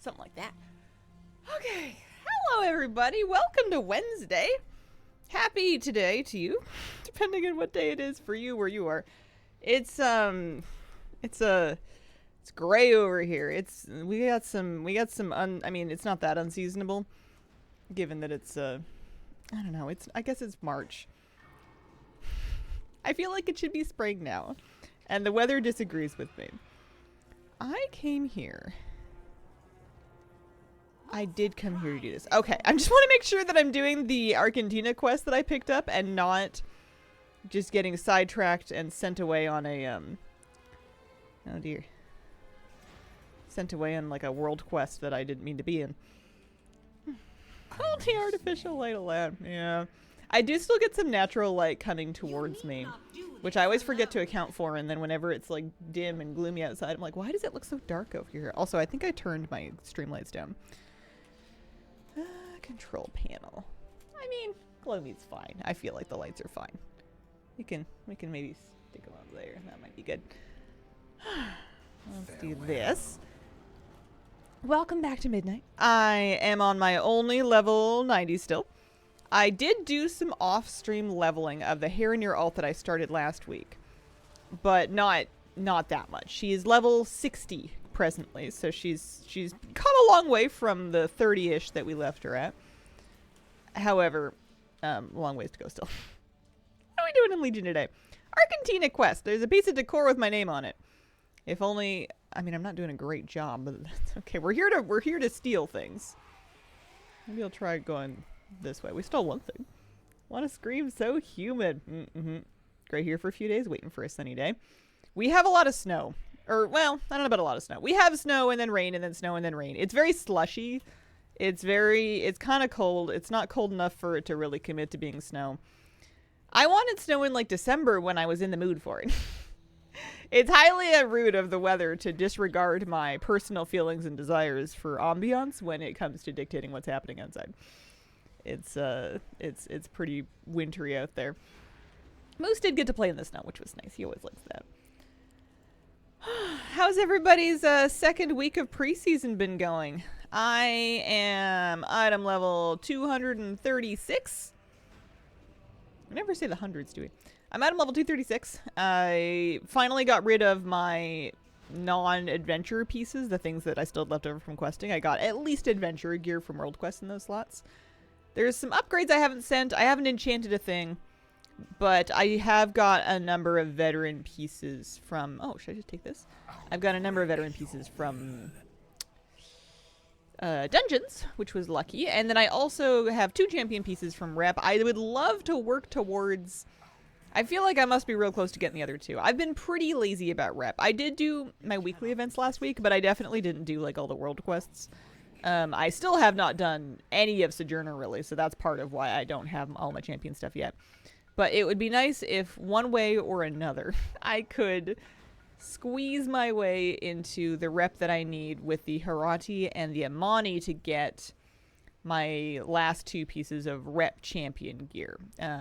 Something like that. Okay. Hello, everybody. Welcome to Wednesday. Happy today to you, depending on what day it is for you where you are. It's gray over here. We got some I mean, it's not that unseasonable, given that it's I don't know, I guess it's March. I feel like it should be spring now, and the weather disagrees with me. I came here. I did come here to do this. Okay, I just want to make sure that I'm doing the Argentina quest that I picked up and not just getting sidetracked and sent away on a, oh dear. Sent away on like a world quest that I didn't mean to be in. Only artificial light allowed. Yeah. I do still get some natural light coming towards me, which I always forget to account for, and then whenever it's like dim and gloomy outside, I'm like, why does it look so dark over here? Also, I think I turned my stream lights down. Control panel. I mean, gloomy is fine. I feel like the lights are fine. We can maybe stick them up there. That might be good. Let's do this. Welcome back to Midnight. I am on my only level 90 still. I did do some off-stream leveling of the Heronir alt that I started last week, but not that much. She is level 60 presently, so she's come a long way from the 30-ish that we left her at. However, long ways to go still. How are we doing in Legion today? Argentina quest. There's a piece of decor with my name on it. If only, I mean, I'm not doing a great job, but that's okay. We're here to steal things. Maybe I'll try going this way. We stole one thing. Want to scream? So humid. Great here for a few days, waiting for a sunny day. We have a lot of snow. Or, well, I don't know about a lot of snow. We have snow and then rain and then snow and then rain. It's very slushy. It's kind of cold. It's not cold enough for it to really commit to being snow. I wanted snow in like December when I was in the mood for it. It's highly rude of the weather to disregard my personal feelings and desires for ambiance when it comes to dictating what's happening outside. It's pretty wintry out there. Moose did get to play in the snow, which was nice. He always likes that. How's everybody's second week of preseason been going? I am item level 236. I never say the hundreds, do we? I'm item level 236. I finally got rid of my non-adventure pieces, the things that I still had left over from questing. I got at least adventure gear from World Quest in those slots. There's some upgrades I haven't sent. I haven't enchanted a thing. But I have got a number of veteran pieces from... Oh, should I just take this? I've got a number of veteran pieces from dungeons, which was lucky. And then I also have 2 champion pieces from rep. I would love to work towards... I feel like I must be real close to getting the other 2. I've been pretty lazy about rep. I did do my weekly events last week, but I definitely didn't do like all the world quests. I still have not done any of Sojourner, really, so that's part of why I don't have all my champion stuff yet. But it would be nice if one way or another I could squeeze my way into the rep that I need with the Harati and the Amani to get my last 2 pieces of rep champion gear.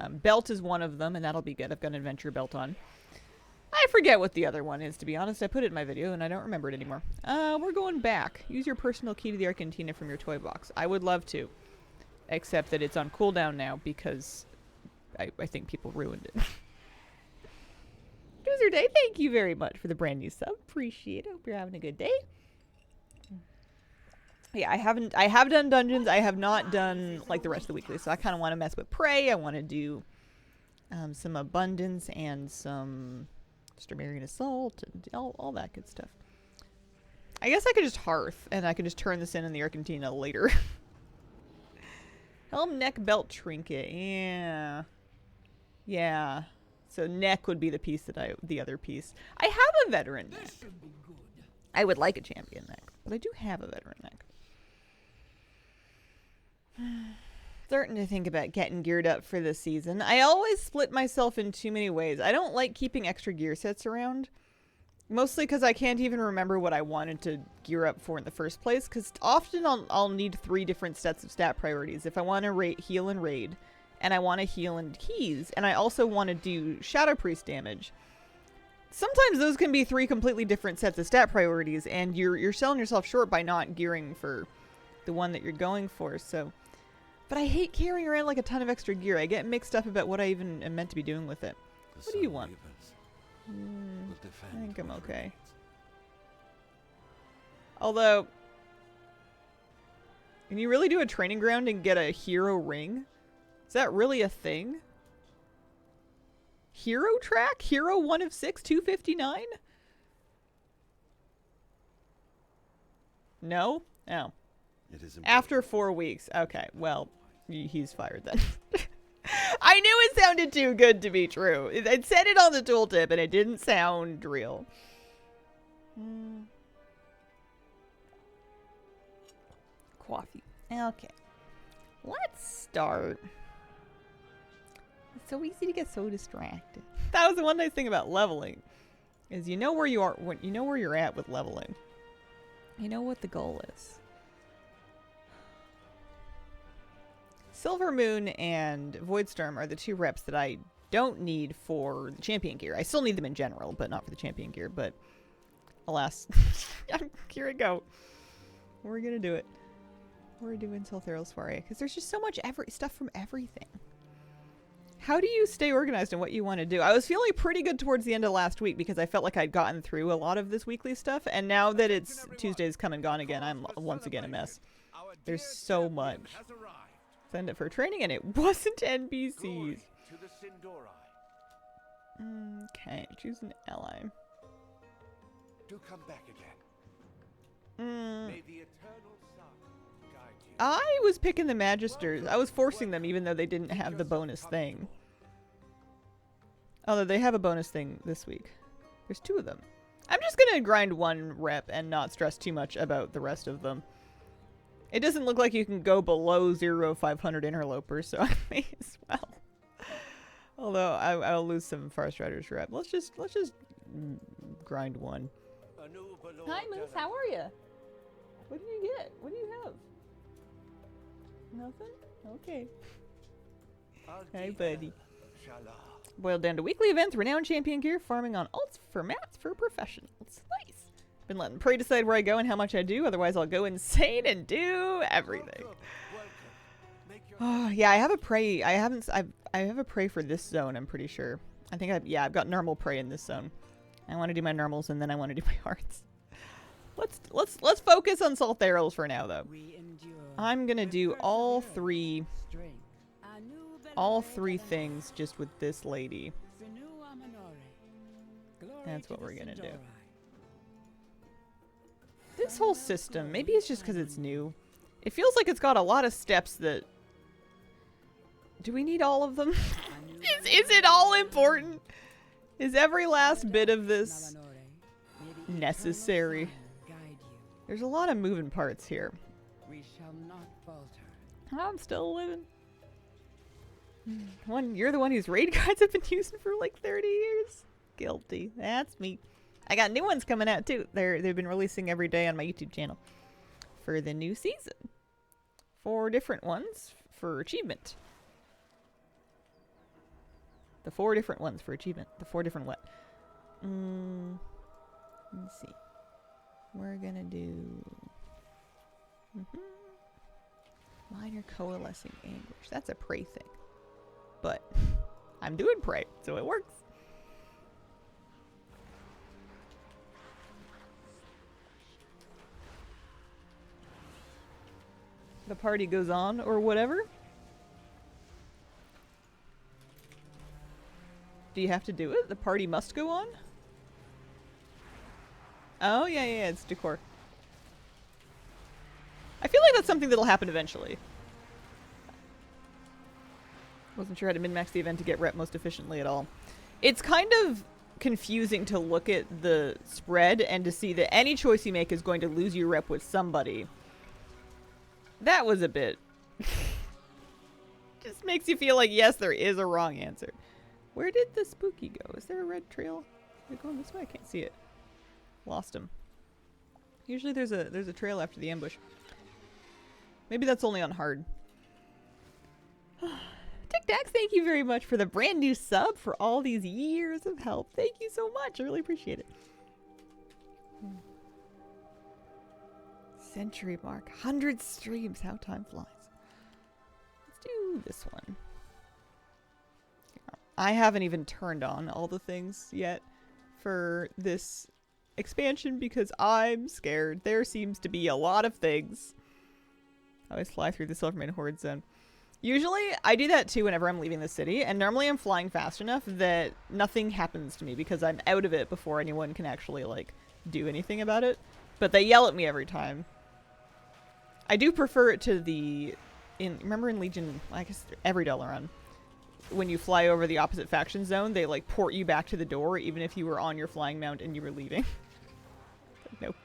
Belt is one of them, and that'll be good. I've got an adventure belt on. I forget what the other one is, to be honest. I put it in my video, and I don't remember it anymore. We're going back. Use your personal key to the Argentina from your toy box. I would love to, except that it's on cooldown now because... I think people ruined it. User Day, thank you very much for the brand new sub. Appreciate it. Hope you're having a good day. Yeah, I have done dungeons. I have not done like the rest of the weekly. So I kind of want to mess with prey. I want to do some abundance and some Strumarian assault and all that good stuff. I guess I could just hearth and I could just turn this in the Argentina later. Helm, neck, belt, trinket. Yeah. Yeah. So neck would be the piece that the other piece. I have a veteran neck. I would like a champion neck, but I do have a veteran neck. Starting to think about getting geared up for this season. I always split myself in too many ways. I don't like keeping extra gear sets around. Mostly because I can't even remember what I wanted to gear up for in the first place. Because often I'll need 3 different sets of stat priorities. If I want to heal and raid, and I want to heal and keys, and I also want to do Shadow Priest damage. sometimes those can be 3 completely different sets of stat priorities, and you're selling yourself short by not gearing for the one that you're going for. So, but I hate carrying around like a ton of extra gear. I get mixed up about what I even am meant to be doing with it. What do you want? I think I'm okay. Although, can you really do a training ground and get a hero ring? Is that really a thing? Hero track? Hero 1 of 6, 259? No? Oh. It is after 4 weeks. Okay, well, he's fired then. I knew it sounded too good to be true. It said it on the tooltip and it didn't sound real. Coffee. Okay. Let's start. It's so easy to get so distracted. That was the one nice thing about leveling. Is you know where you are, you know where you're at with leveling. You know what the goal is. Silver Moon and Voidstorm are the 2 reps that I don't need for the champion gear. I still need them in general, but not for the champion gear. But alas, here we go. We're gonna do it. We're doing Solthero's Soiree because there's just so much stuff from everything. How do you stay organized in what you want to do? I was feeling pretty good towards the end of last week because I felt like I'd gotten through a lot of this weekly stuff, and now that it's Tuesday's come and gone again, I'm once again a mess. There's so much. Send it for training, and it wasn't NPCs. Okay, choose an ally. Do come back again. May the eternal sun guide you. I was picking the Magisters. I was forcing them even though they didn't have the bonus thing. Although they have a bonus thing this week. There's 2 of them. I'm just gonna grind 1 rep and not stress too much about the rest of them. It doesn't look like you can go below 0,500 interlopers, so I may as well. Although I'll lose some Forest Riders rep. Let's just grind 1. Hi Moose, how are you? What did you get? What do you have? Nothing? Okay. Hi buddy. Boiled down to weekly events, renowned champion gear, farming on alts for mats for professionals. Nice. Been letting Prey decide where I go and how much I do, otherwise I'll go insane and do everything. Oh yeah, I have a Prey. I have a Prey for this zone, I'm pretty sure. I think I've got normal Prey in this zone. I want to do my normals and then I want to do my hearts. Let's focus on Soltheros for now though. I'm gonna do all 3 things just with this lady. That's what we're gonna do. This whole system, maybe it's just because it's new. It feels like it's got a lot of steps that... Do we need all of them? Is it all important? Is every last bit of this necessary? There's a lot of moving parts here. I'm still living. You're the one whose raid guides have been using for like 30 years. Guilty. That's me. I got new ones coming out too. They've been releasing every day on my YouTube channel for the new season. 4 different ones for achievement. The 4 different ones for achievement. The 4 different what? Let's see. We're gonna do minor coalescing anguish. That's a Prey thing. But I'm doing Prey, so it works. The party goes on or whatever. Do you have to do it? The party must go on? Oh, yeah, it's decor. I feel like that's something that'll happen eventually. Wasn't sure how to min-max the event to get rep most efficiently at all. It's kind of confusing to look at the spread and to see that any choice you make is going to lose you rep with somebody. That was a bit... Just makes you feel like, yes, there is a wrong answer. Where did the spooky go? Is there a red trail? Is it going this way? I can't see it. Lost him. Usually there's a trail after the ambush. Maybe that's only on hard. Tick Dax, thank you very much for the brand new sub for all these years of help. Thank you so much. I really appreciate it. Century mark. 100 streams. How time flies. Let's do this one. I haven't even turned on all the things yet for this expansion because I'm scared. There seems to be a lot of things. I always fly through the Silvermane Horde zone. Usually, I do that too whenever I'm leaving the city, and normally I'm flying fast enough that nothing happens to me because I'm out of it before anyone can actually, like, do anything about it. But they yell at me every time. I do prefer it to the... remember in Legion, I guess every Dalaran, when you fly over the opposite faction zone, they, like, port you back to the door even if you were on your flying mount and you were leaving. Nope.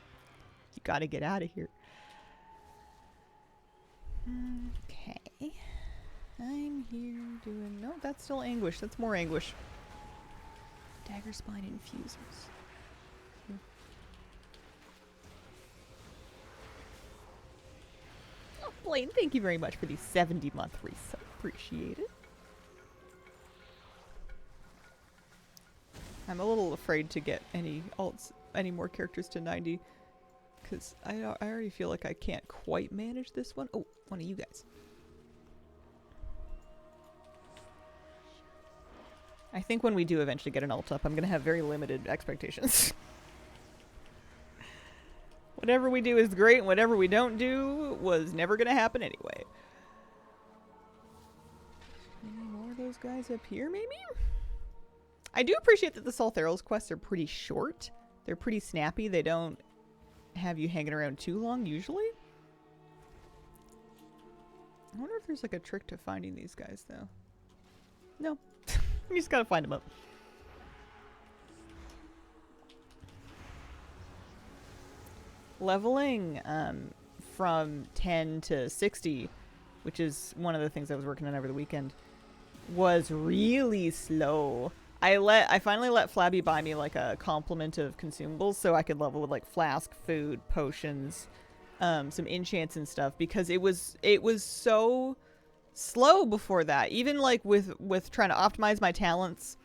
You gotta get out of here. Okay. I'm here doing... No, that's still anguish. That's more anguish. Dagger spine infusers. Oh, Blaine, thank you very much for the 70-month resub. Appreciate it. I'm a little afraid to get any more characters to 90. Because I already feel like I can't quite manage this one. Oh, one of you guys. I think when we do eventually get an ult up, I'm going to have very limited expectations. Whatever we do is great, and whatever we don't do was never going to happen anyway. Any more of those guys up here, maybe? I do appreciate that the Soltheros quests are pretty short. They're pretty snappy. They don't have you hanging around too long, usually. I wonder if there's like a trick to finding these guys, though. No. You just gotta find them up. Leveling from 10 to 60, which is one of the things I was working on over the weekend, was really slow. I finally let Flabby buy me like a complement of consumables so I could level with like flask, food, potions, some enchants and stuff because it was so slow before that. Even like with trying to optimize my talents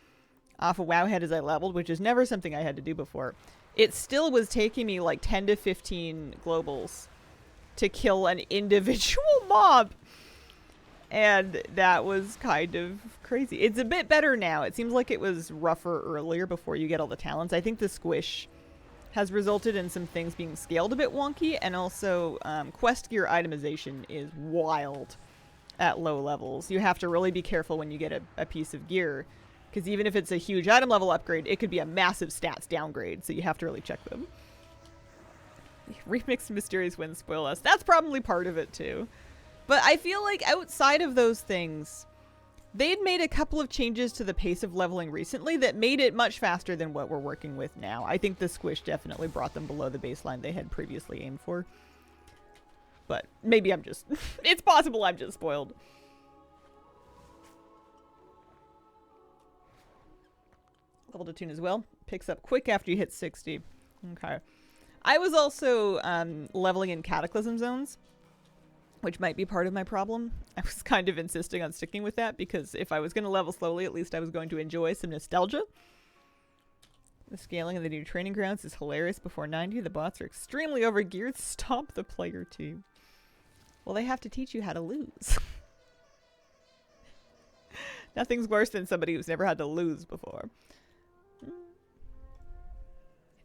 off of Wowhead as I leveled, which is never something I had to do before, it still was taking me like 10 to 15 globals to kill an individual mob. And that was kind of crazy. It's a bit better now. It seems like it was rougher earlier before you get all the talents. I think the squish has resulted in some things being scaled a bit wonky, and also quest gear itemization is wild at low levels. You have to really be careful when you get a piece of gear, because even if it's a huge item level upgrade, it could be a massive stats downgrade, so you have to really check them. Remixed Mysterious Winds spoil us. That's probably part of it too. But I feel like outside of those things, they'd made a couple of changes to the pace of leveling recently that made it much faster than what we're working with now. I think the squish definitely brought them below the baseline they had previously aimed for. But maybe I'm just... it's possible I'm just spoiled. Level to tune as well. Picks up quick after you hit 60. Okay. I was also leveling in Cataclysm zones, which might be part of my problem. I was kind of insisting on sticking with that because if I was going to level slowly, at least I was going to enjoy some nostalgia. The scaling of the new training grounds is hilarious. Before 90, the bots are extremely overgeared. Stop the player team. Well, they have to teach you how to lose. Nothing's worse than somebody who's never had to lose before. I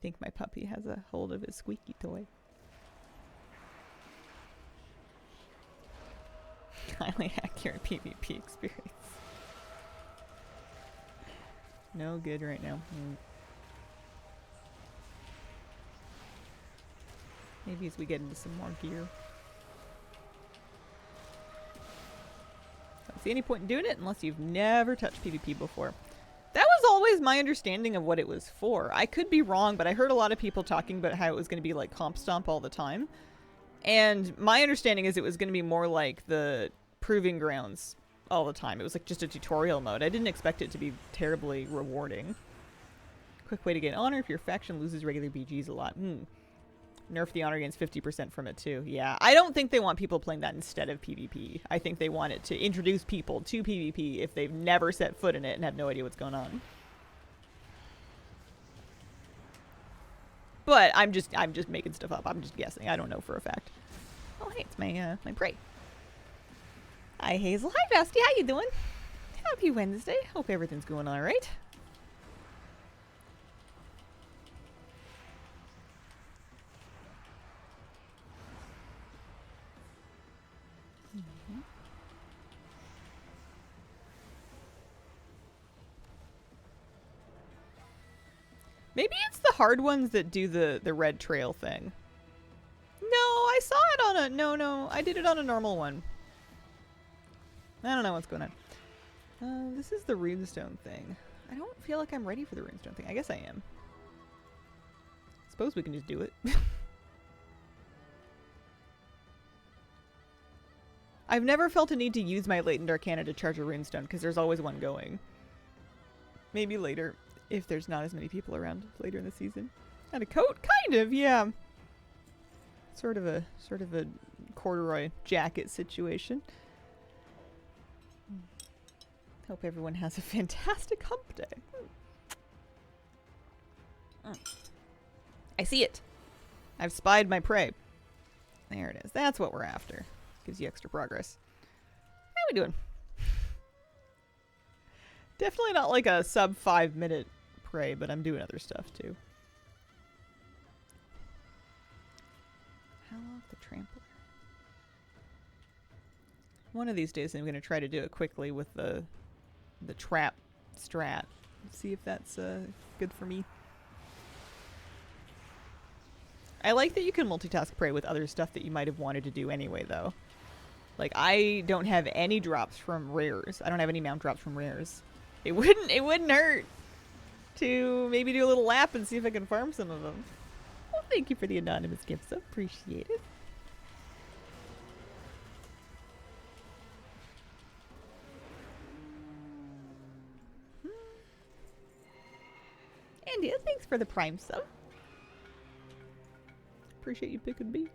think my puppy has a hold of his squeaky toy. Highly accurate PvP experience. No good right now. Maybe as we get into some more gear. Don't see any point in doing it unless you've never touched PvP before. That was always my understanding of what it was for. I could be wrong, but I heard a lot of people talking about how it was going to be like comp stomp all the time. And my understanding is it was going to be more like the proving grounds all the time. It was like just a tutorial mode. I didn't expect it to be terribly rewarding. Quick way to get honor if your faction loses regular BGs a lot. Nerf the honor gains 50% from it too. Yeah, I don't think they want people playing that instead of PvP. I think they want it to introduce people to PvP if they've never set foot in it and have no idea what's going on. But I'm just making stuff up. I'm just guessing. I don't know for a fact. Oh, hey, it's my prey. Hi, Hazel. Hi, Basti. How you doing? Happy Wednesday. Hope everything's going all right. Maybe it's the hard ones that do the red trail thing. No, I saw it on a... No, I did it on a normal one. I don't know what's going on. This is the runestone thing. I don't feel like I'm ready for the runestone thing. I guess I am. Suppose we can just do it. I've never felt a need to use my Latent Arcana to charge a runestone because there's always one going. Maybe later. If there's not as many people around later in the season. And a coat? Kind of, yeah. Sort of a corduroy jacket situation. Hope everyone has a fantastic hump day. I see it. I've spied my prey. There it is. That's what we're after. Gives you extra progress. How are we doing? Definitely not like a sub 5 minute prey, but I'm doing other stuff too. How long the trampler? One of these days I'm going to try to do it quickly with the trap strat. See if that's good for me. I like that you can multitask prey with other stuff that you might have wanted to do anyway, though. Like, I don't have any drops from rares. I don't have any mount drops from rares. It wouldn't hurt to maybe do a little lap and see if I can farm some of them. Well, thank you for the anonymous gifts. Appreciate it. Andy, thanks for the prime sub. Appreciate you picking me.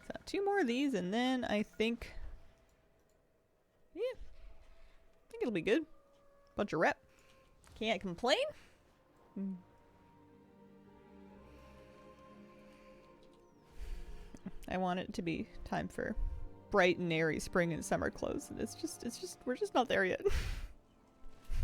So 2 more of these, and then I think, yeah, I think it'll be good. Bunch of rep. Can't complain. I want it to be time for bright and airy spring and summer clothes, and we're just not there yet.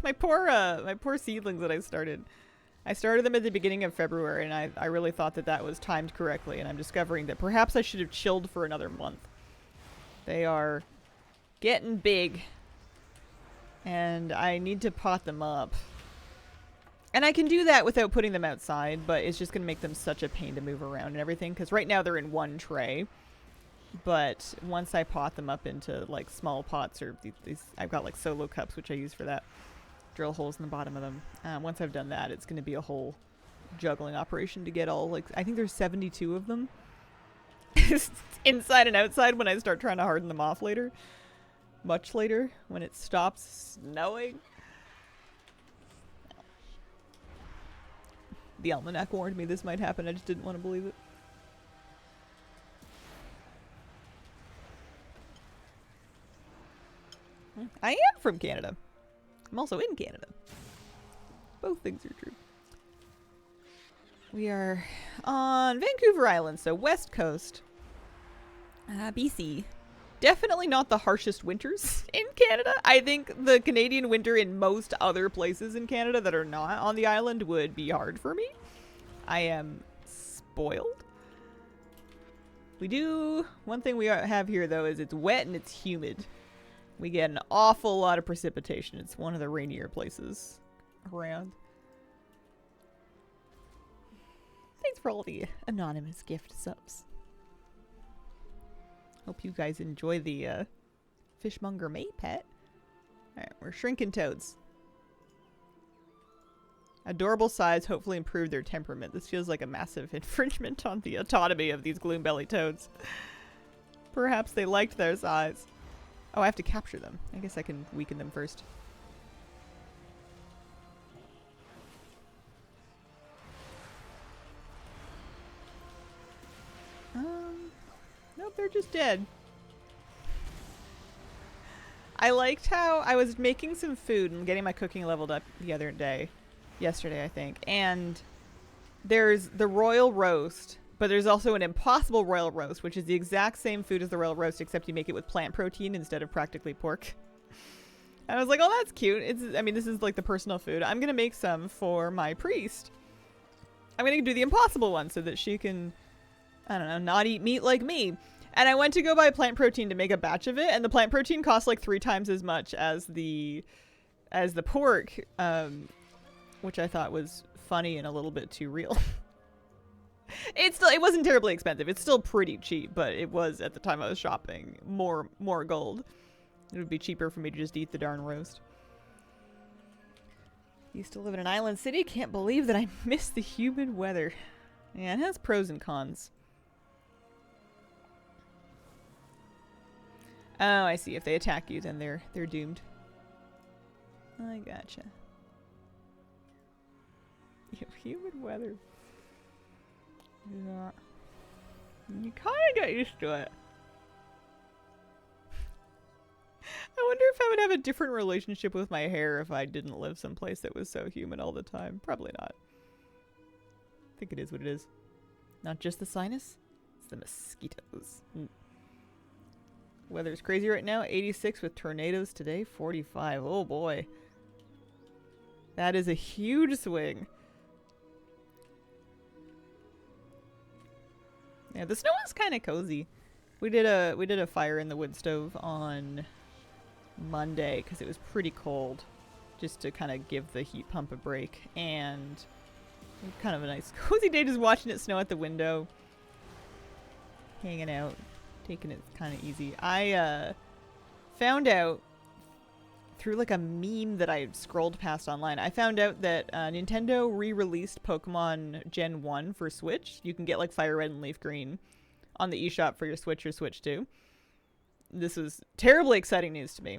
my poor seedlings that I started them at the beginning of February, and I really thought that was timed correctly, and I'm discovering that perhaps I should have chilled for another month. They are getting big, and I need to pot them up. And I can do that without putting them outside, but it's just going to make them such a pain to move around and everything, because right now they're in one tray. But once I pot them up into like small pots, or these I've got like solo cups, which I use for that, drill holes in the bottom of them. Once I've done that, it's going to be a whole juggling operation to get all, like, I think there's 72 of them. Inside and outside when I start trying to harden them off later. Much later, when it stops snowing. The almanac warned me this might happen. I just didn't want to believe it. I am from Canada. I'm also in Canada. Both things are true. We are on Vancouver Island, so west coast. BC. Definitely not the harshest winters in Canada. I think the Canadian winter in most other places in Canada that are not on the island would be hard for me. I am spoiled. One thing we have here, though, is it's wet and it's humid. We get an awful lot of precipitation. It's one of the rainier places around. Thanks for all the anonymous gift subs. Hope you guys enjoy the Fishmonger May pet. Alright, we're shrinking toads. Adorable size, hopefully improve their temperament. This feels like a massive infringement on the autonomy of these Gloombelly toads. Perhaps they liked their size. Oh, I have to capture them. I guess I can weaken them first. Nope, they're just dead. I liked how I was making some food and getting my cooking leveled up the other day. Yesterday, I think. And there's the royal roast, but there's also an impossible royal roast, which is the exact same food as the royal roast, except you make it with plant protein instead of practically pork. And I was like, oh, that's cute. I mean, this is like the personal food. I'm going to make some for my priest. I'm going to do the impossible one so that she can, I don't know, not eat meat like me. And I went to go buy plant protein to make a batch of it, and the plant protein costs like 3 times as much as the pork, which I thought was funny and a little bit too real. It wasn't terribly expensive. It's still pretty cheap, but it was at the time I was shopping more gold. It would be cheaper for me to just eat the darn roast. Used to live in an island city. Can't believe that I missed the humid weather. Yeah, it has pros and cons. Oh, I see. If they attack you, then they're doomed. I gotcha. Humid weather. Yeah. You kind of get used to it. I wonder if I would have a different relationship with my hair if I didn't live someplace that was so humid all the time. Probably not. I think it is what it is. Not just the sinus, it's the mosquitoes. Weather's crazy right now. 86 with tornadoes today. 45. Oh boy. That is a huge swing. Yeah, the snow is kind of cozy. We did a fire in the wood stove on Monday because it was pretty cold, just to kind of give the heat pump a break, and kind of a nice cozy day just watching it snow at the window, hanging out, taking it kind of easy. I found out through like a meme that I scrolled past online, I found out that Nintendo re-released Pokemon Gen 1 for Switch. You can get like Fire Red and Leaf Green on the eShop for your Switch or Switch 2. This was terribly exciting news to me.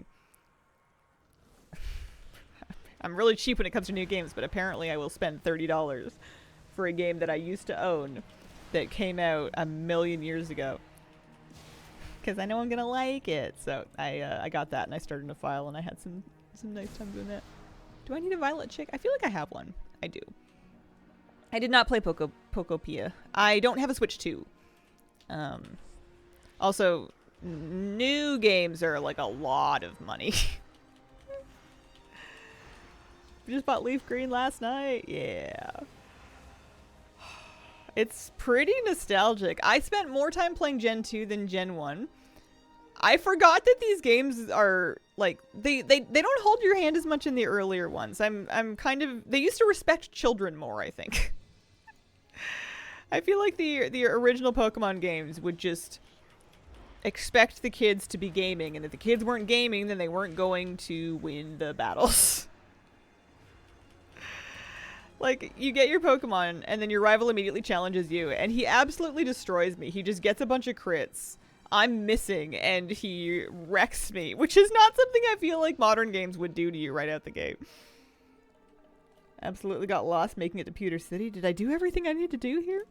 I'm really cheap when it comes to new games, but apparently I will spend $30 for a game that I used to own that came out a million years ago. Because I know I'm going to like it. So I got that and I started a file and I had some nice time doing that. Do I need a Violet Chick? I feel like I have one. I do. I did not play Pokopia. I don't have a Switch 2. Also, new games are like a lot of money. We just bought Leaf Green last night. Yeah. It's pretty nostalgic. I spent more time playing Gen 2 than Gen 1. I forgot that these games are like they don't hold your hand as much in the earlier ones. I'm kind of, they used to respect children more, I think. I feel like the original Pokemon games would just expect the kids to be gaming, and if the kids weren't gaming, then they weren't going to win the battles. Like, you get your Pokemon, and then your rival immediately challenges you, and he absolutely destroys me. He just gets a bunch of crits. I'm missing, and he wrecks me, which is not something I feel like modern games would do to you right out the gate. Absolutely got lost making it to Pewter City. Did I do everything I need to do here?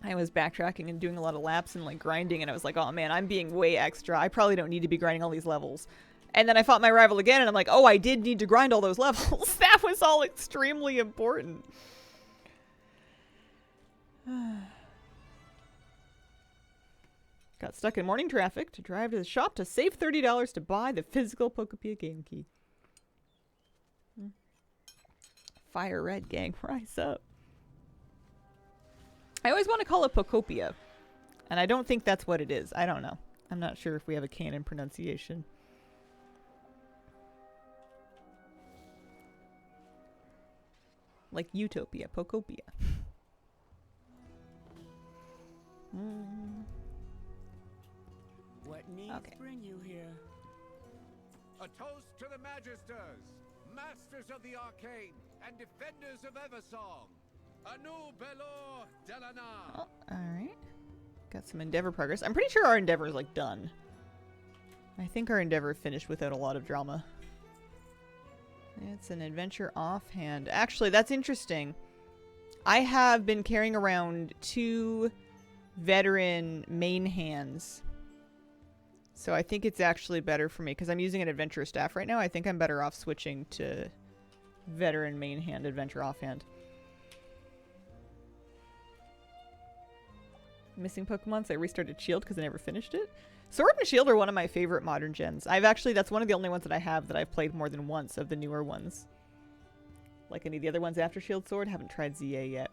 I was backtracking and doing a lot of laps and like grinding, and I was like, oh man, I'm being way extra. I probably don't need to be grinding all these levels. And then I fought my rival again, and I'm like, oh, I did need to grind all those levels. That was all extremely important. Got stuck in morning traffic to drive to the shop to save $30 to buy the physical Pokopia game key. Fire Red gang, rise up. I always want to call it Pokopia, and I don't think that's what it is. I don't know. I'm not sure if we have a canon pronunciation. Like Utopia, Pokopia. What needs bring you here? A toast to the Magisters, masters of the arcane, and defenders of Eversong. Anu Belor Delana. Oh, alright. Got some Endeavor progress. I'm pretty sure our Endeavor is, like, done. I think our Endeavor finished without a lot of drama. It's an adventure offhand. Actually, that's interesting. I have been carrying around 2 veteran main hands. So I think it's actually better for me because I'm using an adventure staff right now. I think I'm better off switching to veteran main hand, adventure offhand. Missing Pokemon, so I restarted Shield because I never finished it. Sword and Shield are one of my favorite modern gens. That's one of the only ones that I have that I've played more than once of the newer ones. Like any of the other ones after Shield Sword, haven't tried ZA yet.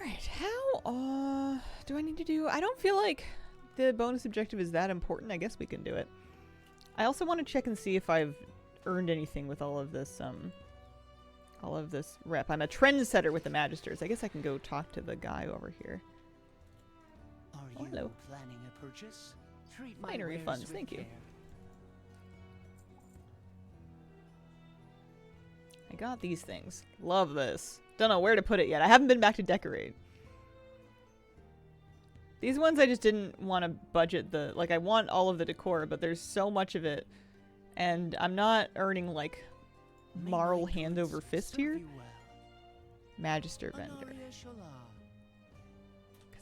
Alright, how do I need to do? I don't feel like the bonus objective is that important. I guess we can do it. I also want to check and see if I've earned anything with all of this rep. I'm a trendsetter with the Magisters. I guess I can go talk to the guy over here. Are you hello. planning a purchase? Treat my Minor wares refunds, with thank you. care. I got these things. Love this. Don't know where to put it yet. I haven't been back to decorate. These ones I just didn't want to budget the... Like, I want all of the decor, but there's so much of it. And I'm not earning, like, Marl hand over fist here. Magister vendor.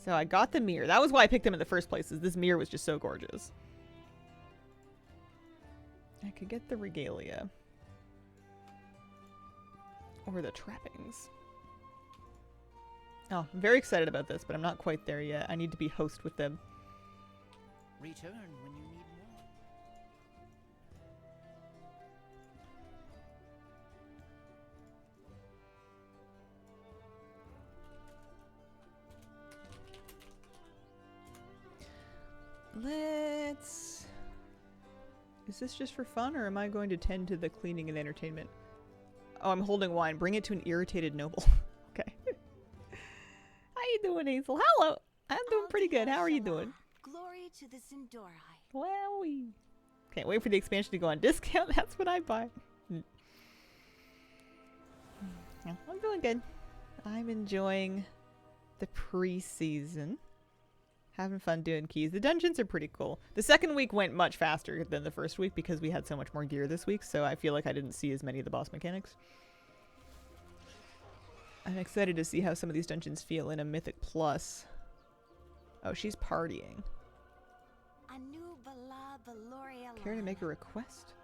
So I got the mirror. That was why I picked them in the first place, is this mirror was just so gorgeous. I could get the regalia. Or the trappings. Oh, I'm very excited about this, but I'm not quite there yet. I need to be host with them. Return when you need more. Let's... Is this just for fun, or am I going to tend to the cleaning and entertainment? Oh, I'm holding wine. Bring it to an irritated noble. Okay. How you doing, Hazel? Hello! I'm doing pretty good. How are you doing? Glory to the Sindorai. Wowie. Can't wait for the expansion to go on discount. That's what I buy. Yeah, I'm doing good. I'm enjoying the preseason. Having fun doing keys. The dungeons are pretty cool. The second week went much faster than the first week because we had so much more gear this week, so I feel like I didn't see as many of the boss mechanics. I'm excited to see how some of these dungeons feel in a Mythic Plus. Oh, she's partying. Care to make a request?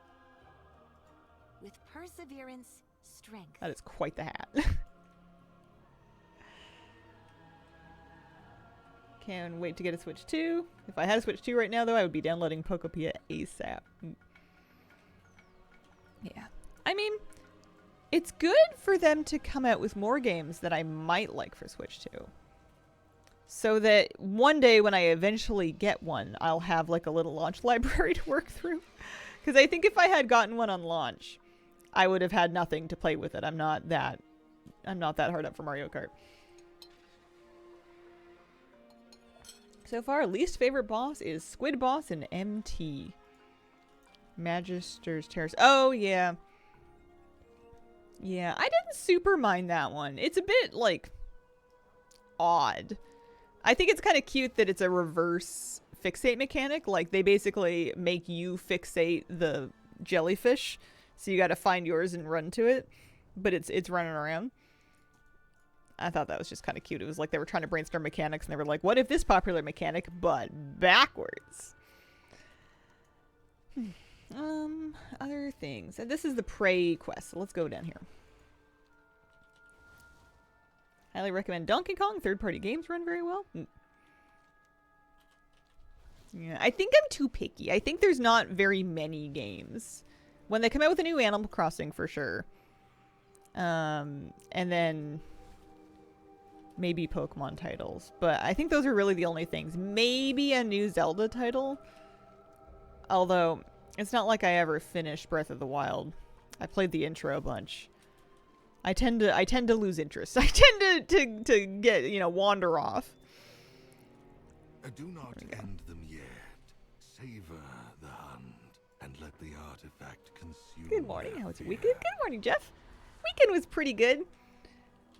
With perseverance, strength. That is quite the hat. Can't wait to get a Switch 2. If I had a Switch 2 right now, though, I would be downloading Pokopia ASAP. Yeah. I mean, it's good for them to come out with more games that I might like for Switch 2. So that one day when I eventually get one, I'll have like a little launch library to work through. Because I think if I had gotten one on launch, I would have had nothing to play with it. I'm not that hard up for Mario Kart. So far, least favorite boss is Squid Boss and MT. Magister's Terrace. Oh, yeah. Yeah, I didn't super mind that one. It's a bit, like, odd. I think it's kind of cute that it's a reverse fixate mechanic. Like, they basically make you fixate the jellyfish. So you gotta find yours and run to it. But it's running around. I thought that was just kind of cute. It was like they were trying to brainstorm mechanics and they were like, what if this popular mechanic, but backwards? Other things. This is the Prey quest, so let's go down here. Highly recommend Donkey Kong. Third-party games run very well. Yeah, I think I'm too picky. I think there's not very many games. When they come out with a new Animal Crossing, for sure. And then maybe Pokemon titles. But I think those are really the only things. Maybe a new Zelda title. Although, it's not like I ever finished Breath of the Wild. I played the intro a bunch. I tend to lose interest. I tend to get, wander off. Do not end them yet. Savor the hunt and let the artifact consume. Good morning. How was your weekend? Good morning, Jeff. Weekend was pretty good.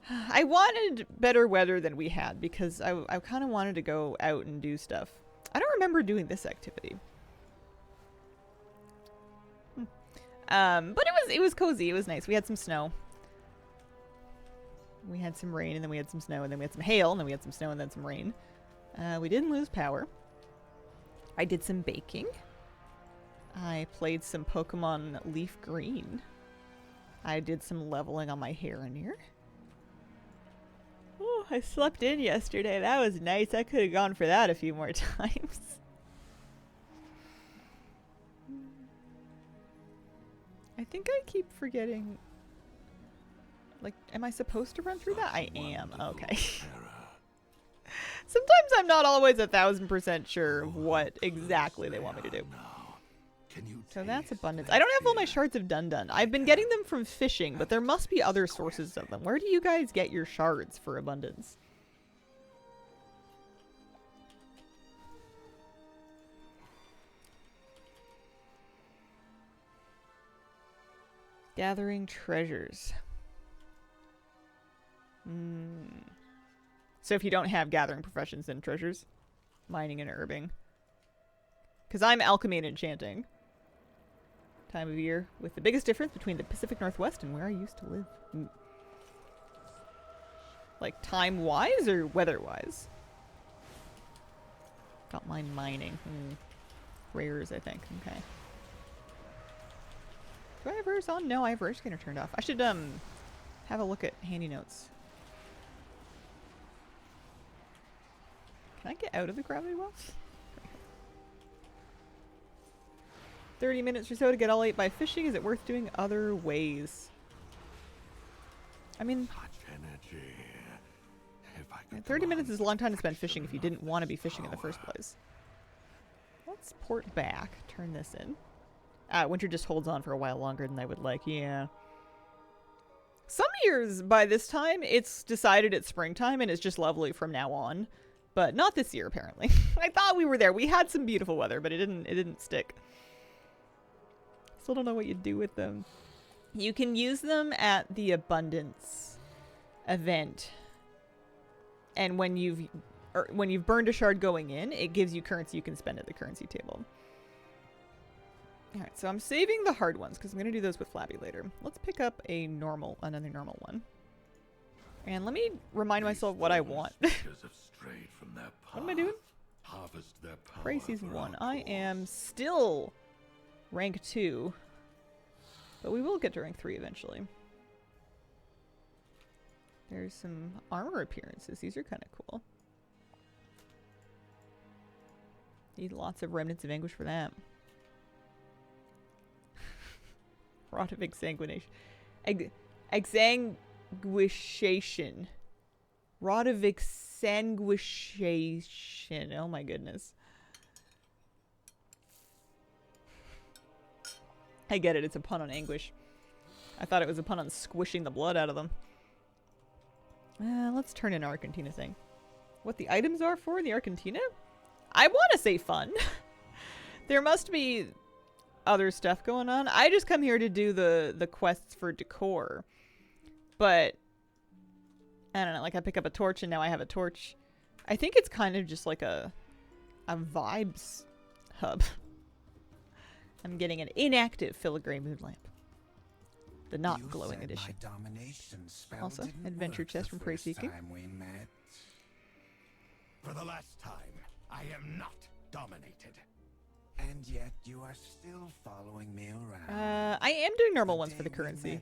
I wanted better weather than we had because I kind of wanted to go out and do stuff. I don't remember doing this activity. But it was cozy. It was nice. We had some snow. We had some rain, and then we had some snow, and then we had some hail, and then we had some snow, and then some rain. We didn't lose power. I did some baking. I played some Pokemon Leaf Green. I did some leveling on my Haronier. Oh, I slept in yesterday. That was nice. I could have gone for that a few more times. I think I keep forgetting. Like, am I supposed to run through that? I am. Okay. Sometimes I'm not always 1,000% sure what exactly they want me to do. So that's abundance. I don't have all my shards of Dun-Dun. I've been getting them from fishing, but there must be other sources of them. Where do you guys get your shards for abundance? Gathering treasures. So if you don't have gathering professions, then treasures? Mining and herbing. Because I'm alchemy and enchanting. Time of year with the biggest difference between the Pacific Northwest and where I used to live. Like time-wise or weather-wise? Don't mind mining. Rares, I think. Okay. Do I have rares on? No, I have rare scanner turned off. I should have a look at handy notes. Can I get out of the gravity well? 30 minutes or so to get all 8 by fishing. Is it worth doing other ways? I mean, 30 minutes is a long time to spend fishing if you didn't want to be fishing in the first place. Let's port back. Turn this in. Winter just holds on for a while longer than I would like. Yeah. Some years by this time, it's decided it's springtime and it's just lovely from now on. But not this year, apparently. I thought we were there. We had some beautiful weather, but it didn't stick. Still don't know what you do with them. You can use them at the abundance event. And when you've burned a shard going in, it gives you currency you can spend at the currency table. Alright, so I'm saving the hard ones because I'm going to do those with Flabby later. Let's pick up another normal one. And let me remind myself what I want. What am I doing? Preseason 1. I am still rank 2. But we will get to rank 3 eventually. There's some armor appearances. These are kind of cool. Need lots of remnants of anguish for that. Rod of exsanguination. Exsanguishation. Rod of exsanguishation. Oh my goodness. I get it. It's a pun on anguish. I thought it was a pun on squishing the blood out of them. Let's turn in Argentina thing. What the items are for the Argentina? I want to say fun. There must be other stuff going on. I just come here to do the quests for decor. But I don't know, like I pick up a torch and now I have a torch. I think it's kind of just like a vibes hub. I'm getting an inactive filigree moon lamp. The not glowing edition. Also, adventure chest from Preseason. For the last time, I am not dominated. And yet you are still following me around. I am doing normal ones for the currency.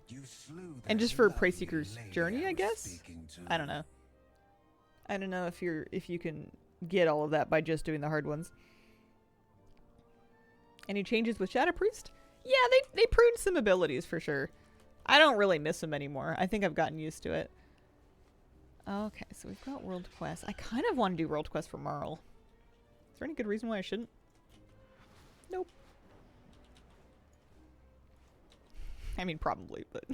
And just for Preseeker's journey, I guess? I don't know. I don't know if you can get all of that by just doing the hard ones. Any changes with Shadow Priest? Yeah, they pruned some abilities for sure. I don't really miss them anymore. I think I've gotten used to it. Okay, so we've got World Quest. I kind of want to do World Quest for Marl. Is there any good reason why I shouldn't? Nope. I mean, probably, but...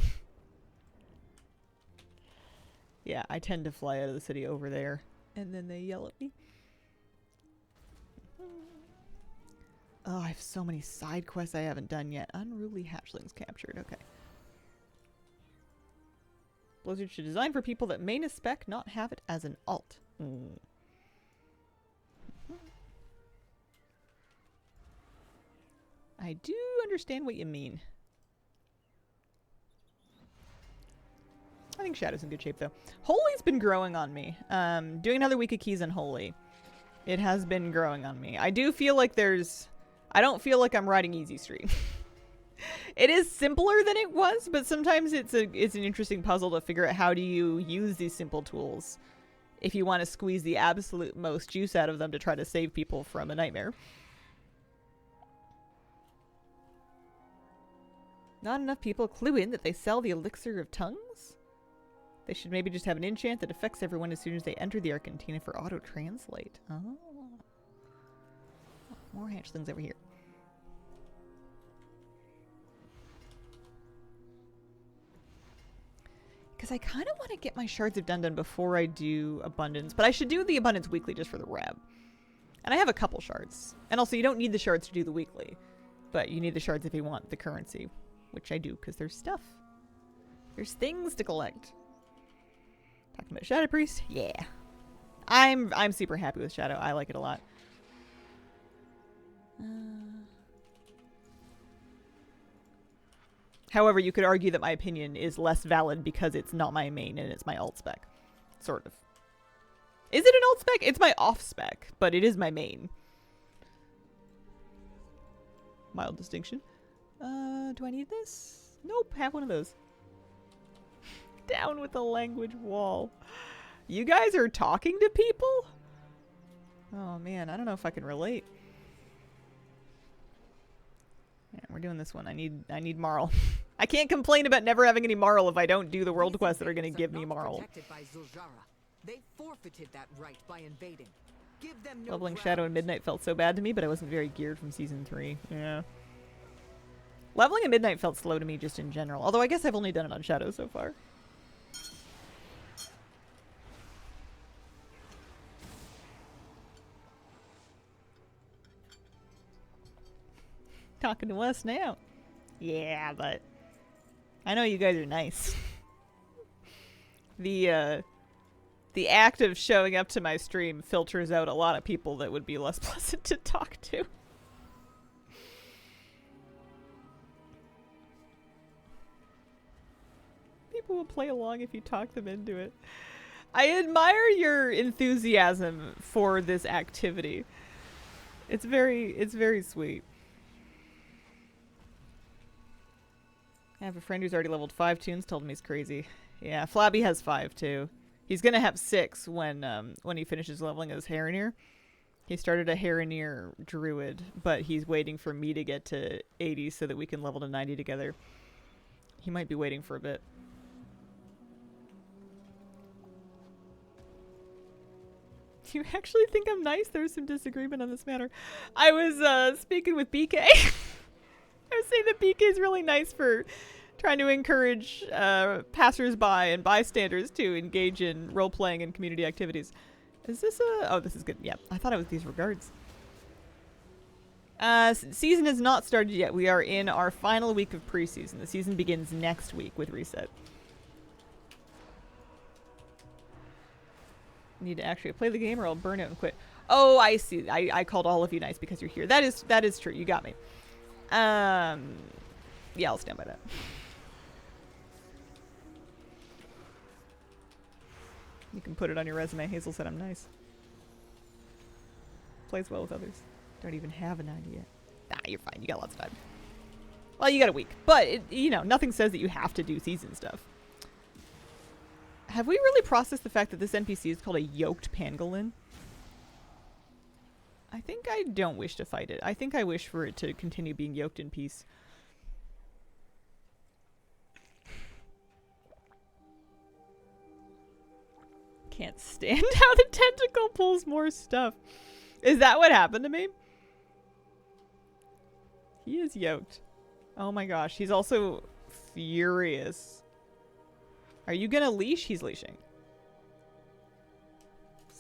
yeah, I tend to fly out of the city over there, and then they yell at me. Oh, I have so many side quests I haven't done yet. Unruly hatchlings captured. Okay. Blizzard should design for people that main a spec, not have it as an alt. I do understand what you mean. I think Shadow's in good shape, though. Holy's been growing on me. Doing another week of keys on Holy. It has been growing on me. I do feel like there's... I don't feel like I'm riding easy street. It is simpler than it was, but sometimes it's an interesting puzzle to figure out how do you use these simple tools if you want to squeeze the absolute most juice out of them to try to save people from a nightmare. Not enough people clue in that they sell the elixir of tongues? They should maybe just have an enchant that affects everyone as soon as they enter the Arcantina for auto-translate. Oh. More hatchlings over here. Because I kind of want to get my Shards of Dundun before I do Abundance. But I should do the Abundance weekly just for the rev. And I have a couple shards. And also, you don't need the shards to do the weekly. But you need the shards if you want the currency. Which I do, because there's stuff. There's things to collect. Talking about Shadow Priest? Yeah. I'm super happy with Shadow. I like it a lot. However, you could argue that my opinion is less valid because it's not my main and it's my alt spec. Sort of. Is it an alt spec? It's my off spec, but it is my main. Mild distinction. Do I need this? Nope, have one of those. Down with the language wall. You guys are talking to people? Oh man, I don't know if I can relate. Yeah, we're doing this one. I need Marl. I can't complain about never having any Marl if I don't do the world quests that are going to give me Marl. They forfeited that right by invading. Give them no Leveling ground. Shadow and Midnight felt so bad to me, but I wasn't very geared from Season 3. Yeah. Leveling at Midnight felt slow to me just in general. Although I guess I've only done it on Shadow so far. Talking to us now. Yeah, but I know you guys are nice. The act of showing up to my stream filters out a lot of people that would be less pleasant to talk to. People will play along if you talk them into it. I admire your enthusiasm for this activity. It's very sweet. I have a friend who's already leveled 5 tunes, told him he's crazy. Yeah, Flabby has 5 too. He's gonna have 6 when he finishes leveling his Harrineer. He started a Harrineer druid, but he's waiting for me to get to 80 so that we can level to 90 together. He might be waiting for a bit. You actually think I'm nice? There's some disagreement on this matter. I was speaking with BK. I was saying that BK is really nice for trying to encourage passersby and bystanders to engage in role-playing and community activities. Is this a... Oh, this is good. Yeah, I thought it was these regards. Season has not started yet. We are in our final week of preseason. The season begins next week with Reset. Need to actually play the game or I'll burn out and quit. Oh, I see. I called all of you nice because you're here. That is true. You got me. Yeah, I'll stand by that. You can put it on your resume. Hazel said I'm nice. Plays well with others. Don't even have a 90 yet. Nah, you're fine. You got lots of time. Well, you got a week. But, you know, nothing says that you have to do season stuff. Have we really processed the fact that this NPC is called a yoked pangolin? I think I don't wish to fight it. I think I wish for it to continue being yoked in peace. Can't stand how the tentacle pulls more stuff. Is that what happened to me? He is yoked. Oh my gosh. He's also furious. Are you gonna leash? He's leashing.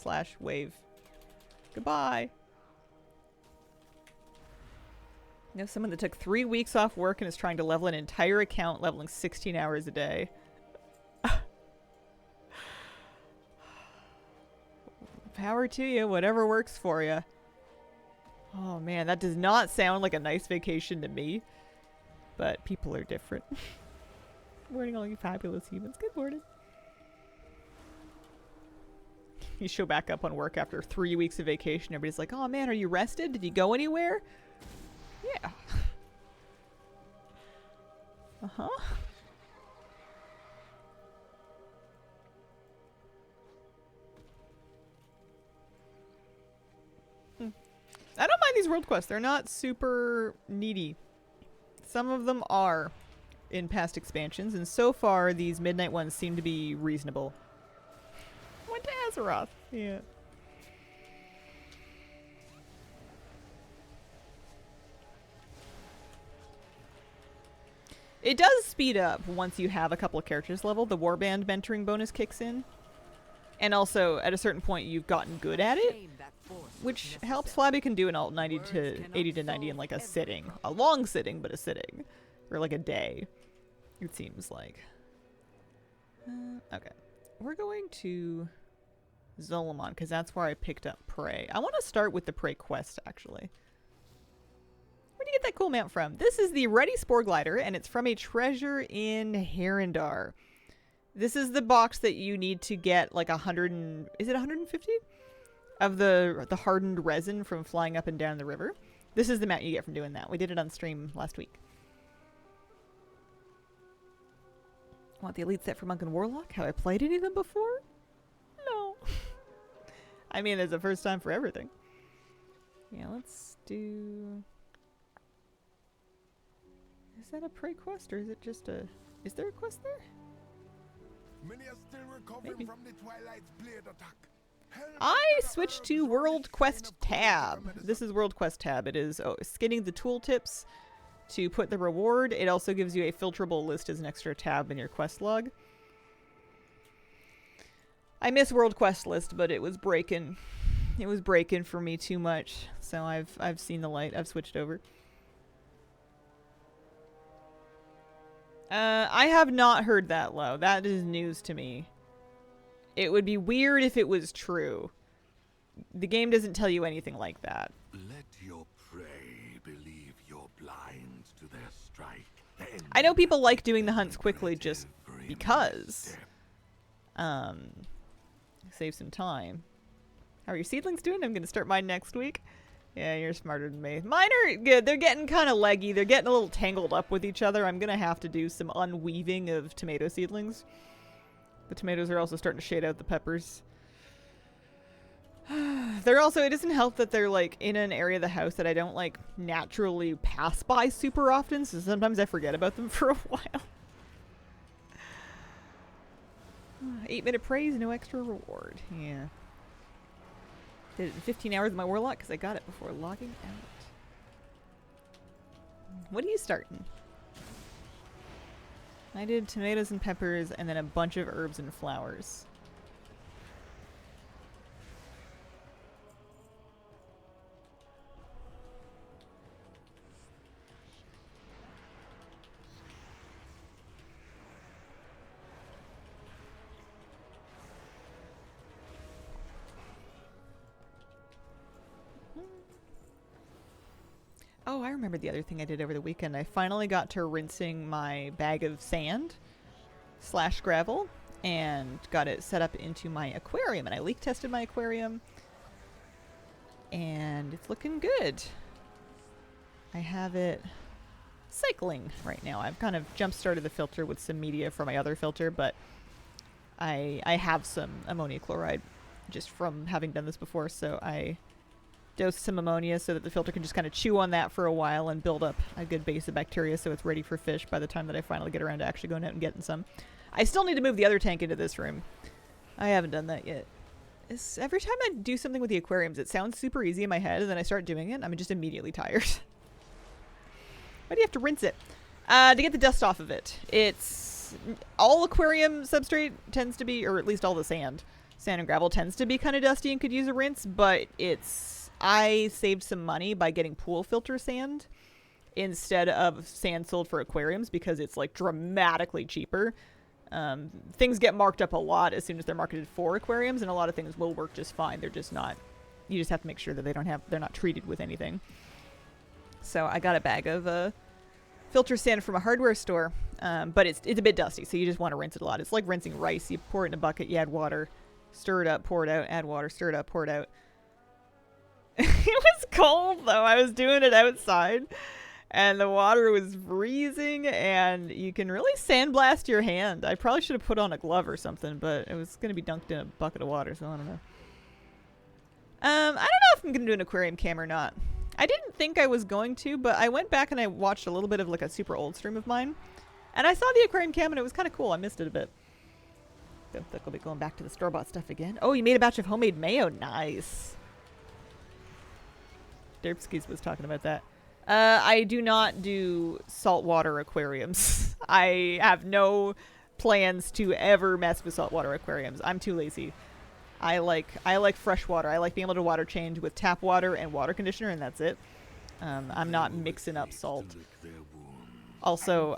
/ wave. Goodbye. You know someone that took 3 weeks off work and is trying to level an entire account, leveling 16 hours a day. Power to you, whatever works for you. Oh man, that does not sound like a nice vacation to me. But people are different. Good morning, all you fabulous humans. Good morning. You show back up on work after 3 weeks of vacation. Everybody's like, oh man, are you rested? Did you go anywhere? Yeah. Uh-huh. I don't mind these world quests. They're not super needy. Some of them are in past expansions, and so far these midnight ones seem to be reasonable. Went to Azeroth. Yeah. It does speed up once you have a couple of characters leveled. The warband mentoring bonus kicks in. And also, at a certain point, you've gotten good at it, which helps. Flabby can do an alt 90 to 80 to 90 in like a sitting. A long sitting, but a sitting. Or like a day, it seems like. Okay. We're going to Zolomon, because that's where I picked up Prey. I want to start with the Prey quest, actually. Where do you get that cool mount from? This is the Ready Spore Glider, and it's from a treasure in Herondar. This is the box that you need to get like 100 and... Is it 150? Of the hardened resin from flying up and down the river. This is the mount you get from doing that. We did it on stream last week. Want the elite set for Monk and Warlock? Have I played any of them before? No. I mean, there's a first time for everything. Yeah, let's do... Is that a Prey quest or is it just a... Is there a quest there? Many are still recovering Maybe. from the Twilight's blade attack. I switched to World Quest tab. This is World Quest tab. It is skinning the tooltips to put the reward. It also gives you a filterable list as an extra tab in your quest log. I miss World Quest list, but it was breaking. It was breaking for me too much. So I've seen the light. I've switched over. I have not heard that low. That is news to me. It would be weird if it was true. The game doesn't tell you anything like that. Let your prey believe you're blind to their strike. I know people like doing the hunts quickly just because. Save some time. How are your seedlings doing? I'm going to start mine next week. Yeah, you're smarter than me. Mine are good. They're getting kind of leggy. They're getting a little tangled up with each other. I'm going to have to do some unweaving of tomato seedlings. The tomatoes are also starting to shade out the peppers. They're also, it doesn't help that they're like in an area of the house that I don't like naturally pass by super often, so sometimes I forget about them for a while. 8-minute praise, no extra reward. Yeah. Did it in 15 hours of my warlock because I got it before logging out. What are you starting? I did tomatoes and peppers and then a bunch of herbs and flowers. Oh, I remember the other thing I did over the weekend. I finally got to rinsing my bag of sand / gravel and got it set up into my aquarium. And I leak tested my aquarium and it's looking good. I have it cycling right now. I've kind of jump started the filter with some media for my other filter, but I have some ammonia chloride just from having done this before, so I dose some ammonia so that the filter can just kind of chew on that for a while and build up a good base of bacteria so it's ready for fish by the time that I finally get around to actually going out and getting some. I still need to move the other tank into this room. I haven't done that yet. Every time I do something with the aquariums, it sounds super easy in my head, and then I start doing it, and I'm just immediately tired. Why do you have to rinse it? To get the dust off of it. It's... all aquarium substrate tends to be, or at least all the sand and gravel tends to be kind of dusty and could use a rinse, but it's... I saved some money by getting pool filter sand instead of sand sold for aquariums because it's like dramatically cheaper. Things get marked up a lot as soon as they're marketed for aquariums, and a lot of things will work just fine. They're just not You just have to make sure that they're not treated with anything. So I got a bag of filter sand from a hardware store, but it's a bit dusty, so you just want to rinse it a lot. It's like rinsing rice. You pour it in a bucket, you add water, stir it up, pour it out, add water, stir it up, pour it out. It was cold though. I was doing it outside and the water was freezing and you can really sandblast your hand. I probably should have put on a glove or something, but it was going to be dunked in a bucket of water, so I don't know. I don't know if I'm going to do an aquarium cam or not. I didn't think I was going to, but I went back and I watched a little bit of like a super old stream of mine. And I saw the aquarium cam and it was kind of cool. I missed it a bit. Don't think I'll be going back to the store-bought stuff again. Oh, you made a batch of homemade mayo. Nice. Derpskis was talking about that. I do not do saltwater aquariums. I have no plans to ever mess with saltwater aquariums. I'm too lazy. I like fresh water. I like being able to water change with tap water and water conditioner, and that's it. I'm not mixing up salt. Also,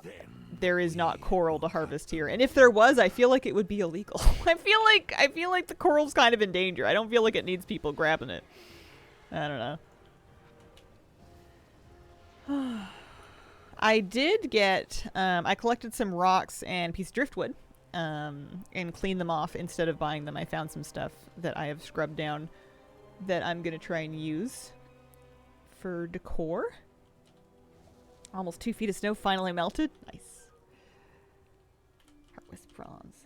there is not coral to harvest here, and if there was, I feel like it would be illegal. I feel like the coral's kind of in danger. I don't feel like it needs people grabbing it. I don't know. I did get, I collected some rocks and piece of driftwood, and cleaned them off instead of buying them. I found some stuff that I have scrubbed down that I'm going to try and use for decor. Almost 2 feet of snow finally melted. Nice. Heartwist bronze.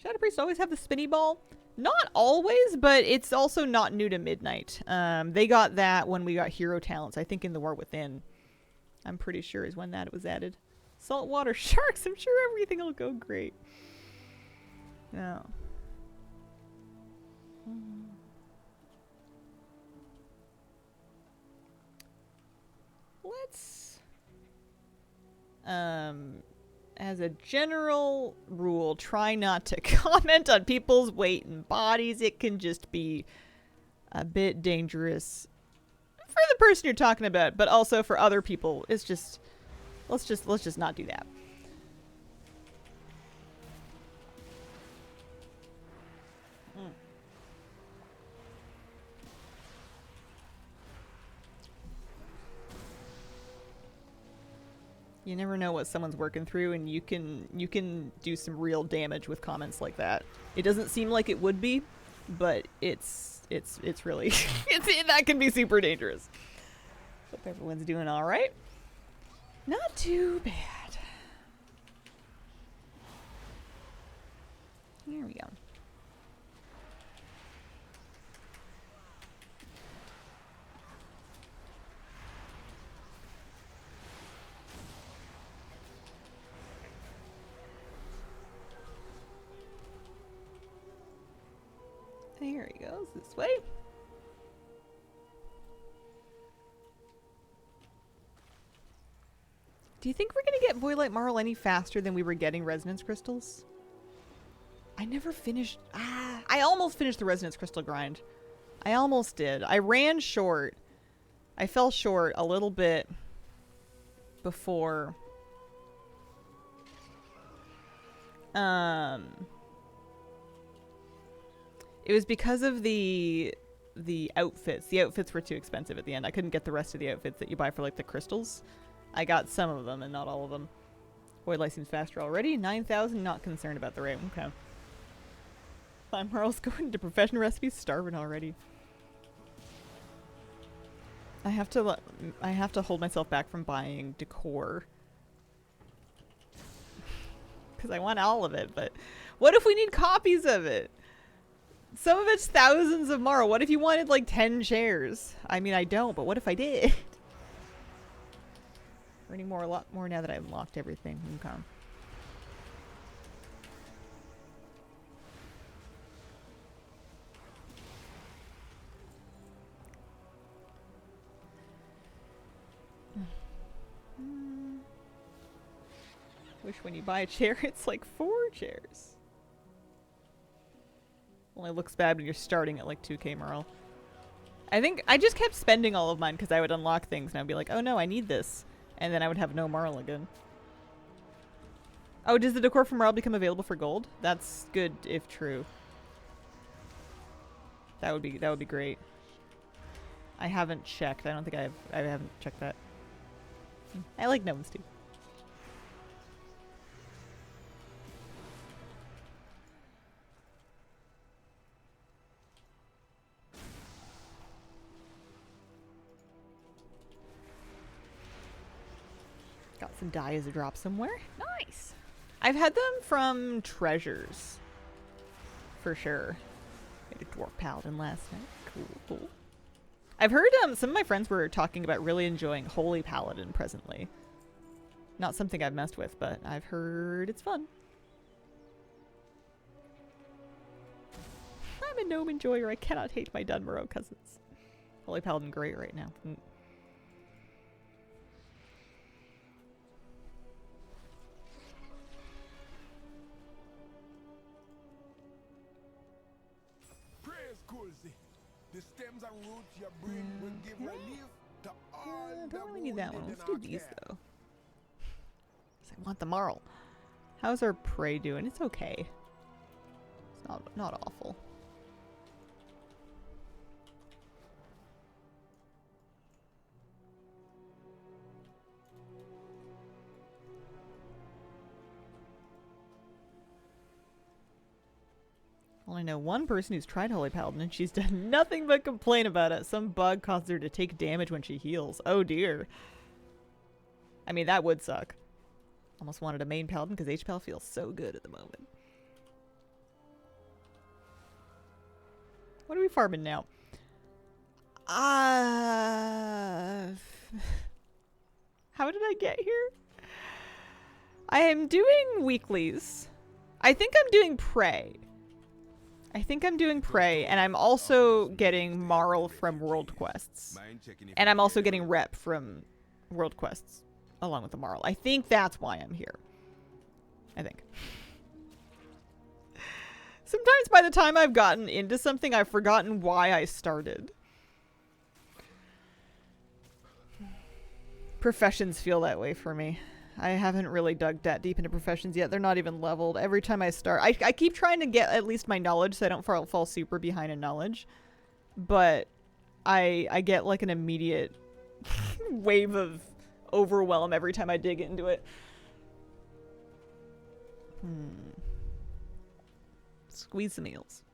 Shadow Priest always have the spinny ball? Not always, but it's also not new to Midnight. They got that when we got hero talents, I think in the War Within. I'm pretty sure is when that was added. Saltwater sharks, I'm sure everything will go great. No. Let's, as a general rule, try not to comment on people's weight and bodies. It can just be a bit dangerous for the person you're talking about, but also for other people. It's just, let's just not do that. You never know what someone's working through, and you can do some real damage with comments like that. It doesn't seem like it would be, but it's really that can be super dangerous. Hope everyone's doing all right. Not too bad. Here we go. There he goes, this way. Do you think we're gonna get Voidlight Marl any faster than we were getting Resonance Crystals? I never finished... I almost finished the Resonance Crystal grind. I almost did. I ran short. I fell short a little bit before... It was because of the outfits. The outfits were too expensive at the end. I couldn't get the rest of the outfits that you buy for like the crystals. I got some of them and not all of them. Voidlight seems faster already. 9,000, not concerned about the rate. Okay. I'm Marl's going to professional recipes, starving already. I have to hold myself back from buying decor. Because I want all of it, but what if we need copies of it? Some of it's thousands of Marl. What if you wanted like 10 shares? I mean, I don't, but what if I did? Earning a lot more now that I've unlocked everything. Okay. Wish when you buy a chair, it's like 4 chairs. Only looks bad when you're starting at like 2k Marl. I think I just kept spending all of mine because I would unlock things and I'd be like, oh no, I need this. And then I would have no Marl again. Oh, does the decor from Marl become available for gold? That's good if true. That would be great. I haven't checked. I don't think I haven't checked that. I like gnomes too. Got some die as a drop somewhere. Nice. I've had them from treasures. For sure. Made a dwarf paladin last night. Cool. I've heard some of my friends were talking about really enjoying holy paladin presently. Not something I've messed with, but I've heard it's fun. I'm a gnome enjoyer. I cannot hate my Dunmorrow cousins. Holy paladin great right now. The stems and roots you bring will give relief to all I the don't really need that one. wounded Let's in do our these care. though. 'Cause I want the marl. How's our prey doing? It's okay. It's not awful. Only know one person who's tried Holy Paladin and she's done nothing but complain about it. Some bug causes her to take damage when she heals. Oh dear. I mean, that would suck. Almost wanted a main Paladin because HPAL feels so good at the moment. What are we farming now? How did I get here? I am doing weeklies. I think I'm doing prey. And I'm also getting Marl from World Quests. And I'm also getting Rep from World Quests, along with the Marl. I think that's why I'm here. I think. Sometimes by the time I've gotten into something, I've forgotten why I started. Professions feel that way for me. I haven't really dug that deep into professions yet. They're not even leveled. Every time I start, I keep trying to get at least my knowledge so I don't fall super behind in knowledge. But I get like an immediate wave of overwhelm every time I dig into it. Squeeze some eels.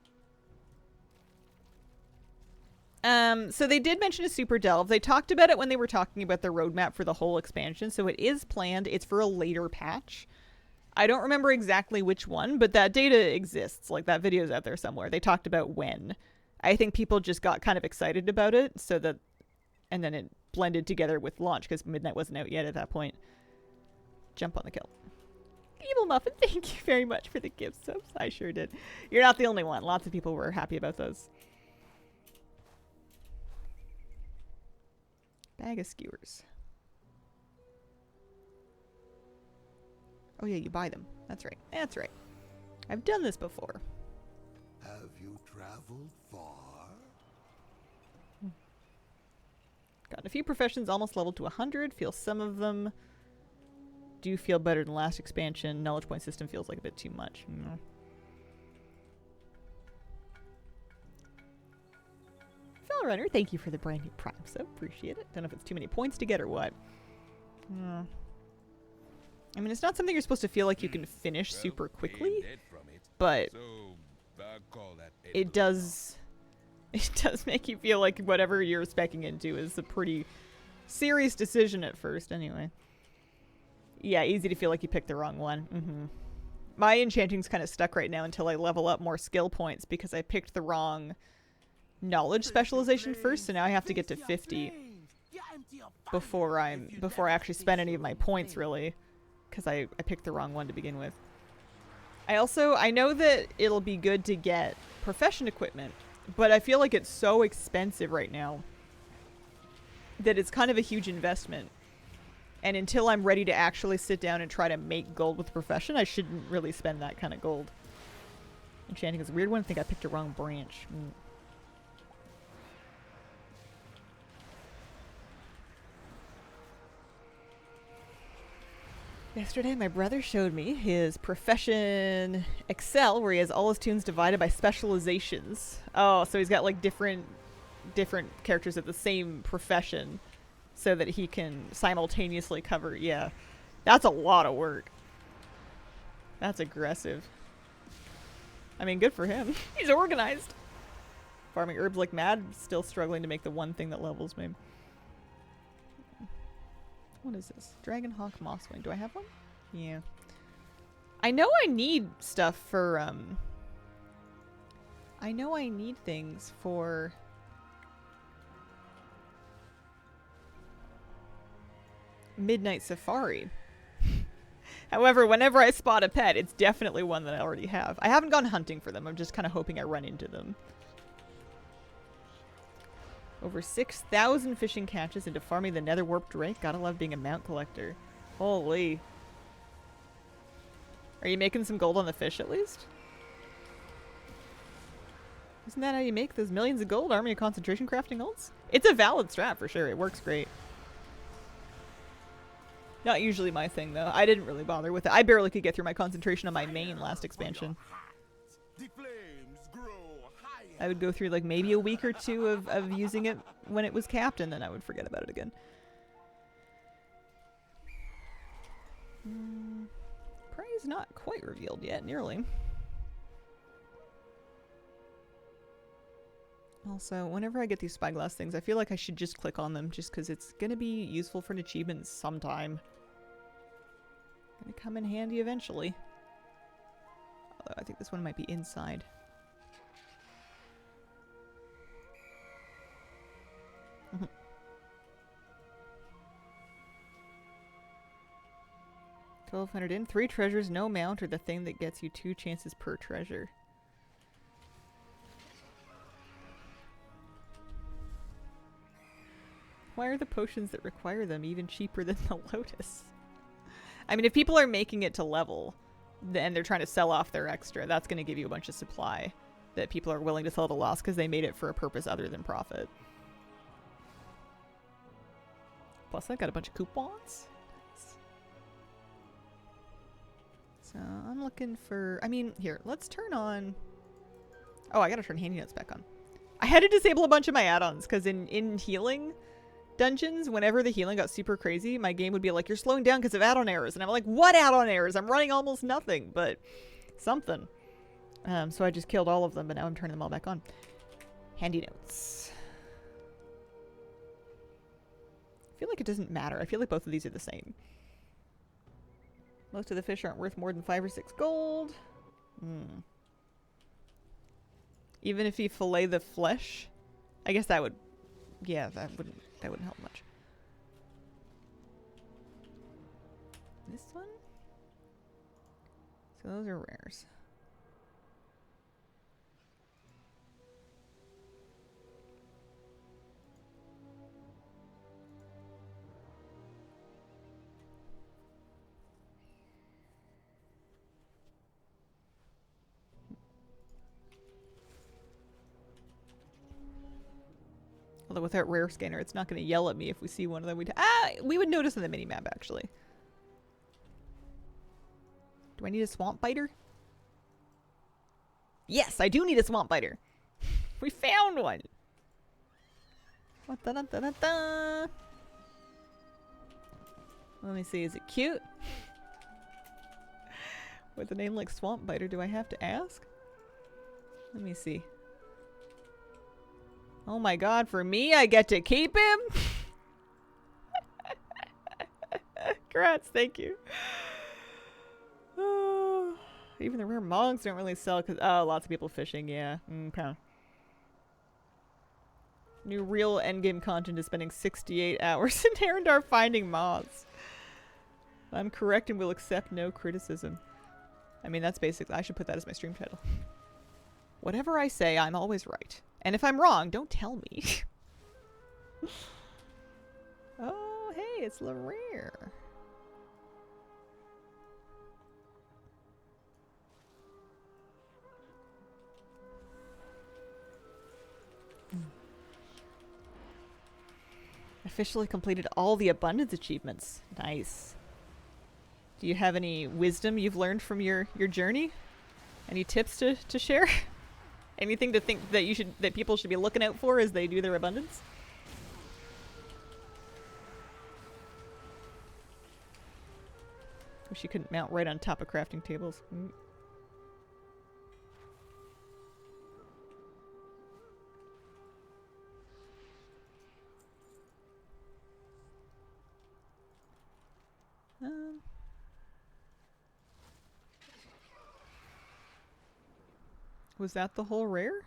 So they did mention a super delve. They talked about it when they were talking about the roadmap for the whole expansion. So it is planned. It's for a later patch. I don't remember exactly which one, but that data exists. Like, that video's out there somewhere. They talked about when. I think people just got kind of excited about it, so that, and then it blended together with launch because Midnight wasn't out yet at that point. Jump on the kill. Evil Muffin, thank you very much for the gift subs. I sure did. You're not the only one. Lots of people were happy about those. Bag of skewers. Oh yeah, you buy them. That's right. That's right. I've done this before. Have you traveled far? Gotten a few professions almost leveled to 100. Feel some of them do feel better than last expansion. Knowledge point system feels like a bit too much. Runner, thank you for the brand new Prime sub. Appreciate it. Don't know if it's too many points to get or what. I mean, it's not something you're supposed to feel like you can finish super quickly, but it does make you feel like whatever you're speccing into is a pretty serious decision at first anyway. Yeah, easy to feel like you picked the wrong one. My enchanting's kind of stuck right now until I level up more skill points because I picked the wrong knowledge specialization first, so now I have to get to 50 before I actually spend any of my points, really, because I picked the wrong one to begin with. I know that it'll be good to get profession equipment, but I feel like it's so expensive right now that it's kind of a huge investment, and until I'm ready to actually sit down and try to make gold with profession, I shouldn't really spend that kind of gold. Enchanting is a weird one. I think I picked a wrong branch. Yesterday, my brother showed me his profession Excel, where he has all his tunes divided by specializations. Oh, so he's got like different different characters of the same profession so that he can simultaneously cover. Yeah, that's a lot of work. That's aggressive. I mean, good for him. He's organized. Farming herbs like mad, still struggling to make the one thing that levels me. What is this? Dragonhawk Mosswing. Do I have one? Yeah. I know I need stuff for, I know I need things for... Midnight Safari. However, whenever I spot a pet, it's definitely one that I already have. I haven't gone hunting for them. I'm just kind of hoping I run into them. Over 6,000 fishing catches into farming the nether warp drake. Gotta love being a mount collector. Holy. Are you making some gold on the fish at least? Isn't that how you make those millions of gold army of concentration crafting ults? It's a valid strat for sure. It works great. Not usually my thing though. I didn't really bother with it. I barely could get through my concentration on my main last expansion. The flames grow higher. I would go through like maybe a week or two of using it when it was capped, and then I would forget about it again. Prey's not quite revealed yet, nearly. Also, whenever I get these spyglass things, I feel like I should just click on them just because it's going to be useful for an achievement sometime. Gonna come in handy eventually. Although I think this one might be inside. $1,200 in. 3 treasures, no mount, or the thing that gets you 2 chances per treasure. Why are the potions that require them even cheaper than the Lotus? I mean, if people are making it to level, and they're trying to sell off their extra, that's going to give you a bunch of supply that people are willing to sell at a loss because they made it for a purpose other than profit. Plus, I've got a bunch of coupons. Nice. So, I'm looking for... I mean, here, let's turn on... Oh, I gotta turn handy notes back on. I had to disable a bunch of my add-ons because in healing dungeons, whenever the healing got super crazy, my game would be like, you're slowing down because of add-on errors. And I'm like, what add-on errors? I'm running almost nothing, but something. So I just killed all of them, but now I'm turning them all back on. Handy notes. I feel like it doesn't matter. I feel like both of these are the same. Most of the fish aren't worth more than 5 or 6 gold. Even if you fillet the flesh, I guess that would... Yeah, that wouldn't help much. This one? So those are rares. Although without rare scanner, it's not going to yell at me if we see one of them. We would notice on the minimap, actually. Do I need a swamp biter? Yes, I do need a swamp biter. We found one. Da-da-da-da-da. Let me see, is it cute? With a name like Swamp Biter, do I have to ask? Let me see. Oh my god, for me, I get to keep him? Congrats, thank you. Even the rare monks don't really sell because, oh, lots of people fishing, yeah. Okay. New real endgame content is spending 68 hours in Herondar finding moths. I'm correct and will accept no criticism. I mean, that's basically, I should put that as my stream title. Whatever I say, I'm always right. And if I'm wrong, don't tell me. Oh, hey, it's Larare. Officially completed all the abundance achievements. Nice. Do you have any wisdom you've learned from your journey? Any tips to share? Anything to think that that people should be looking out for as they do their abundance? Wish you couldn't mount right on top of crafting tables. Was that the whole rare?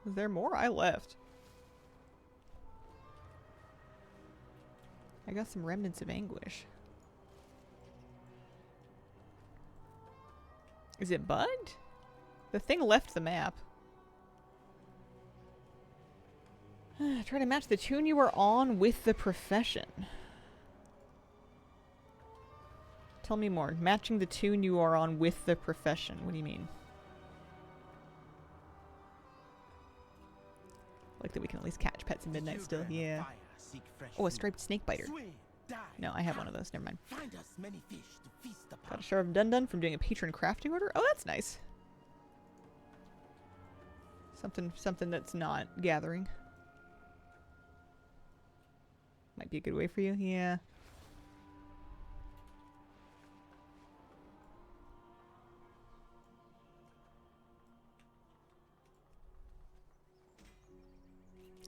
Was there more? I left. I got some remnants of anguish. Is it bugged? The thing left the map. Try to match the tune you are on with the profession. Tell me more. Matching the tune you are on with the profession. What do you mean? Like that we can at least catch pets in midnight still. Yeah. Oh, a striped snake biter. No, I have one of those. Never mind. Got a share of dun from doing a patron crafting order. Oh, that's nice. Something that's not gathering. Might be a good way for you. Yeah.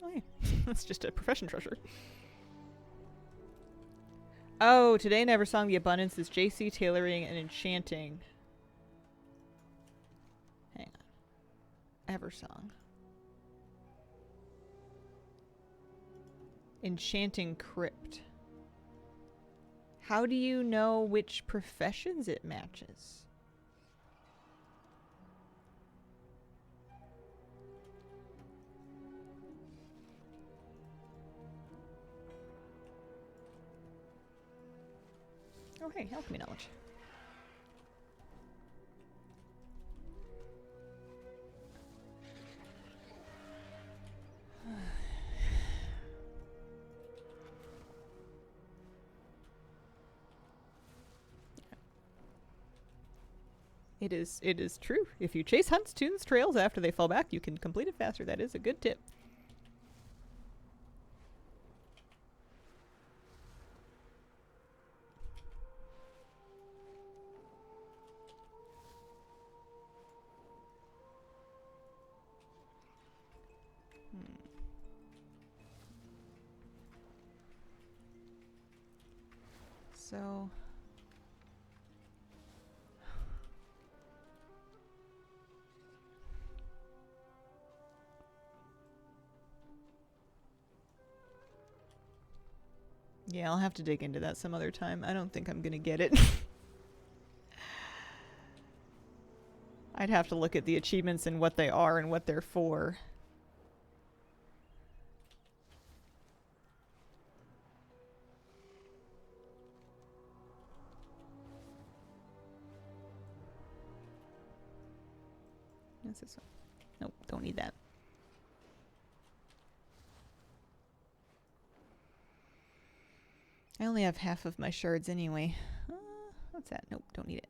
Oh, yeah. That's just a profession treasure. Oh, today Never Song the Abundance is JC tailoring and enchanting. Hang on. Eversong. Enchanting Crypt. How do you know which professions it matches? Oh, hey, alchemy knowledge. It is true. If you chase hunts, tunes, trails after they fall back, you can complete it faster. That is a good tip. So yeah, I'll have to dig into that some other time. I don't think I'm gonna get it. I'd have to look at the achievements and what they are and what they're for. What's this one? Nope, don't need that. I only have half of my shards anyway. What's that? Nope, don't need it.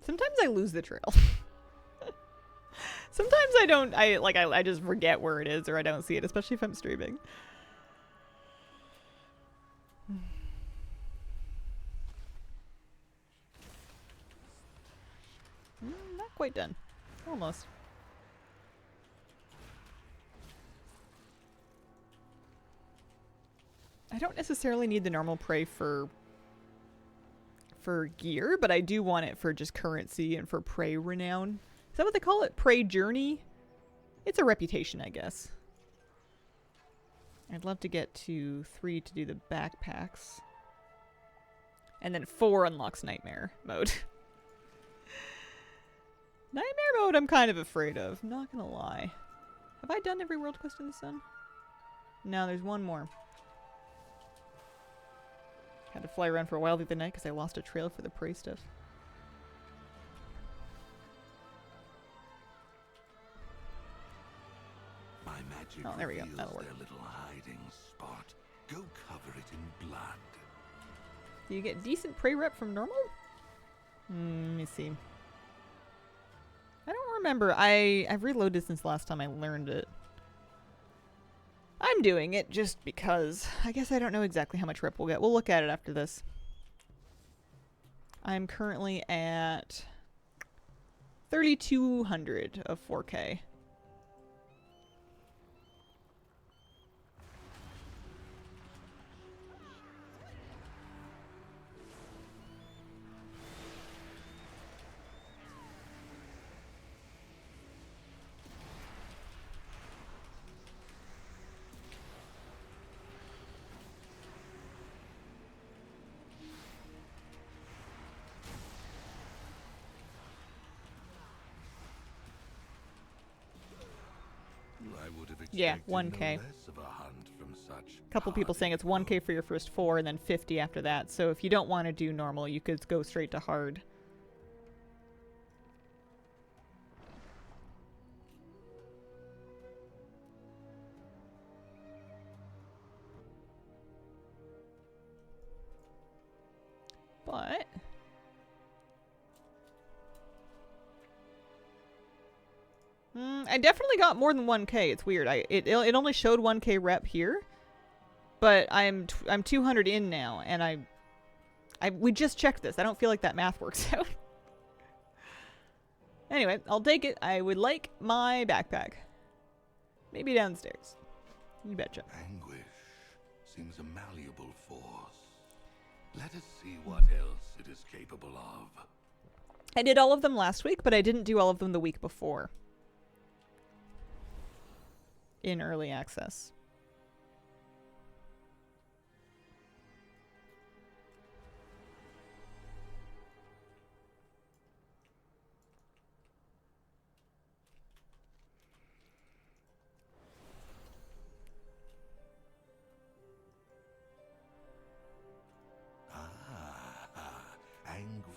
Sometimes I lose the trail. Sometimes I don't. I just forget where it is or I don't see it, especially if I'm streaming. Not quite done. Almost. I don't necessarily need the normal prey for gear, but I do want it for just currency and for prey renown Is that what they call it? Prey Journey? It's a reputation, I guess. I'd love to get to 3 to do the backpacks. And then 4 unlocks Nightmare mode. Nightmare mode I'm kind of afraid of, not gonna lie. Have I done every world quest in the sun? No, there's one more. Had to fly around for a while the other night because I lost a trail for the prey stuff. My magic Oh, there we go. reveals That'll work. their little hiding spot. Go cover it in blood. Do you get decent prey rep from normal? Let me see. I don't remember. I've reloaded since last time I learned it. I'm doing it just because. I guess I don't know exactly how much rep we'll get. We'll look at it after this. I'm currently at 3,200 of 4K. I would have Yeah, expected 1K. no less of a hunt from such Couple people saying it's 1K for your first 4 and then 50 after that. So if you don't want to do normal, you could go straight to hard. But I definitely got more than 1K. It's weird. It only showed 1K rep here, but I'm 200 in now, and we just checked this. I don't feel like that math works out. Anyway, I'll take it. I would like my backpack. Maybe downstairs. You betcha. Anguish seems a malleable force. Let us see what else it is capable of. I did all of them last week, but I didn't do all of them the week before. In early access.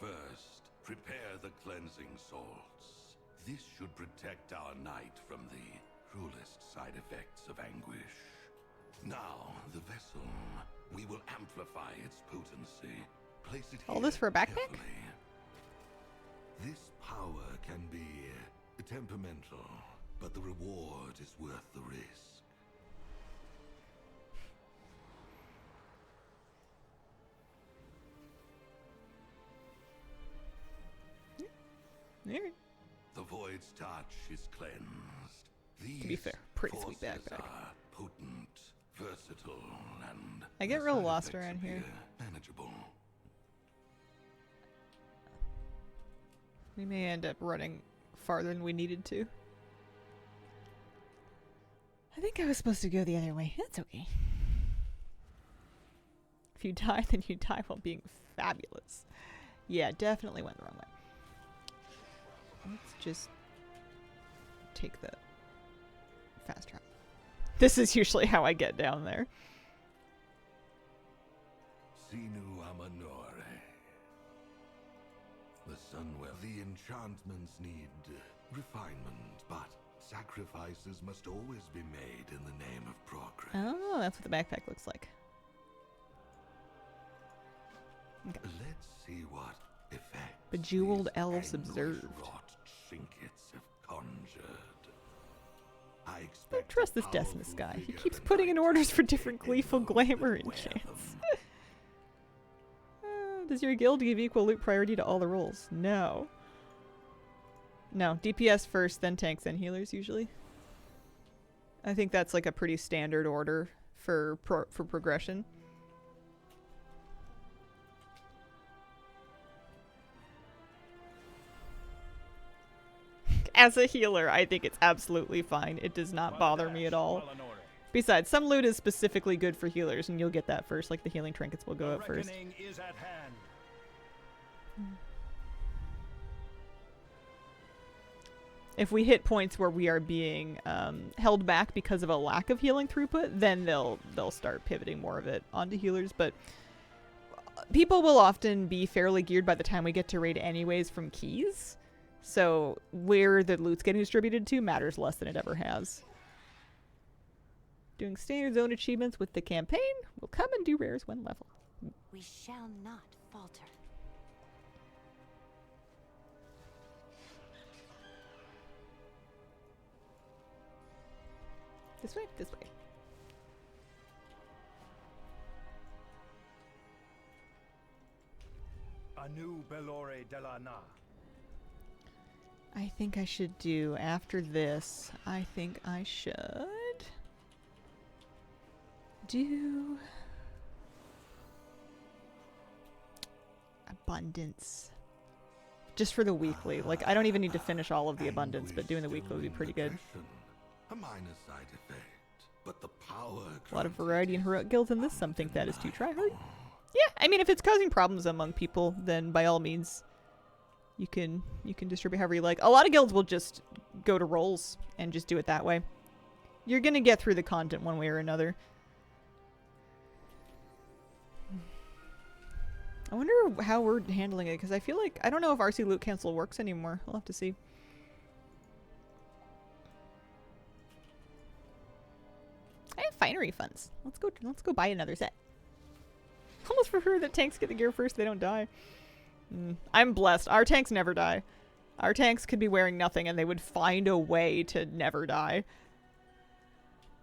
First, prepare the cleansing salts. This should protect our knight from the cruelest side effects of anguish. Now, the vessel. We will amplify its potency. Place it All here this for a backpack? carefully. This power can be temperamental, but the reward is worth the risk. Alright. The void's touch is cleansed. These To be fair, pretty sweet forces backpack. are potent, versatile, and I get the real side lost effects around here. appear manageable. We may end up running farther than we needed to. I think I was supposed to go the other way. That's okay. If you die, then you die while being fabulous. Yeah, definitely went the wrong way. Let's just take the fast travel. This is usually how I get down there. Sinu Amanore. The Sunwell. The enchantments need refinement, but sacrifices must always be made in the name of progress. Oh, that's what the backpack looks like. Okay. Let's see what effect Bejeweled elves observed. wrought trinkets have conjured. I expect Don't trust a this Decimus powerful guy. He vigor keeps and putting in might orders for to different take gleeful those glamour that wear enchants. them. Does your guild give equal loot priority to all the roles? No. No, DPS first, then tanks, then healers usually. I think that's like a pretty standard order for progression. As a healer, I think it's absolutely fine. It does not bother me at all. Besides, some loot is specifically good for healers, and you'll get that first. Like the healing trinkets will go up first. Is at hand. If we hit points where we are being held back because of a lack of healing throughput, then they'll start pivoting more of it onto healers. But people will often be fairly geared by the time we get to raid anyways from keys. So where the loot's getting distributed to matters less than it ever has. Doing standard zone achievements with the campaign will come and do rares when level. We shall not falter. This way? This way. Anu Belore Delana. I think I should do, after this, I think I should do abundance. Just for the weekly. Like, I don't even need to finish all of the abundance, but doing the weekly would be pretty good. A minor side effect, but the power. A lot of variety in heroic guilds, and this some think that is too tryhard. Yeah, I mean, if it's causing problems among people, then by all means, you can distribute however you like. A lot of guilds will just go to rolls and just do it that way. You're gonna get through the content one way or another. I wonder how we're handling it, because I feel like I don't know if RC loot cancel works anymore. We'll have to see. I have finery funds. Let's go buy another set. Almost prefer that tanks get the gear first, they don't die. I'm blessed. Our tanks never die. Our tanks could be wearing nothing and they would find a way to never die.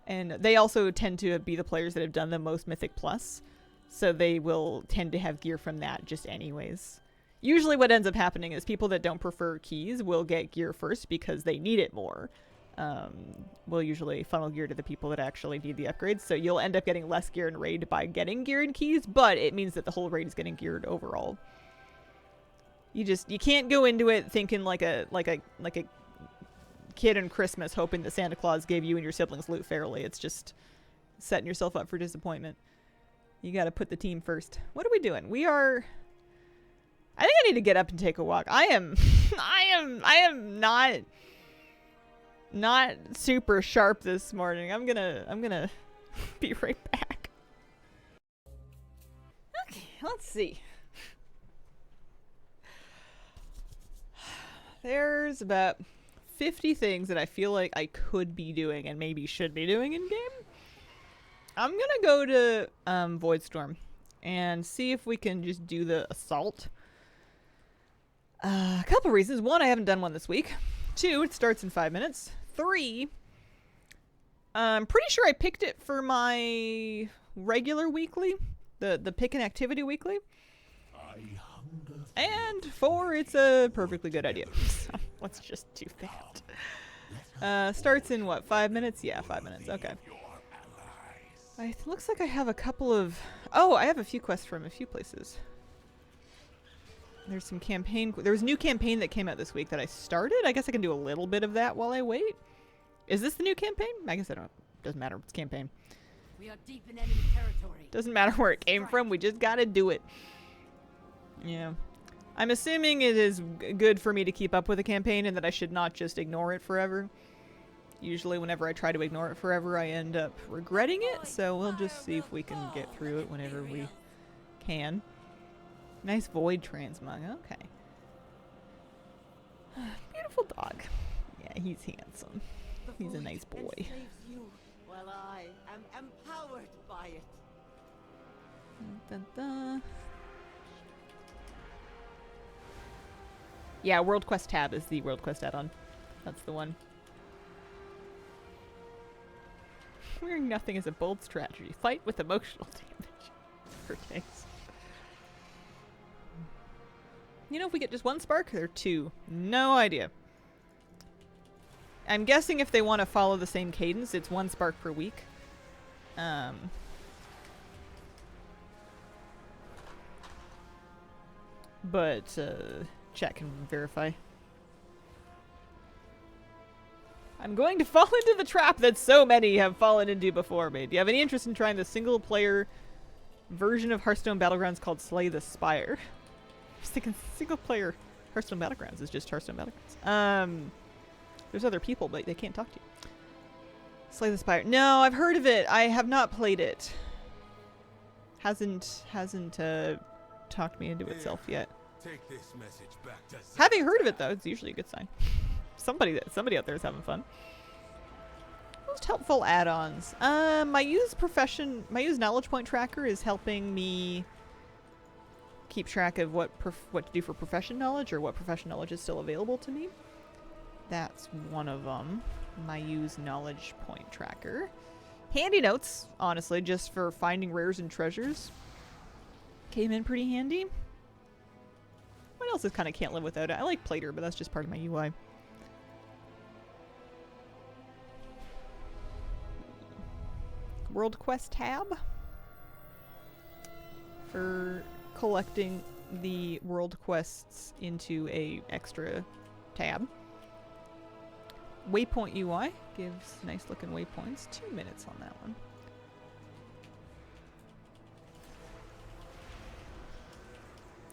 And they also tend to be the players that have done the most Mythic Plus. So they will tend to have gear from that just anyways. Usually what ends up happening is people that don't prefer keys will get gear first because they need it more. Will usually funnel gear to the people that actually need the upgrades. So you'll end up getting less gear in raid by getting gear and keys, but it means that the whole raid is getting geared overall. You can't go into it thinking like a kid on Christmas hoping that Santa Claus gave you and your siblings loot fairly. It's just setting yourself up for disappointment. You gotta put the team first. What are we doing? We are... I think I need to get up and take a walk. I am not super sharp this morning. I'm gonna be right back. Okay, let's see. There's about 50 things that I feel like I could be doing and maybe should be doing in game. I'm gonna go to Voidstorm and see if we can just do the assault. A couple reasons. One, I haven't done one this week. 2, it starts in 5 minutes. 3, I'm pretty sure I picked it for my regular weekly, the pick and activity weekly. And 4, it's a perfectly good idea. So let's just do that. Starts in what, 5 minutes? Yeah, 5 minutes. Okay. It looks like I have a couple of... Oh, I have a few quests from a few places. There's some campaign... There was a new campaign that came out this week that I started. I guess I can do a little bit of that while I wait. Is this the new campaign? I guess I don't... Doesn't matter. It's campaign. We are deep in enemy territory. Doesn't matter where it came from. We just gotta do it. Yeah. I'm assuming it is good for me to keep up with a campaign and that I should not just ignore it forever. Usually whenever I try to ignore it forever, I end up regretting it. So we'll just see if we can get through it whenever we can. Nice void transmog. Okay. Beautiful dog. Yeah, he's handsome. He's a nice boy. Well, I am empowered by it. Dun, dun, dun. Yeah, World Quest tab is the World Quest add-on. That's the one. Wearing nothing is a bold strategy. Fight with emotional damage. For tanks. You know, if we get just 1 spark or 2. No idea. I'm guessing if they want to follow the same cadence, it's 1 spark per week. But check and verify. I'm going to fall into the trap that so many have fallen into before me. Do you have any interest in trying the single-player version of Hearthstone Battlegrounds called Slay the Spire? I was thinking single-player Hearthstone Battlegrounds is just Hearthstone Battlegrounds. There's other people, but they can't talk to you. Slay the Spire. No, I've heard of it. I have not played it. Hasn't talked me into itself yet. Take this message back to Having heard of it though, it's usually a good sign. Somebody out there is having fun. Most helpful add-ons. My use knowledge point tracker is helping me keep track of what to do for profession knowledge, or what profession knowledge is still available to me. That's one of them. My use knowledge point tracker. Handy notes, honestly, just for finding rares and treasures. Came in pretty handy. What else is kind of can't live without it? I like Plater, but that's just part of my UI. World Quest tab for collecting the world quests into a extra tab. Waypoint UI gives nice looking waypoints. 2 minutes on that one.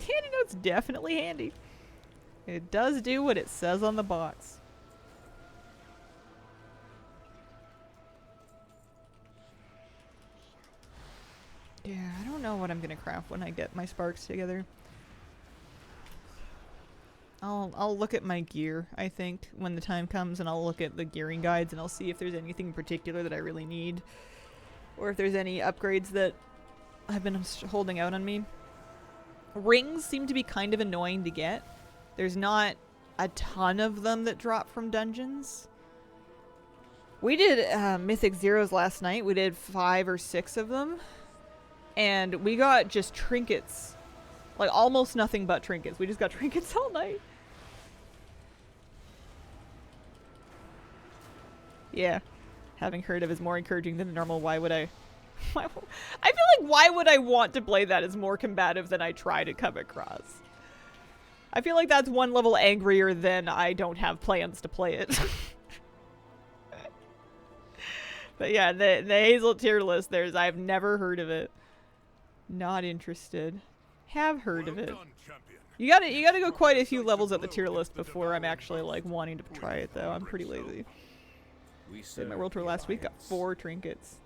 Handy note's definitely handy. It does do what it says on the box. Yeah, I don't know what I'm gonna craft when I get my sparks together. I'll look at my gear, I think, when the time comes, and I'll look at the gearing guides and I'll see if there's anything in particular that I really need, or if there's any upgrades that have been holding out on me. Rings seem to be kind of annoying to get. There's not a ton of them that drop from dungeons. We did Mythic Zeros last night. We did 5 or 6 of them. And we got just trinkets. Like almost nothing but trinkets. We just got trinkets all night. Yeah. Having heard of is more encouraging than normal. Why would I? I feel like why would I want to play that is more combative than I try to come across. I feel like that's one level angrier than I don't have plans to play it. But yeah, the Hazel tier list, I've never heard of it. Not interested. Have heard of it. You gotta go quite a few levels up the tier list before I'm actually like wanting to try it though. I'm pretty lazy. Did my world tour last week, got 4 trinkets.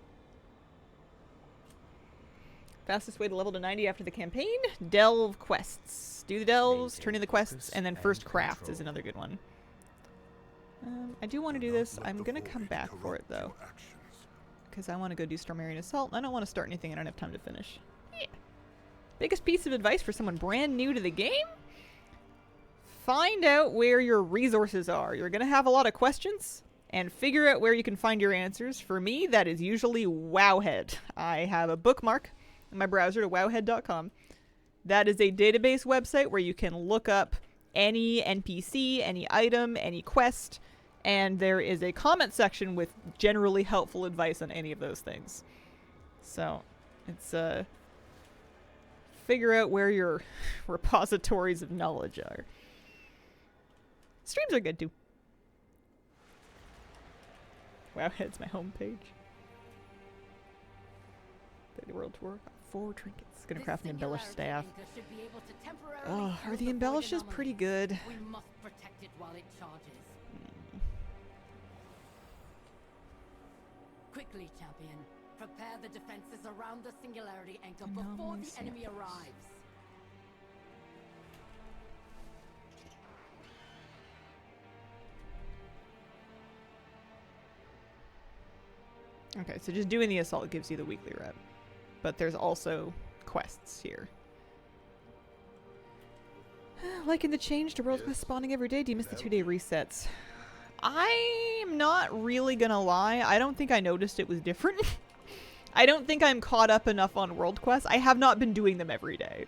Fastest way to level to 90 after the campaign? Delve quests. Do the delves, turn in the quests, and then first craft is another good one. I do want to do this. I'm gonna come back for it though, because I want to go do Stormarian Assault. I don't want to start anything I don't have time to finish. Yeah. Biggest piece of advice for someone brand new to the game? Find out where your resources are. You're gonna have a lot of questions, and figure out where you can find your answers. For me, that is usually Wowhead. I have a bookmark in my browser to wowhead.com. That is a database website where you can look up any NPC, any item, any quest, and there is a comment section with generally helpful advice on any of those things. So, it's figure out where your repositories of knowledge are. Streams are good too. Wowhead's my homepage. The world tour. 4 trinkets. Gonna craft an embellished staff. Oh, are the embellishes pretty good? We must protect it while it charges. Quickly, champion. Prepare the defenses around the singularity anchor before the enemy arrives. Okay, so just doing the assault gives you the weekly rep. But there's also quests here. Liking the change to World Quest spawning every day? Do you miss the 2-day resets? I'm not really gonna lie. I don't think I noticed it was different. I don't think I'm caught up enough on World Quest. I have not been doing them every day.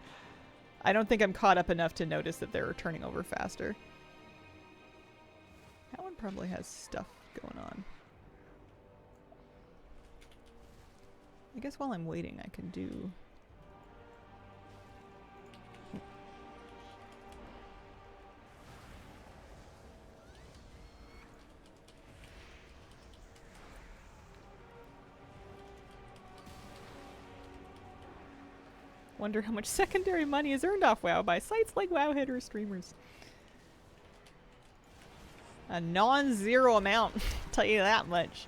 I don't think I'm caught up enough to notice that they're turning over faster. That one probably has stuff going on. I guess while I'm waiting, I can do... Wonder how much secondary money is earned off WoW by sites like Wowhead or streamers. A non-zero amount, I'll tell you that much.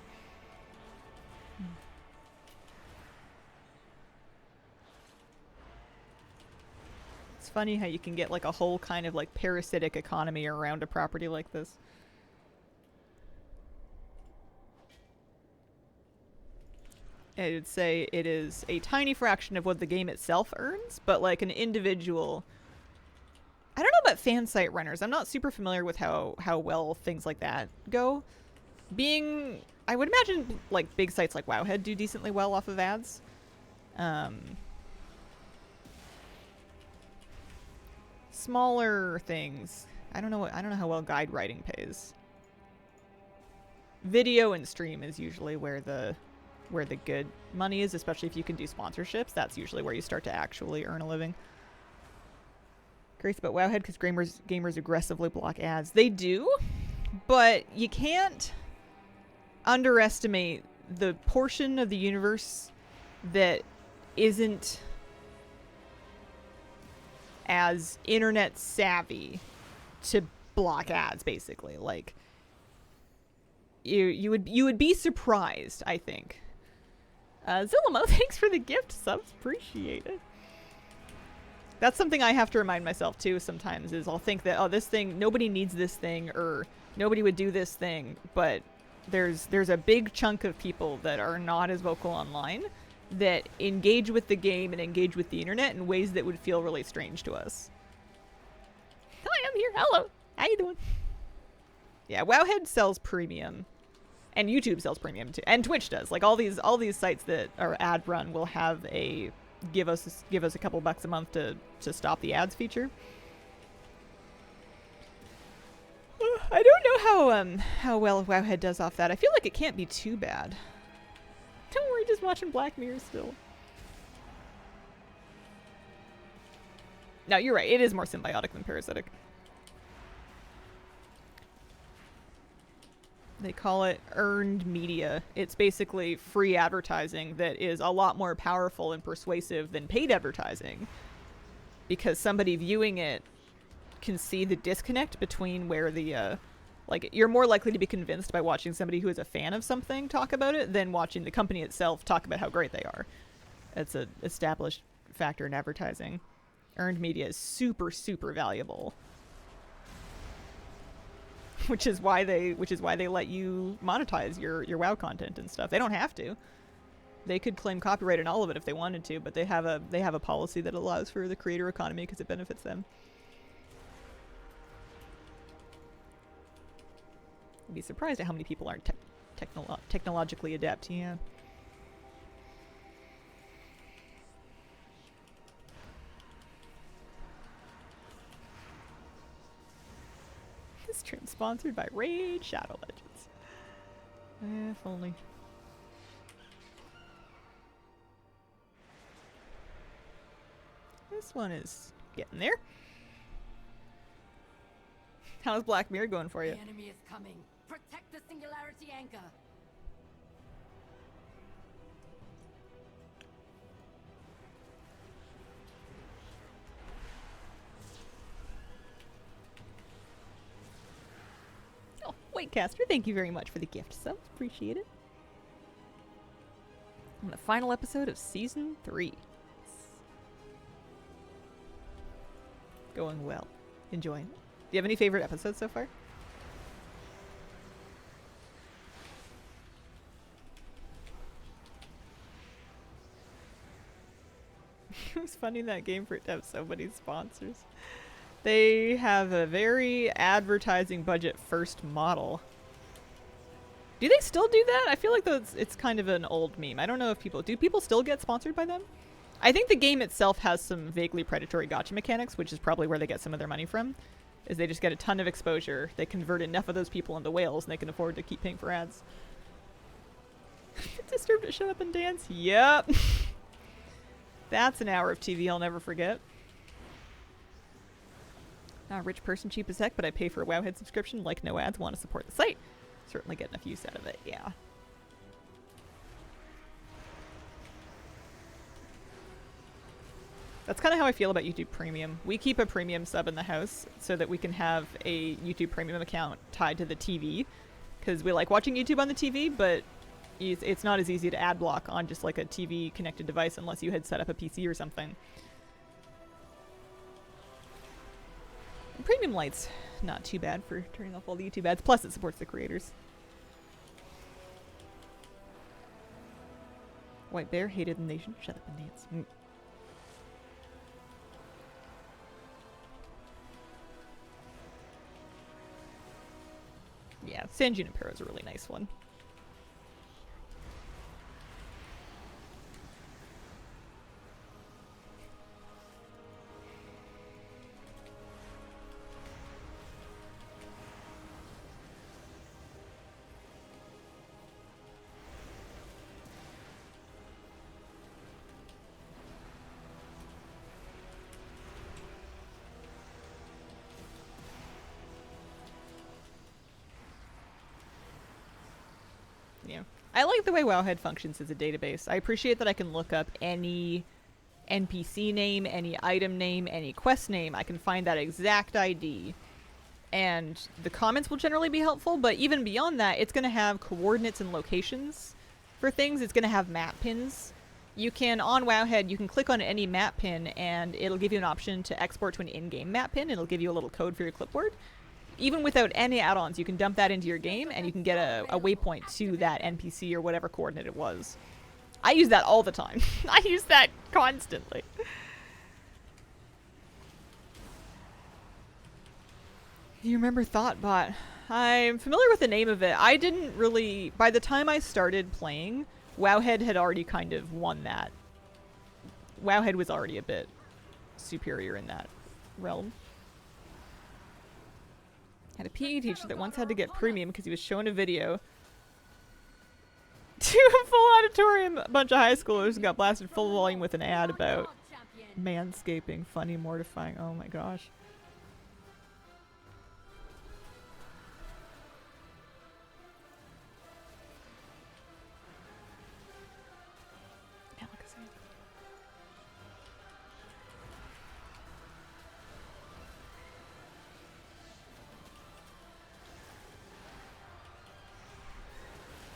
It's funny how you can get like a whole kind of like parasitic economy around a property like this. I would say it is a tiny fraction of what the game itself earns, but like an individual... I don't know about fan site runners. I'm not super familiar with how well things like that go. I would imagine like big sites like Wowhead do decently well off of ads. Smaller things. I don't know how well guide writing pays. Video and stream is usually where the good money is, especially if you can do sponsorships. That's usually where you start to actually earn a living. Grace about Wowhead because gamers aggressively block ads. They do, but you can't underestimate the portion of the universe that isn't as internet savvy to block ads, basically. Like you would be surprised, I think. Zillamo, thanks for the gift subs. Appreciate it. That's something I have to remind myself too sometimes, is I'll think that, oh, this thing, nobody needs this thing, or nobody would do this thing, but there's a big chunk of people that are not as vocal online that engage with the game and engage with the internet in ways that would feel really strange to us. Hi, I'm here. Hello. How you doing? Yeah, Wowhead sells premium. And YouTube sells premium too. And Twitch does. Like all these sites that are ad run will have a give us a couple bucks a month to stop the ads feature. I don't know how well Wowhead does off that. I feel like it can't be too bad. Don't worry, just watching Black Mirror still. No, you're right. It is more symbiotic than parasitic. They call it earned media. It's basically free advertising that is a lot more powerful and persuasive than paid advertising, because somebody viewing it can see the disconnect between where the like, you're more likely to be convinced by watching somebody who is a fan of something talk about it than watching the company itself talk about how great they are. It's an established factor in advertising. Earned media is super, super valuable. Which is why they let you monetize your WoW content and stuff. They don't have to. They could claim copyright on all of it if they wanted to, but they have a policy that allows for the creator economy because it benefits them. I'd be surprised at how many people aren't technologically adept. Yeah. This trim sponsored by Raid Shadow Legends. If only. This one is getting there. How's Black Mirror going for you? The enemy is coming. Protect the singularity anchor. Oh, Waitcaster, thank you very much for the gift subs. Appreciate it. On the final episode of Season 3. Going well. Enjoying it. Do you have any favorite episodes so far? It was funny in that game for it to have so many sponsors. They have a very advertising budget first model. Do they still do that? I feel like it's kind of an old meme. I don't know if do people still get sponsored by them? I think the game itself has some vaguely predatory gacha mechanics, which is probably where they get some of their money from. Is they just get a ton of exposure. They convert enough of those people into whales, and they can afford to keep paying for ads. Disturbed to shut up and dance? Yep. That's an hour of TV I'll never forget. Not a rich person, cheap as heck, but I pay for a Wowhead subscription, like no ads, want to support the site. Certainly get enough use out of it, yeah. That's kind of how I feel about YouTube Premium. We keep a premium sub in the house so that we can have a YouTube Premium account tied to the TV, because we like watching YouTube on the TV, but it's not as easy to ad block on just like a TV connected device unless you had set up a PC or something. And Premium Lite's not too bad for turning off all the YouTube ads, plus it supports the creators. White Bear hated the nation. Shut up and dance. Yeah, San Junipero is a really nice one. Yeah. I like the way Wowhead functions as a database. I appreciate that I can look up any NPC name, any item name, any quest name. I can find that exact ID. And the comments will generally be helpful, but even beyond that, it's going to have coordinates and locations for things. It's going to have map pins. You can, on Wowhead, you can click on any map pin and it'll give you an option to export to an in-game map pin. It'll give you a little code for your clipboard. Even without any add-ons, you can dump that into your game and you can get a waypoint to that NPC or whatever coordinate it was. I use that all the time. I use that constantly. You remember Thoughtbot? I'm familiar with the name of it. I didn't really... By the time I started playing, Wowhead had already kind of won that. Wowhead was already a bit superior in that realm. Had a PE teacher that once had to get premium because he was shown a video to a full auditorium, a bunch of high schoolers, and got blasted full volume with an ad about manscaping, funny, mortifying. Oh my gosh.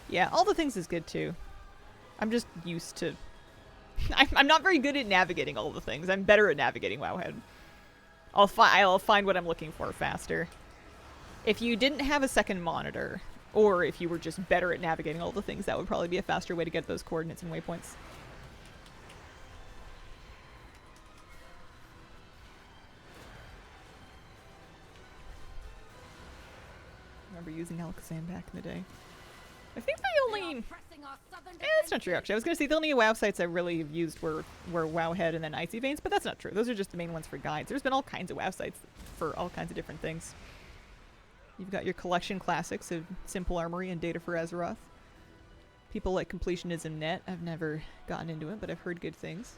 Yeah, all the things is good too. I'm just used to... I'm not very good at navigating all the things. I'm better at navigating Wowhead. I'll find what I'm looking for faster. If you didn't have a second monitor, or if you were just better at navigating all the things, that would probably be a faster way to get those coordinates and waypoints. I remember using Alakazam back in the day. I think the only... that's not true, actually. I was going to say the only WoW sites I really have used were Wowhead and then Icy Veins, but that's not true. Those are just the main ones for guides. There's been all kinds of WoW sites for all kinds of different things. You've got your collection classics of Simple Armory and Data for Azeroth. People like Completionism Net. I've never gotten into it, but I've heard good things.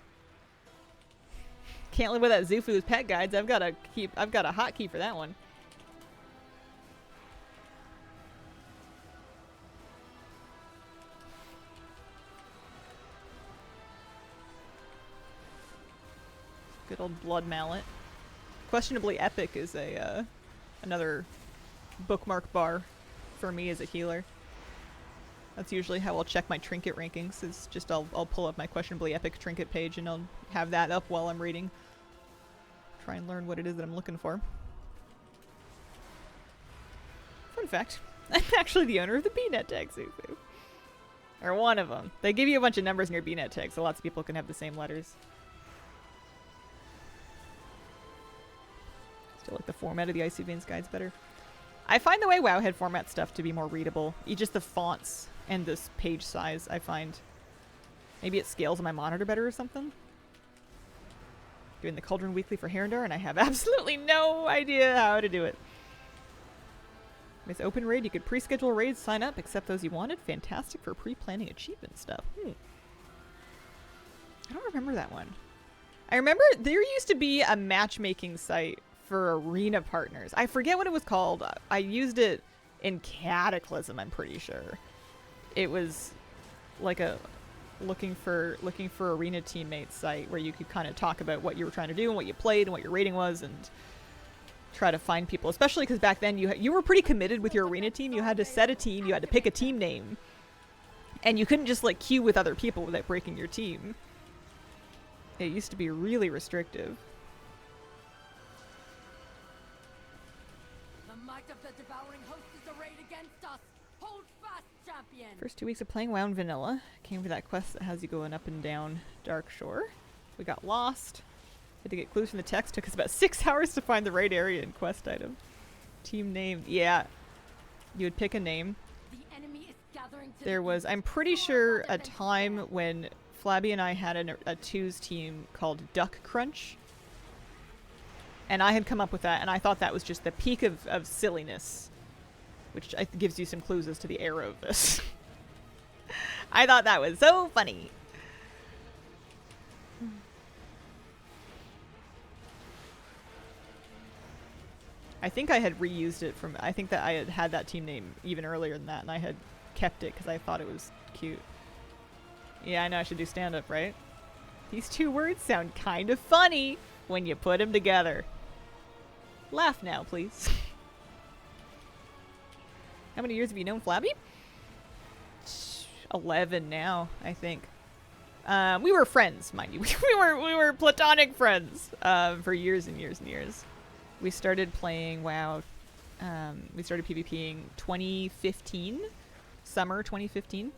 Can't live without Zufu's pet guides. I've got a hotkey for that one. Good old Blood Mallet. Questionably Epic is a another bookmark bar for me as a healer. That's usually how I'll check my trinket rankings. Is just I'll pull up my Questionably Epic trinket page and I'll have that up while I'm reading. Try and learn what it is that I'm looking for. Fun fact, I'm actually the owner of the BNet tag, Zufu. Or one of them. They give you a bunch of numbers in your BNet tag, so lots of people can have the same letters. Still like the format of the Icy Veins guides better. I find the way Wowhead formats stuff to be more readable. Just the fonts and this page size, I find. Maybe it scales on my monitor better or something. Doing the Cauldron Weekly for Herondar, and I have absolutely no idea how to do it. With Open Raid, you could pre-schedule raids, sign up, accept those you wanted. Fantastic for pre-planning achievement stuff. I don't remember that one. I remember there used to be a matchmaking site for arena partners. I forget what it was called. I used it in Cataclysm, I'm pretty sure. It was like a looking for arena teammates site where you could kind of talk about what you were trying to do and what you played and what your rating was and try to find people. Especially because back then you were pretty committed with your arena team. You had to set a team. You had to pick a team name. And you couldn't just like queue with other people without breaking your team. It used to be really restrictive. The might of the devouring host is arrayed against us. Hold fast, champion. First 2 weeks of playing WoW in Vanilla. Came for that quest that has you going up and down Dark Shore. We got lost. Had to get clues from the text. Took us about 6 hours to find the right area and quest item. Team name. Yeah. You would pick a name. The enemy is gathering to There was, I'm pretty sure, a time when Flabby and I had a twos team called Duck Crunch. And I had come up with that, and I thought that was just the peak of silliness. Which gives you some clues as to the era of this. I thought that was so funny. I think I had reused it from... I think that I had that team name even earlier than that, and I had kept it because I thought it was cute. Yeah, I know I should do stand-up, right? These two words sound kind of funny when you put them together. Laugh now, please. How many years have you known Flabby? 11 now, I think. We were friends, mind you. We were platonic friends for years and years and years. We started playing WoW. We started PvPing 2015, summer 2015.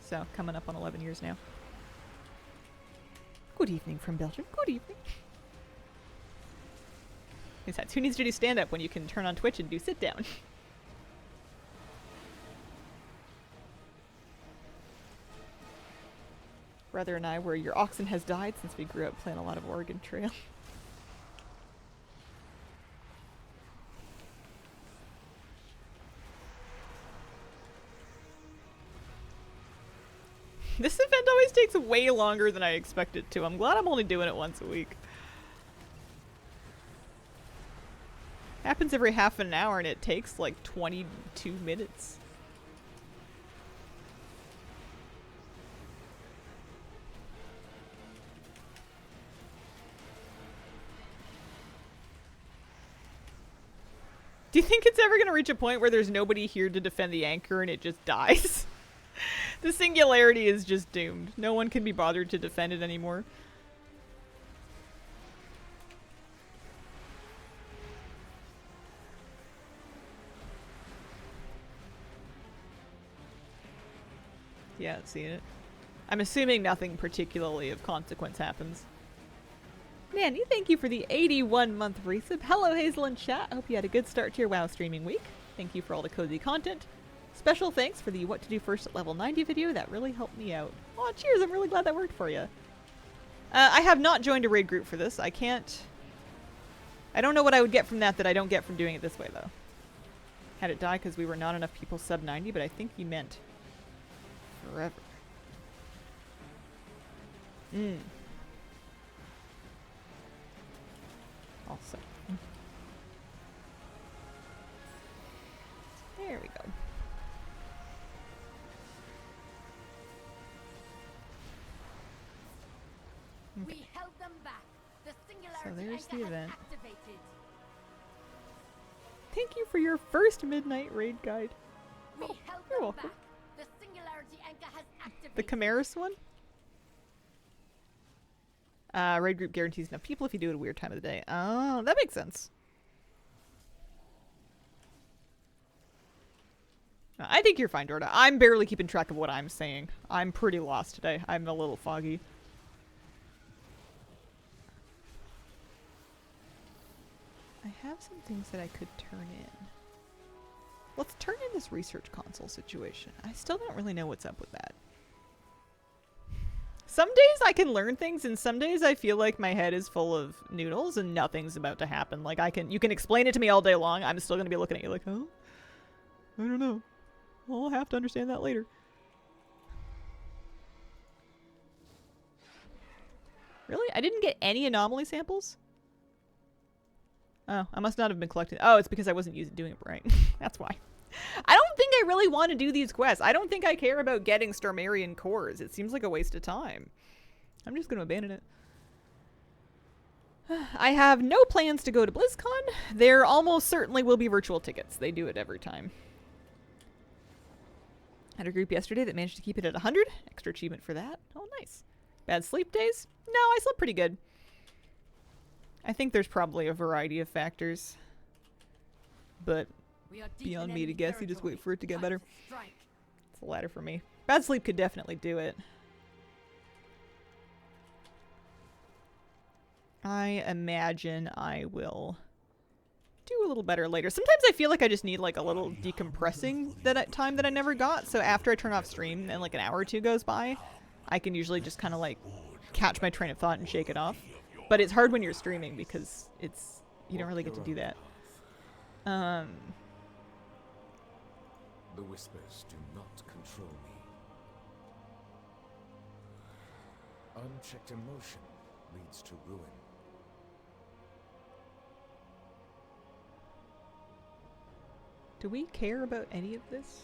So coming up on 11 years now. Good evening from Belgium. Good evening. Besides, who needs to do stand-up when you can turn on Twitch and do sit-down? Brother and I were your oxen has died since we grew up playing a lot of Oregon Trail. This event always takes way longer than I expect it to. I'm glad I'm only doing it once a week. Happens every half an hour and it takes like 22 minutes. Do you think it's ever going to reach a point where there's nobody here to defend the anchor and it just dies? The singularity is just doomed. No one can be bothered to defend it anymore. Yeah, seeing it. I'm assuming nothing particularly of consequence happens. Nanny, thank you for the 81-month resub. Hello, Hazel and chat. I hope you had a good start to your WoW streaming week. Thank you for all the cozy content. Special thanks for the What to Do First at Level 90 video. That really helped me out. Oh, cheers. I'm really glad that worked for you. I have not joined a raid group for this. I don't know what I would get from that I don't get from doing it this way, though. Had it die because we were not enough people sub 90, but I think he meant forever. Also. There we go. Okay. We held them back. The singularity So there's the anchor has event. activated. Thank you for your first midnight raid guide. We Oh, held you're them welcome. back. The singularity anchor has activated. The Chimeras one? Raid group guarantees enough people if you do it at a weird time of the day. Oh, that makes sense. I think you're fine, Dorda. I'm barely keeping track of what I'm saying. I'm pretty lost today. I'm a little foggy. I have some things that I could turn in. Let's turn in this research console situation. I still don't really know what's up with that. Some days I can learn things, and some days I feel like my head is full of noodles and nothing's about to happen. Like you can explain it to me all day long. I'm still gonna be looking at you like, oh, I don't know. I'll have to understand that later. Really? I didn't get any anomaly samples? Oh, I must not have been collecting. Oh, it's because I wasn't doing it right. That's why. I don't think I really want to do these quests. I don't think I care about getting Starmarian cores. It seems like a waste of time. I'm just going to abandon it. I have no plans to go to BlizzCon. There almost certainly will be virtual tickets. They do it every time. Had a group yesterday that managed to keep it at 100. Extra achievement for that. Oh, nice. Bad sleep days? No, I slept pretty good. I think there's probably a variety of factors. But beyond me to guess, you just wait for it to get better. It's the latter for me. Bad sleep could definitely do it. I imagine I will do a little better later. Sometimes I feel like I just need like a little decompressing time that I never got. So after I turn off stream and like an hour or two goes by, I can usually just kind of like catch my train of thought and shake it off. But it's hard when you're streaming because you don't really get to do that. The whispers do not control me. Unchecked emotion leads to ruin. Do we care about any of this?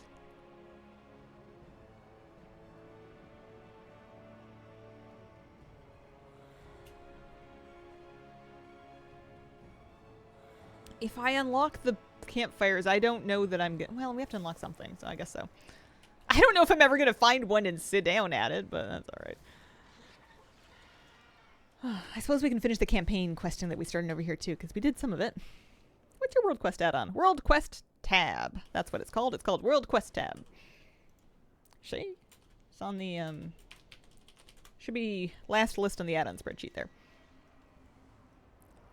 If I unlock the campfires, I don't know that I'm gonna... Well, we have to unlock something, so I guess so. I don't know if I'm ever gonna find one and sit down at it, but that's alright. I suppose we can finish the campaign question that we started over here too, because we did some of it. What's your World Quest add-on? World Quest tab. That's what it's called. It's called World Quest tab. See? It's on the, should be last list on the add-on spreadsheet there.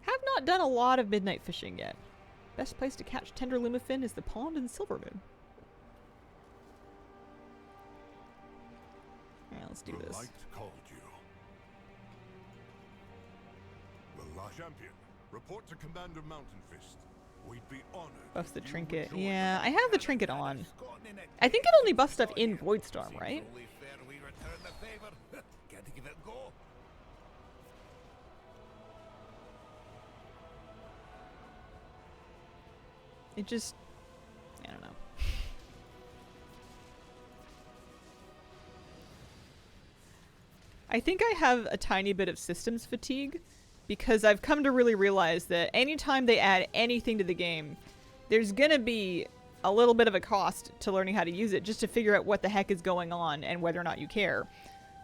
Have not done a lot of midnight fishing yet. Best place to catch tender lumafin is the pond in Silvermoon. Alright, let's do The this. light called you. The light champion. Report to Commander Mountainfist. We'd be honored. Buffs the if you trinket. would join Yeah, us. I have the trinket on. I think it only buffs stuff in Voidstorm, right? Only fair we return the favor. Can't give it a go. It just... I don't know. I think I have a tiny bit of systems fatigue because I've come to really realize that anytime they add anything to the game, there's gonna be a little bit of a cost to learning how to use it just to figure out what the heck is going on and whether or not you care.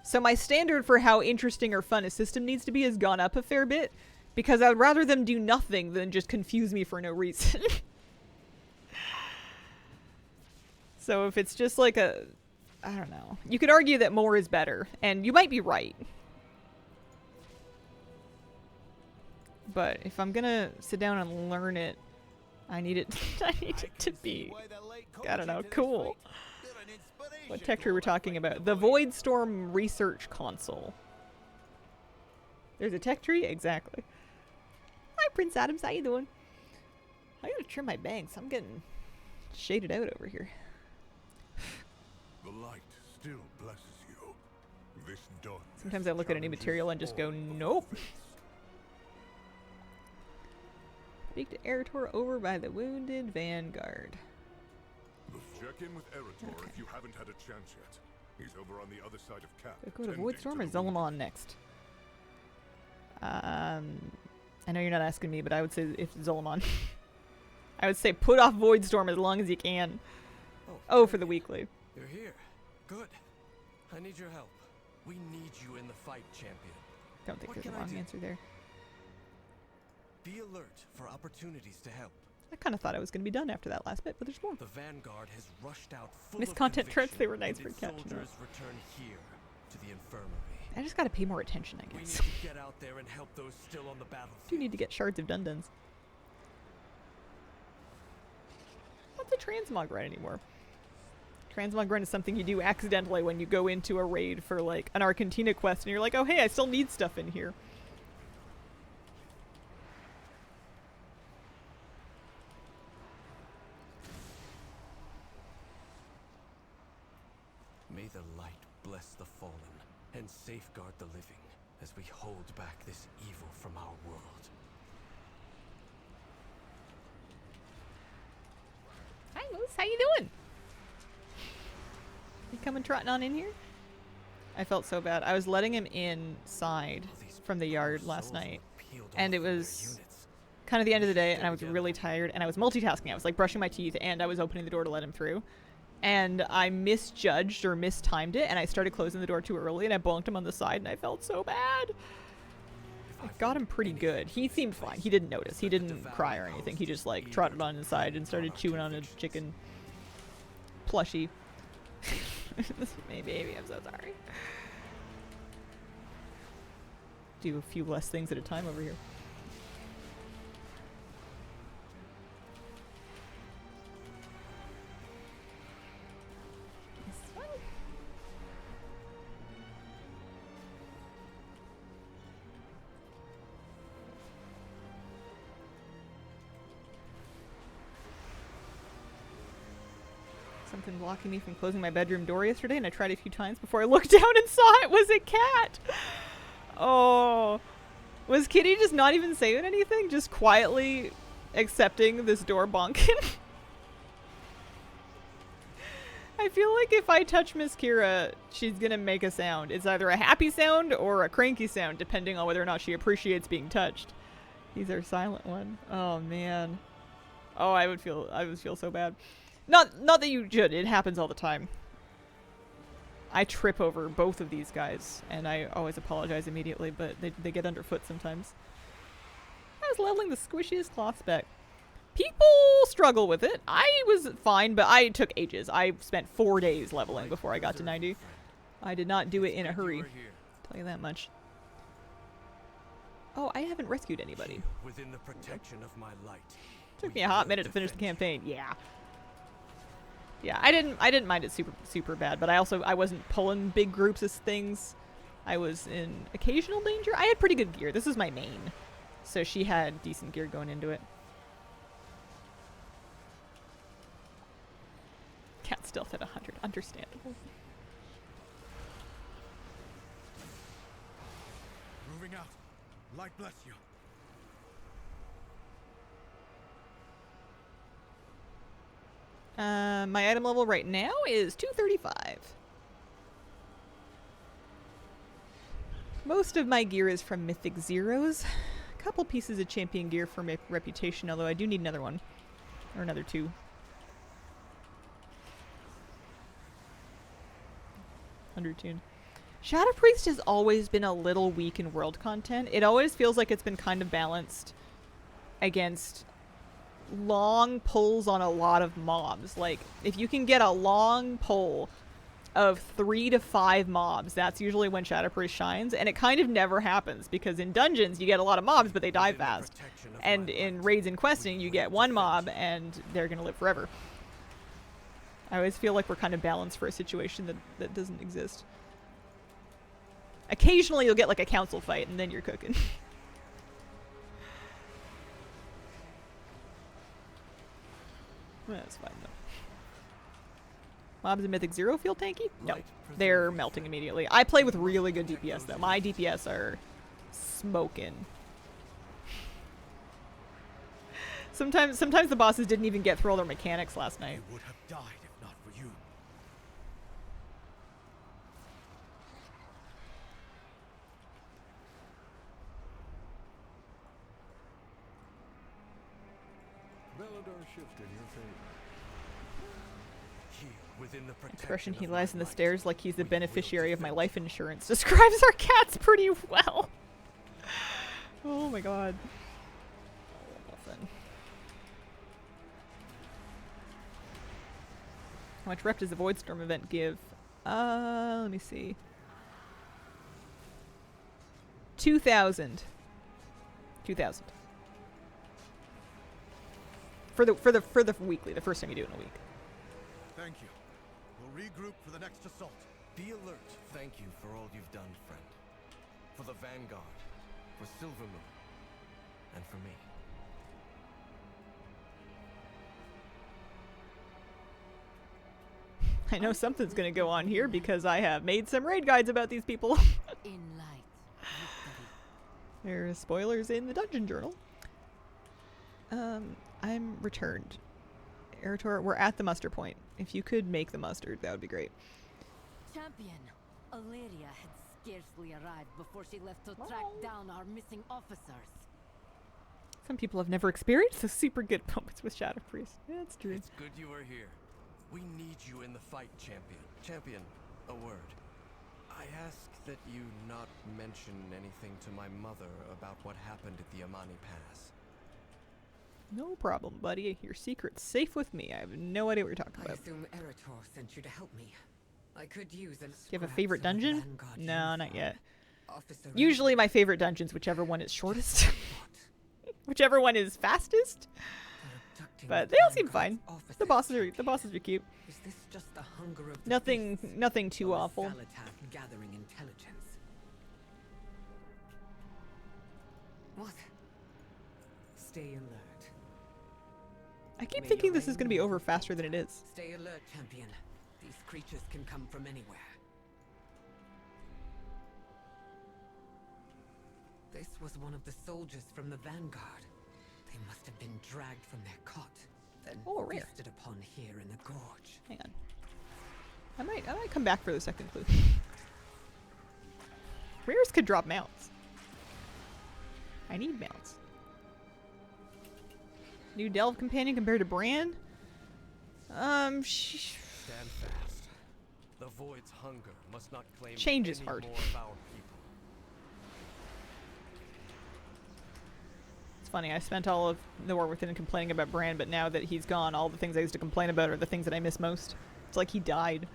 So my standard for how interesting or fun a system needs to be has gone up a fair bit because I'd rather them do nothing than just confuse me for no reason. So if it's just like a... I don't know. You could argue that more is better, and you might be right. But if I'm gonna sit down and learn it, I need it to be, I don't know, cool. What tech tree we're talking about? The Voidstorm Research Console. There's a tech tree? Exactly. Hi, Prince Adams. How you doing? I gotta trim my bangs. I'm getting shaded out over here. The light still blesses you. This dawn. Sometimes I look at any material and just go, nope. Speak to Erator over by the Wounded Vanguard. Check in with Erator if you haven't had a chance yet. He's over on the other side of Cap. Go to tending Voidstorm or the Zelamon next? I know you're not asking me, but I would say if Zelamon. I would say put off Voidstorm as long as you can. Oh, for the weekly. You're here. Good. I need your help. We need you in the fight, champion. Don't think What there's a can I wrong do? answer there. Be alert for opportunities to help. I kind of thought I was going to be done after that last bit, but there's more. The Vanguard has rushed out full Missed of content conviction, threats, they were nice and for its catching soldiers return here to the infirmary. I just got to pay more attention, I We need guess. to get out there and help those still on the battlefield. Do need to get shards of Dunduns. What's a transmog run anymore? Transmog run is something you do accidentally when you go into a raid for like an Argentina quest and you're like, oh hey, I still need stuff in here. May the light bless the fallen and safeguard the living as we hold back this evil from our world. Hi Moose, how you doing? coming trotting on in here? I felt so bad. I was letting him inside from the yard last night, and it was kind of the end of the day, and I was really tired, and I was multitasking. I was like brushing my teeth, and I was opening the door to let him through, and I misjudged or mistimed it, and I started closing the door too early, and I bonked him on the side, and I felt so bad. I got him pretty good. He seemed fine. He didn't notice. He didn't cry or anything. He just like trotted on his side and started chewing on a chicken plushie. This is my baby. I'm so sorry. Do a few less things at a time over here. Something blocking me from closing my bedroom door yesterday, and I tried a few times before I looked down and saw it was a cat. Oh. Was Kitty just not even saying anything? Just quietly accepting this door bonking? I feel like if I touch Miss Kira, she's gonna make a sound. It's either a happy sound or a cranky sound, depending on whether or not she appreciates being touched. He's our silent one. Oh, man. Oh, I would feel so bad. Not that you should. It happens all the time. I trip over both of these guys, and I always apologize immediately, but they get underfoot sometimes. I was leveling the squishiest cloth spec. People struggle with it. I was fine, but I took ages. I spent 4 days leveling before I got to 90. I did not do it in a hurry. Tell you that much. Oh, I haven't rescued anybody. Within the protection of my light. Took me a hot minute to finish the campaign. Yeah. Yeah, I didn't mind it super bad, but I wasn't pulling big groups of things. I was in occasional danger. I had pretty good gear. This is my main. So she had decent gear going into it. Cat stealth at 100. Understandable. Moving out. Light bless you. My item level right now is 235. Most of my gear is from Mythic Zeros. A couple pieces of champion gear for my reputation, although I do need another one. Or another 2. 100 tune. Shadow Priest has always been a little weak in world content. It always feels like it's been kind of balanced against long pulls on a lot of mobs. Like, if you can get a long pull of 3 to 5 mobs, that's usually when Shadow Priest shines, and it kind of never happens, because in dungeons you get a lot of mobs but they die fast, and in raids and questing you get 1 mob and they're gonna live forever. I always feel like we're kind of balanced for a situation that doesn't exist. Occasionally you'll get like a council fight and then you're cooking. That's fine though. Mobs in Mythic Zero feel tanky? No. They're melting immediately. I play with really good DPS though. My DPS are smoking. Sometimes the bosses didn't even get through all their mechanics last night. You would have died if not for you. Bellador shift in your favor. Within the Expression, he lies in the stairs like he's the beneficiary of my life insurance, describes our cats pretty well. Oh my god. Nothing. How much rep does the Voidstorm event give? Let me see. 2,000. 2,000. For the weekly, the first time you do it in a week. Thank you. We'll regroup for the next assault. Be alert. Thank you for all you've done, friend. For the Vanguard, for Silvermoon, and for me. I know something's gonna go on here because I have made some raid guides about these people. In light. There are spoilers in the dungeon journal. I'm returned. Erator, we're at the muster point. If you could make the mustard, that would be great. Champion, Illyria had scarcely arrived before she left to track down our missing officers. Some people have never experienced the super good moments with Shadow Priest. Yeah, that's true. It's good you are here. We need you in the fight, Champion. Champion, a word. I ask that you not mention anything to my mother about what happened at the Amani Pass. No problem, buddy. Your secret's safe with me. I have no idea what you're talking I about. assume Eretor sent you to help me. I could use an. Do you have a favorite dungeon? No, not yet. Officer Usually my favorite dungeon's whichever one is shortest. Whichever one is fastest. But they all seem fine. The bosses are cute. Is this just the hunger of the Nothing too awful. Salatath gathering intelligence? What? Stay alert. I keep thinking this is going to be over faster than it is. Stay alert, Champion. These creatures can come from anywhere. This was one of the soldiers from the Vanguard. They must have been dragged from their cot, then rare. feasted upon here in the gorge. Hang on. I might come back for the second clue. Rares could drop mounts. I need mounts. New Delve companion compared to Bran? Stand fast. The Void's hunger must not claim Change is any hard. more of our people. It's funny, I spent all of the War Within complaining about Bran, but now that he's gone, all the things I used to complain about are the things that I miss most. It's like he died.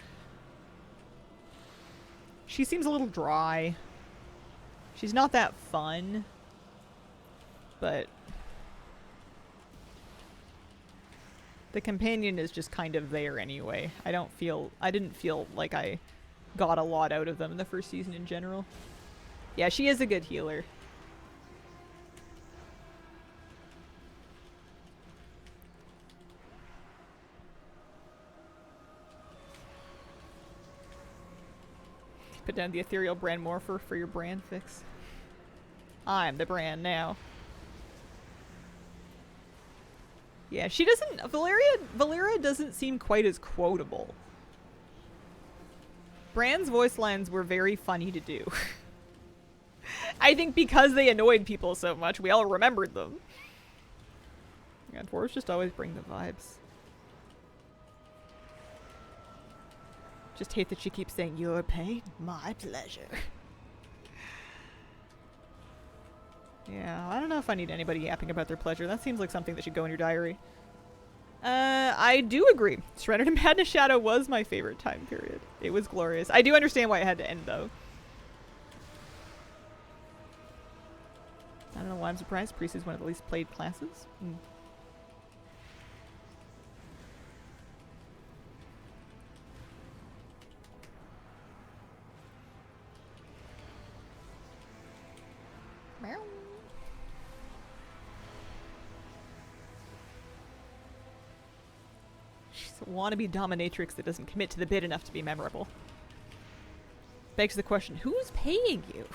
She seems a little dry. She's not that fun. But the companion is just kind of there anyway. I didn't feel like I got a lot out of them in the first season in general. Yeah, she is a good healer. Put down the ethereal brand morpher for your brand fix. I'm the brand now. Yeah, she doesn't... Valyria doesn't seem quite as quotable. Bran's voice lines were very funny to do. I think because they annoyed people so much, we all remembered them. And dwarves just always bring the vibes. Just hate that she keeps saying, your pain, my pleasure. Yeah, I don't know if I need anybody yapping about their pleasure. That seems like something that should go in your diary. I do agree. Surrender to Madness Shadow was my favorite time period. It was glorious. I do understand why it had to end, though. I don't know why I'm surprised. Priest is one of the least played classes. She's a wannabe dominatrix that doesn't commit to the bid enough to be memorable. Begs the question, who's paying you?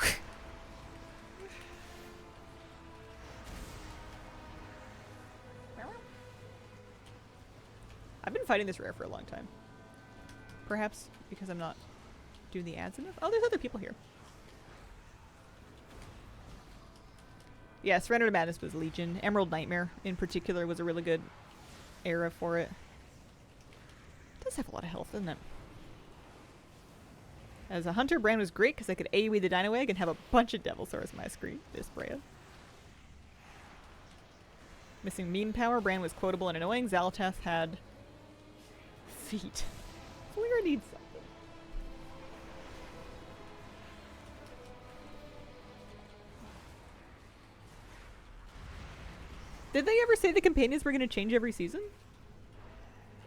I've been fighting this rare for a long time. Perhaps because I'm not doing the ads enough? Oh, there's other people here. Yeah, Surrender to Madness was Legion. Emerald Nightmare, in particular, was a really good era for it. It does have a lot of health, doesn't it? As a hunter, Bran was great because I could AoE the Dino Egg and have a bunch of Devil Swords on my screen. This Bran. Missing meme power, Bran was quotable and annoying. Zalatath had feet. Valyria needs something. Did they ever say the companions were going to change every season?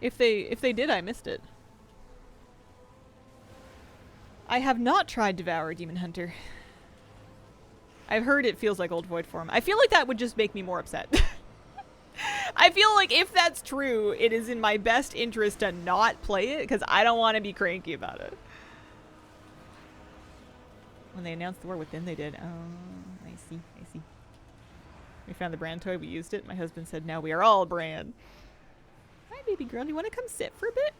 If they did, I missed it. I have not tried Devour Demon Hunter. I've heard it feels like old Void form. I feel like that would just make me more upset. I feel like if that's true, it is in my best interest to not play it because I don't want to be cranky about it. When they announced the War Within, they did. Oh, I see. We found the Bran toy, we used it. My husband said, now we are all Bran. Hi, baby girl. Do you want to come sit for a bit?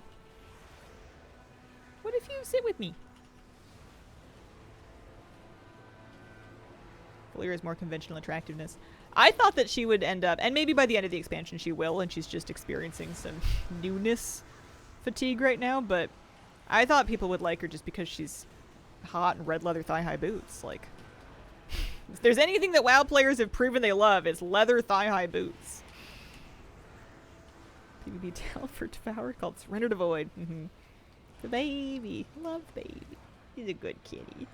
What if if you sit with me? Valeria's more conventional attractiveness. I thought that she would end up, and maybe by the end of the expansion she will, and she's just experiencing some newness fatigue right now, but I thought people would like her just because she's hot and red leather thigh-high boots. Like, if there's anything that WoW players have proven they love, it's leather thigh-high boots. PvP tale for Devour called Surrender to Void. The baby. Love baby. He's a good kitty.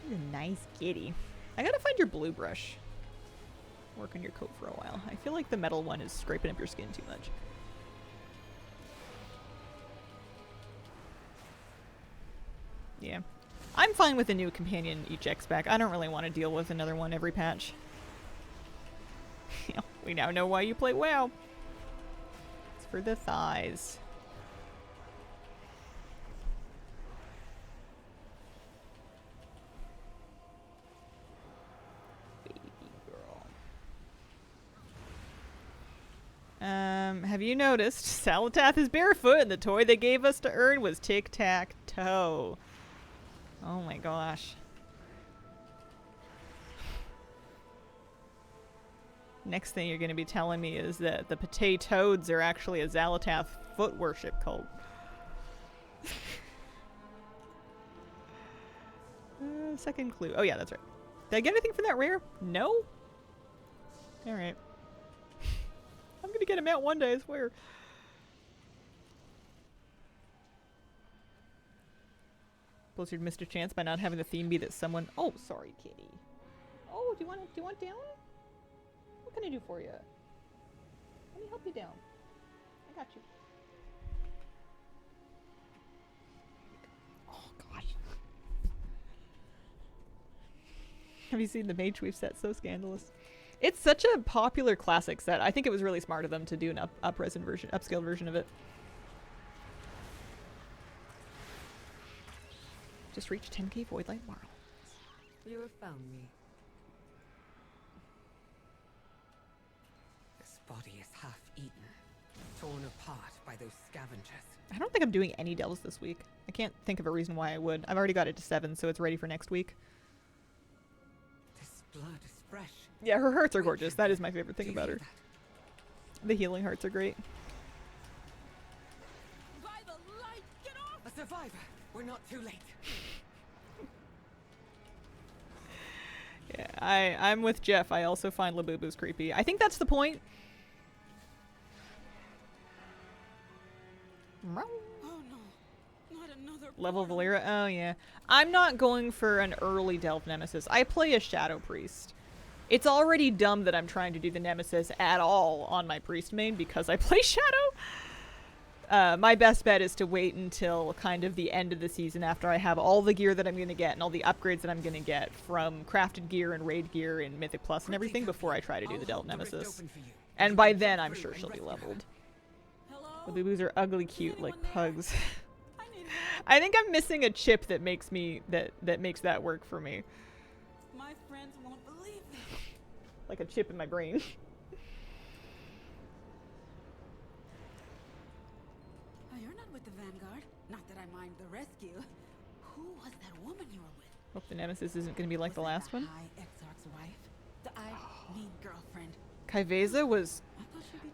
He's a nice kitty. I gotta find your blue brush. Work on your coat for a while. I feel like the metal one is scraping up your skin too much. Yeah. I'm fine with a new companion each X-Pack. I don't really want to deal with another one every patch. We now know why you play WoW. It's for the thighs. Baby girl. Have you noticed Salatath is barefoot and the toy they gave us to earn was tic-tac-toe? Oh my gosh. Next thing you're going to be telling me is that the Potatoads are actually a Zalatath foot worship cult. Second clue. Oh yeah, that's right. Did I get anything for that rare? No? Alright. I'm going to get him out one day, I swear. Blizzard missed a chance by not having the theme be that someone— oh, sorry, kitty. Oh, do you want down? What can I do for you? Let me help you down. I got you. Oh, gosh. Have you seen the Mage Weave set? So scandalous. It's such a popular classic set. I think it was really smart of them to do an upscaled version of it. Just reached 10k Voidlight Marl. You have found me. This body is half eaten, torn apart by those scavengers. I don't think I'm doing any delves this week. I can't think of a reason why I would. I've already got it to 7, so it's ready for next week. This blood is fresh. Yeah, her hearts are gorgeous. That is my favorite thing about her. The healing hearts are great. By the light, get off! A survivor. We're not too late. Yeah, I'm with Jeff. I also find Labubu's creepy. I think that's the point. Oh no, not another Level Valera. Oh yeah. I'm not going for an early Delve Nemesis. I play a Shadow Priest. It's already dumb that I'm trying to do the Nemesis at all on my Priest main because I play Shadow. My best bet is to wait until kind of the end of the season after I have all the gear that I'm going to get and all the upgrades that I'm going to get from crafted gear and raid gear and Mythic Plus and everything before I try to do the Delve Nemesis. And by then I'm sure she'll be leveled. The Boo-Boos are ugly cute like pugs. I think I'm missing a chip that makes me that makes that work for me. My friends won't believe this. Like a chip in my brain. Oh, you're not with the Vanguard. Not that I mind the rescue. Who was that woman you were with? Hope the Nemesis isn't going to be like the last one. High Exarch's wife. The I need girlfriend. Kaiveza was...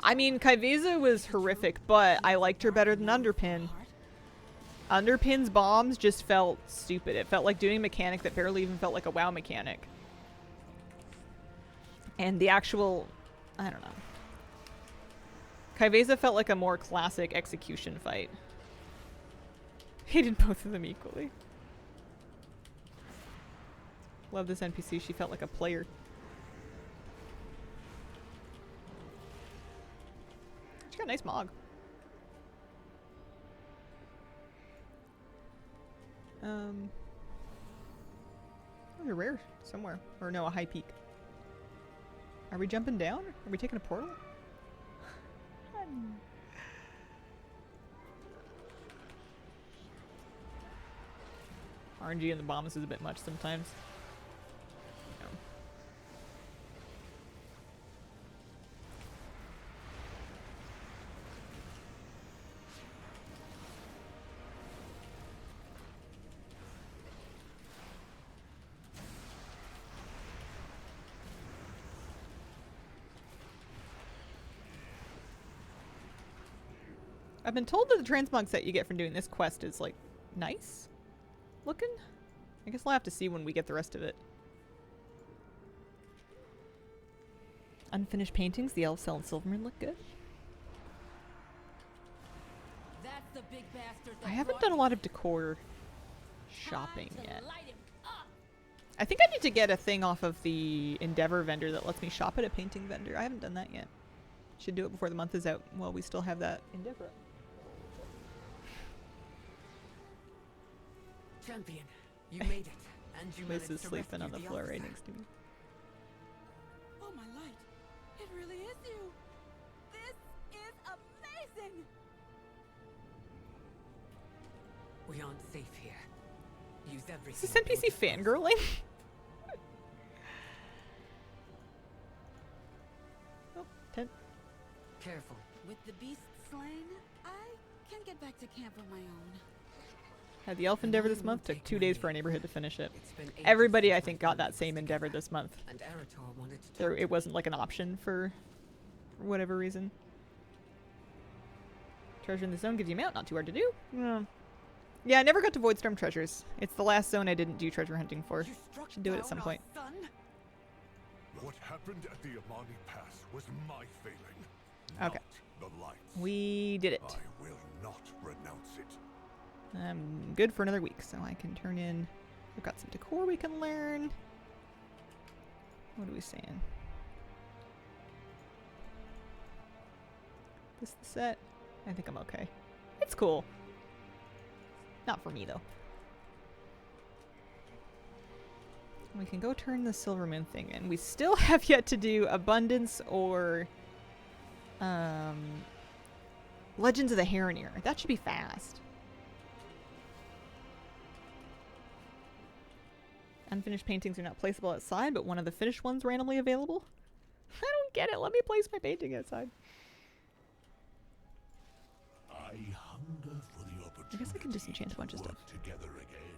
I mean, Kaiveza was horrific, but I liked her better than Underpin. Underpin's bombs just felt stupid. It felt like doing a mechanic that barely even felt like a WoW mechanic. And the actual... I don't know. Kaiveza felt like a more classic execution fight. Hated both of them equally. Love this NPC. She felt like a player. She got a nice mog. There's a rare somewhere. Or no, a high peak. Are we jumping down? Are we taking a portal? RNG and the bombs is a bit much sometimes. No. I've been told that the transmog set you get from doing this quest is, like, nice looking. I guess we'll have to see when we get the rest of it. Unfinished paintings. The elves selling Silverman look good. That's the big bastard that I haven't brought done a you lot of decor shopping time to yet. light him up. I think I need to get a thing off of the Endeavor vendor that lets me shop at a painting vendor. I haven't done that yet. Should do it before the month is out while we still have that Endeavor. Champion, you made it, and you Liz managed is to sleeping on the rescue floor right officer. next to me. Oh my light. It really is you. This is amazing. We aren't safe here. Use Is everything. this NPC fangirling? Oh, 10. Careful. With the beast slain, I can get back to camp on my own. Had the elf endeavor this month. Took 2 days for our neighborhood to finish it. It's been ages Everybody, since I my think, got family that was same endeavor together, this month. And Arator wanted to There, talk it wasn't like an option for whatever reason. Treasure in the zone gives you mount. Not too hard to do. Yeah, I never got to Voidstorm treasures. It's the last zone I didn't do treasure hunting for. You struck Should do it at down some our point. son? What happened at the Amani Pass was my failing. Okay. Not the lights. We did it. I will not renounce it. I'm good for another week, so I can turn in. We've got some decor we can learn. What are we saying? This the set? I think I'm okay. It's cool. Not for me, though. We can go turn the Silver Moon thing in. We still have yet to do Abundance or Legends of the Heron-Ear. That should be fast. Unfinished paintings are not placeable outside, but one of the finished ones randomly available? I don't get it. Let me place my painting outside. I hunger for the opportunity. I guess I can disenchant a bunch of to stuff. work together again.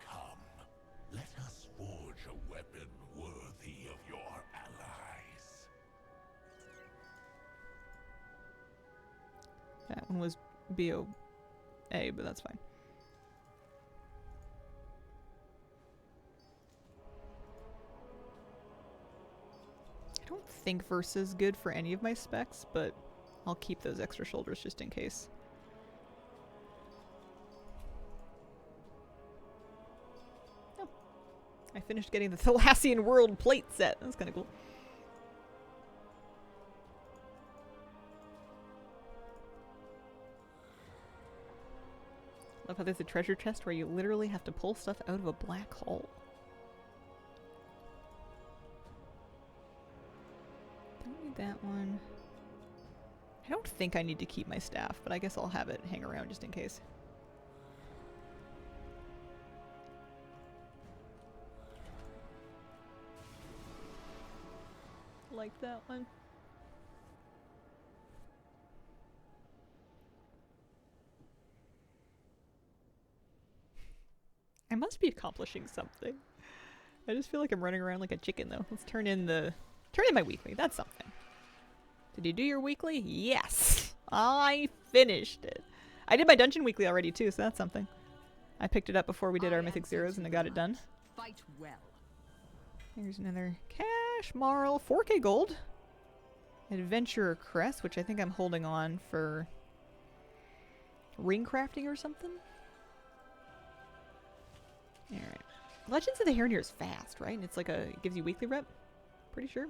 Come, let us forge a weapon worthy of your allies. That one was BOA, but that's fine. I don't think Versa is good for any of my specs, but I'll keep those extra shoulders just in case. Oh. I finished getting the Thalassian World plate set. That's kind of cool. Love how there's a treasure chest where you literally have to pull stuff out of a black hole. Don't need that one. I don't think I need to keep my staff, but I guess I'll have it hang around just in case. Like that one. I must be accomplishing something. I just feel like I'm running around like a chicken though. Let's turn in my weekly. That's something. Did you do your weekly? Yes! I finished it. I did my dungeon weekly already too, so that's something. I picked it up before we did our Mythic Zeros and I got it done. Fight well. Here's another cash marl, 4K gold. Adventurer crest, which I think I'm holding on for ring crafting or something. Alright. Legends of the Heron-Ear is fast, right? It's like it gives you weekly rep? Pretty sure.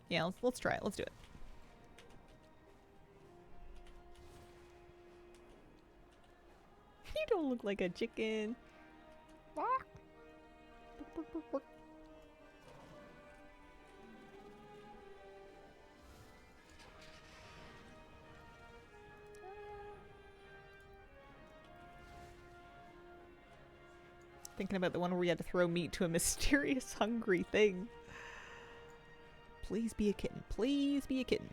Yeah, let's try it. Let's do it. You don't look like a chicken. Thinking about the one where we had to throw meat to a mysterious hungry thing. Please be a kitten. Please be a kitten.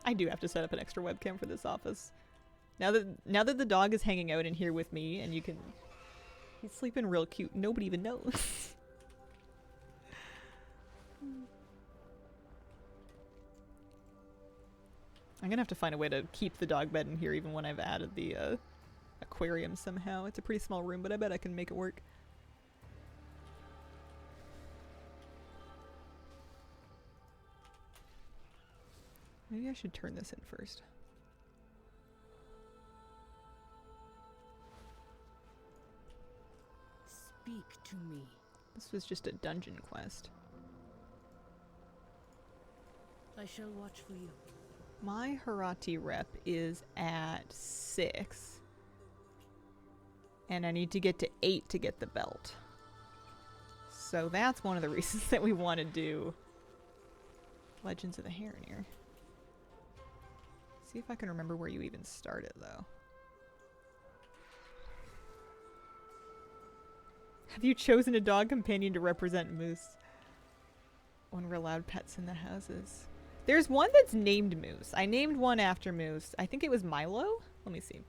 I do have to set up an extra webcam for this office. Now that the dog is hanging out in here with me and you can... He's sleeping real cute. Nobody even knows. I'm gonna have to find a way to keep the dog bed in here even when I've added the aquarium somehow. It's a pretty small room, but I bet I can make it work. Maybe I should turn this in first. Speak to me. This was just a dungeon quest. I shall watch for you. My Harati rep is at 6. And I need to get to 8 to get the belt. So that's one of the reasons that we want to do Legends of the Heron. See if I can remember where you even started, though. Have you chosen a dog companion to represent Moose? When we're allowed pets in the houses. There's one that's named Moose. I named one after Moose. I think it was Milo? Let me see.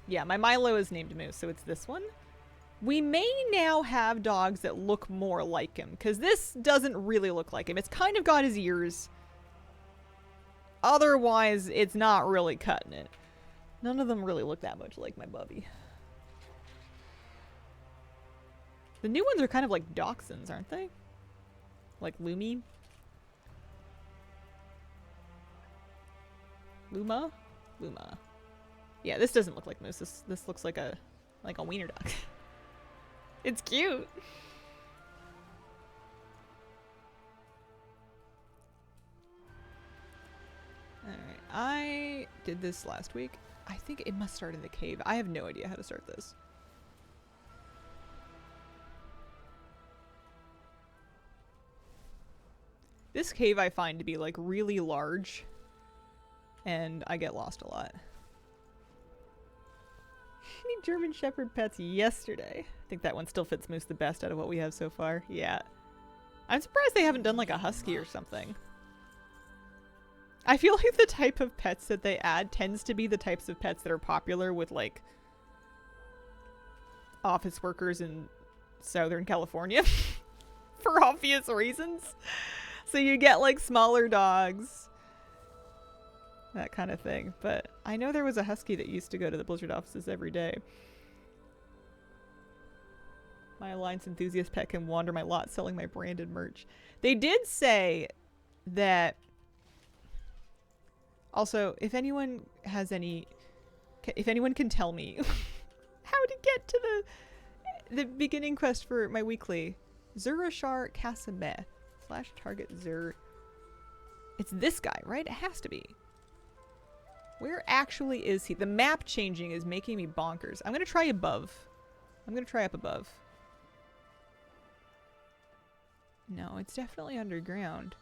Yeah, my Milo is named Moose, so it's this one. We may now have dogs that look more like him, because this doesn't really look like him. It's kind of got his ears. Otherwise, it's not really cutting it. None of them really look that much like my Bubby. The new ones are kind of like dachshunds, aren't they? Like Lumi? Luma? Luma. Yeah, this doesn't look like Moose. This looks like a wiener dog. It's cute. Alright, I did this last week. I think it must start in the cave. I have no idea how to start this. This cave I find to be like really large. And I get lost a lot. Any German Shepherd pets yesterday? I think that one still fits Moose the best out of what we have so far. Yeah. I'm surprised they haven't done like a husky or something. I feel like the type of pets that they add tends to be the types of pets that are popular with like office workers in Southern California. For obvious reasons. So you get like smaller dogs. That kind of thing. But I know there was a husky that used to go to the Blizzard offices every day. My Alliance enthusiast pet can wander my lot selling my branded merch. They did say that... Also, if anyone has any... If anyone can tell me how to get to the beginning quest for my weekly. Zurashar Kasameh / target Zur. It's this guy, right? It has to be. Where actually is he? The map changing is making me bonkers. I'm going to try above. I'm going to try up above. No, it's definitely underground.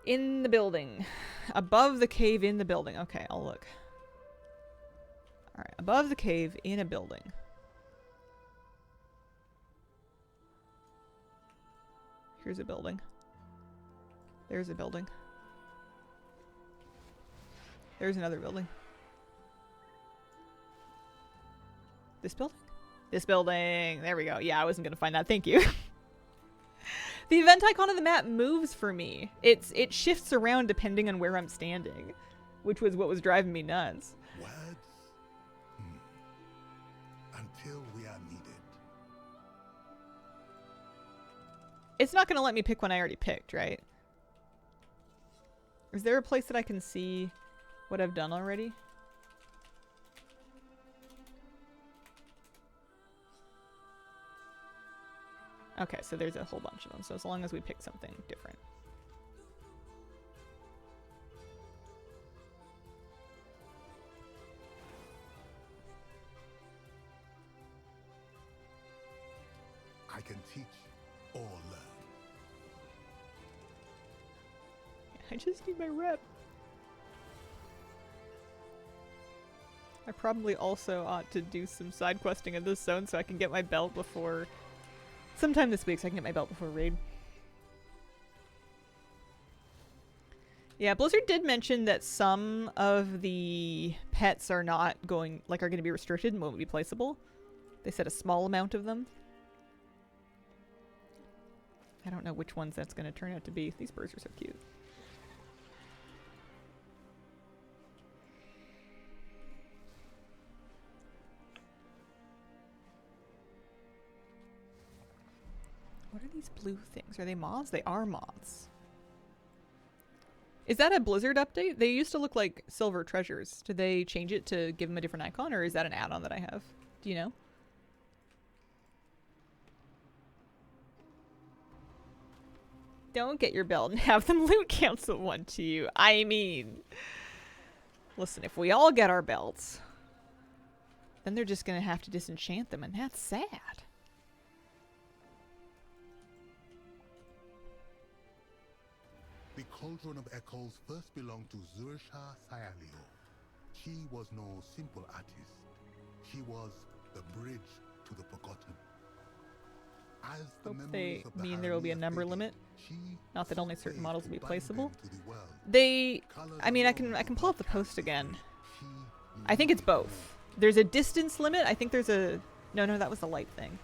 In the building. Above the cave in the building. Okay, I'll look. Alright, above the cave in a building. Here's a building. There's a building. There's another building. This building? This building! There we go. Yeah, I wasn't gonna find that. Thank you. The event icon on the map moves for me. It shifts around depending on where I'm standing, which was what was driving me nuts. Words? Until we are needed. It's not going to let me pick one I already picked, right? Is there a place that I can see what I've done already? Okay, so there's a whole bunch of them. So as long as we pick something different. I can teach or learn. I just need my rep. I probably also ought to do some side questing of this zone so I can get my belt before... sometime this week so I can get my belt before raid. Yeah, Blizzard did mention that some of the pets are not going... like, are going to be restricted and won't be placeable. They said a small amount of them. I don't know which ones that's going to turn out to be. These birds are so cute. What are these blue things? Are they moths? They are moths. Is that a Blizzard update? They used to look like silver treasures. Did they change it to give them a different icon, or is that an add-on that I have? Do you know? Don't get your belt and have them loot cancel one to you. I mean... listen, if we all get our belts, then they're just gonna have to disenchant them, and that's sad. The Cauldron of Echoes first belonged to Zursha Sayalio. She was no simple artist. She was the bridge to the forgotten. As the Hope they of the mean there will be a Harania number faded, limit. she Not that only certain saved models will be to bind placeable. them to the world. They... Colours I mean, I alone can would pull up not the post carry the again. weight. She I think it's knew both. There's a distance limit. I think there's a... No, that was the light thing.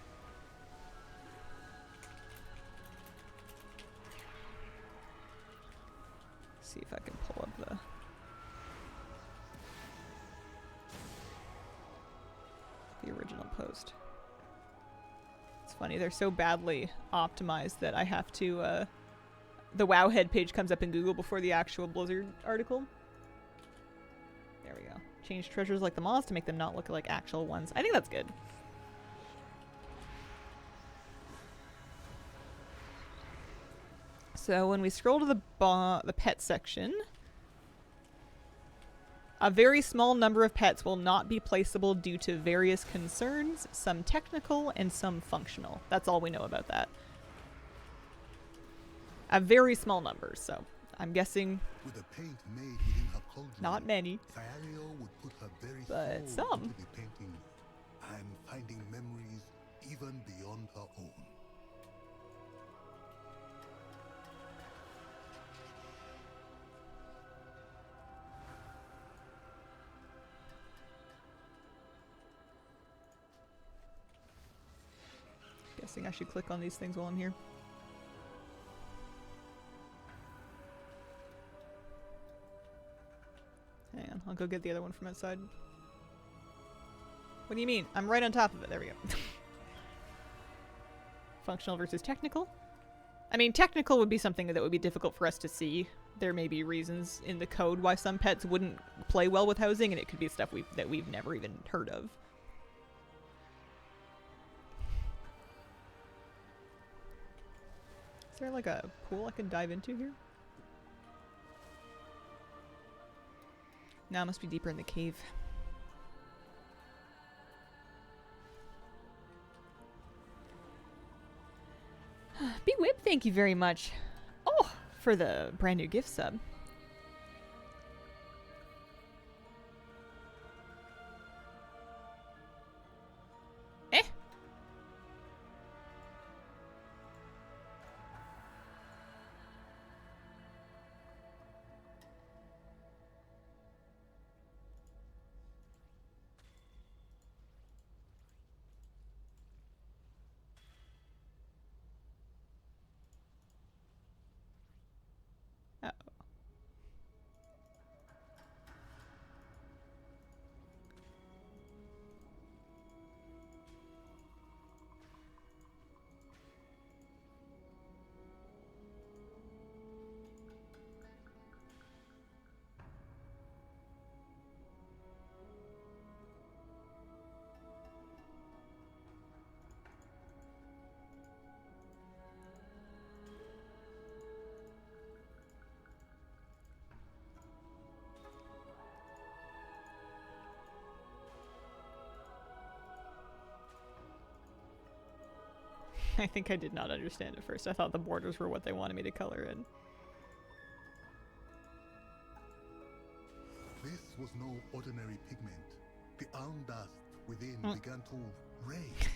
See if I can pull up the original post. It's funny, they're so badly optimized that I have to, the Wowhead page comes up in Google before the actual Blizzard article. There we go. Change treasures like the moths to make them not look like actual ones. I think that's good. So when we scroll to the pet section, a very small number of pets will not be placeable due to various concerns, some technical and some functional. That's all we know about that. A very small number, so I'm guessing with the paint made within her cauldron, not many, Sayalio would put her very but soul some. into the painting. I'm finding memories even beyond her own. Guessing I should click on these things while I'm here. Hang on, I'll go get the other one from outside. What do you mean? I'm right on top of it. There we go. Functional versus technical? I mean, technical would be something that would be difficult for us to see. There may be reasons in the code why some pets wouldn't play well with housing, and it could be stuff that we've never even heard of. Is there like a pool I can dive into here? No, it must be deeper in the cave. B-Whip, thank you very much. Oh, for the brand new gift sub. I think I did not understand at first. I thought the borders were what they wanted me to color in. This was no ordinary pigment. The dust within began to rage.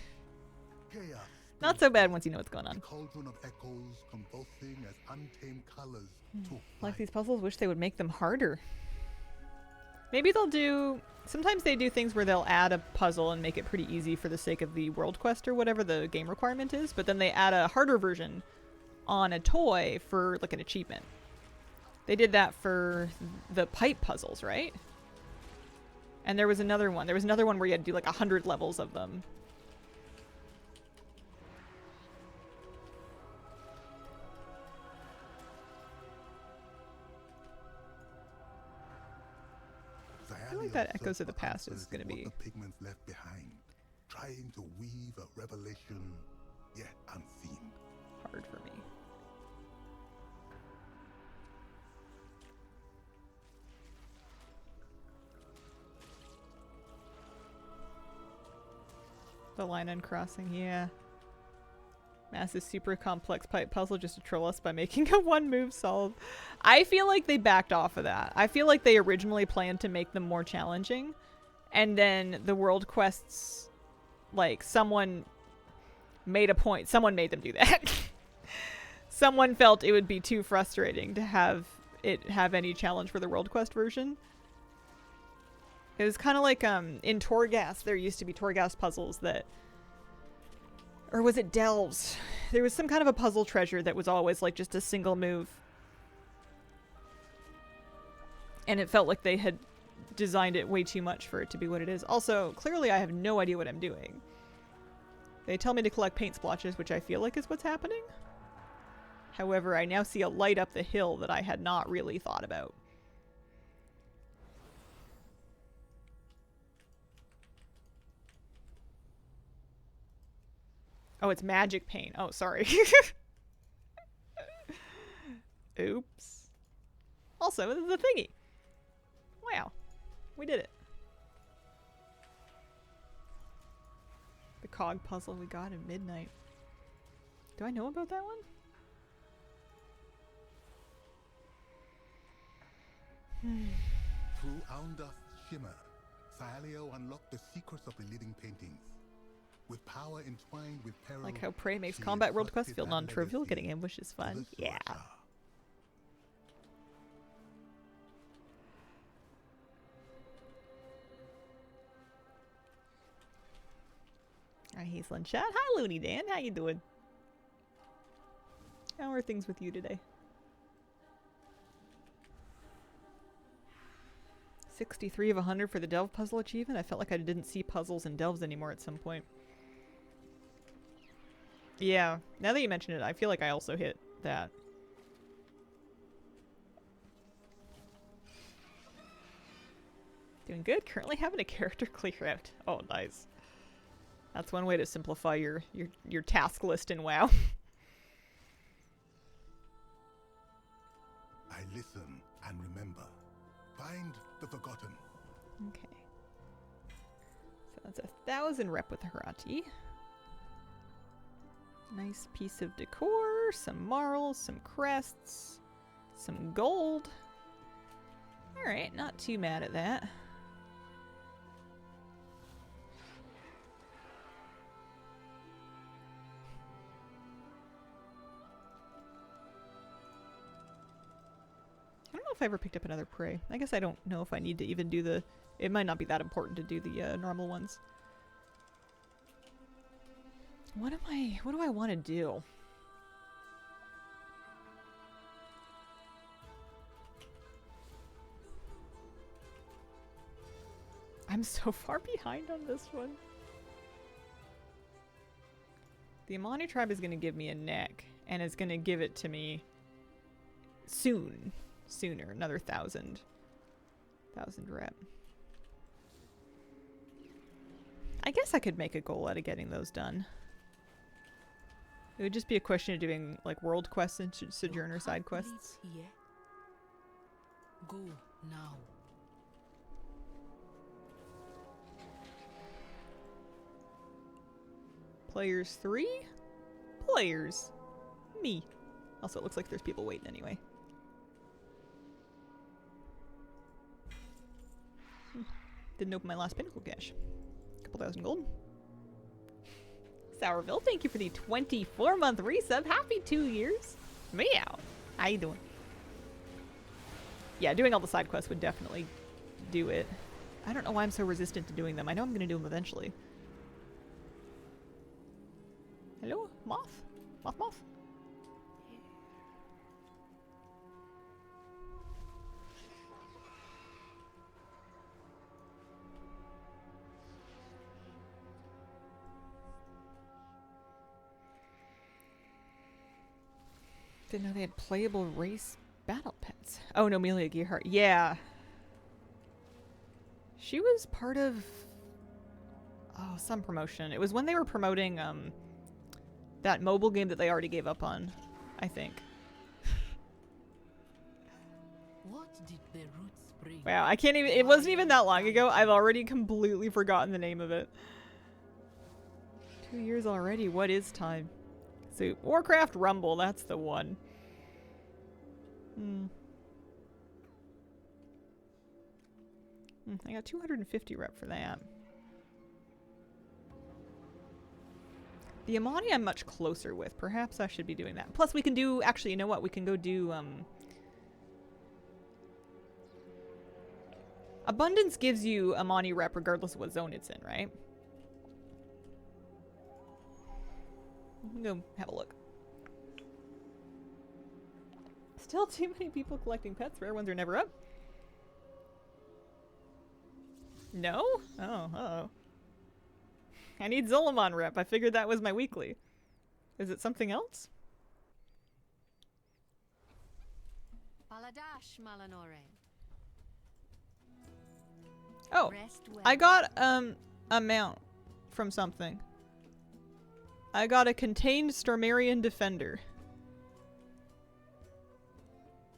Chaos. Not so bad once you know what's going A on. cauldron of echoes convulsing as untamed colors took Like flight. these puzzles, wish they would make them harder. Maybe they'll do... Sometimes they do things where they'll add a puzzle and make it pretty easy for the sake of the world quest or whatever the game requirement is, but then they add a harder version on a toy for like an achievement. They did that for the pipe puzzles, right? And there was another one. There was another one where you had to do like 100 levels of them. I feel like that Echoes of the Past is going to be... What the pigments left behind, trying to weave a revelation yet unseen. hard for me. The line uncrossing, yeah. Massive super complex pipe puzzle just to troll us by making a one move solve. I feel like they backed off of that. I feel like they originally planned to make them more challenging. And then the world quests, like, someone made a point. Someone made them do that. Someone felt it would be too frustrating to have it have any challenge for the world quest version. It was kind of like in Torghast, there used to be Torghast puzzles that... Or was it Delves? There was some kind of a puzzle treasure that was always like just a single move. And it felt like they had designed it way too much for it to be what it is. Also, clearly I have no idea what I'm doing. They tell me to collect paint splotches, which I feel like is what's happening. However, I now see a light up the hill that I had not really thought about. Oh, it's magic paint. Oh, sorry. Oops. Also, this is a thingy. Wow. We did it. The cog puzzle we got at midnight. Do I know about that one? Through Aundust's shimmer, Sialeo unlocked the secrets of the living paintings. With power entwined with peril, Like how Prey makes she combat world entrusted quests feel that non-trivial. legacy Getting ambushed is to fun. the Yeah. Sorcerer. Hi, Hazelin Chat. Hi, Looney Dan. How you doing? How are things with you today? 63 of 100 for the Delve puzzle achievement. I felt like I didn't see puzzles and Delves anymore at some point. Yeah, now that you mention it, I feel like I also hit that. Doing good. Currently having a character clear out. Oh, nice. That's one way to simplify your task list in WoW. I listen and remember. Find the forgotten. Okay. So that's 1,000 rep with Harati. Nice piece of decor, some marls, some crests, some gold. Alright, not too mad at that. I don't know if I ever picked up another prey. I guess I don't know if I need to even do the... It might not be that important to do the normal ones. What do I want to do? I'm so far behind on this one. The Amani tribe is going to give me a neck, and it's going to give it to me sooner, another 1,000 rep. I guess I could make a goal out of getting those done. It would just be a question of doing like world quests and sojourner side quests. Yeah. Go now. Players 3? Players. Me. Also, it looks like there's people waiting anyway. Didn't open my last pinnacle cache. Couple thousand gold. Sourville, thank you for the 24-month resub. Happy 2 years. Meow. How you doing? Yeah, doing all the side quests would definitely do it. I don't know why I'm so resistant to doing them. I know I'm going to do them eventually. Hello? Moth? Moth, moth? Didn't know they had playable race battle pets. Oh, no, Amelia Gearhart. Yeah. She was part of... Oh, some promotion. It was when they were promoting that mobile game that they already gave up on, I think. What did the roots bring? Wow, I can't even... It wasn't even that long ago. I've already completely forgotten the name of it. 2 years already. What is time? So, Warcraft Rumble, that's the one. I got 250 rep for that. The Amani I'm much closer with. Perhaps I should be doing that. Plus we can do... Actually, you know what? We can go do... Abundance gives you Amani rep regardless of what zone it's in, right? We can go have a look. Still too many people collecting pets. Rare ones are never up. No? Oh, uh-oh. I need Zolomon rep. I figured that was my weekly. Is it something else? Baladash Malanore. Oh, I got a mount from something. I got a contained Stormarian Defender.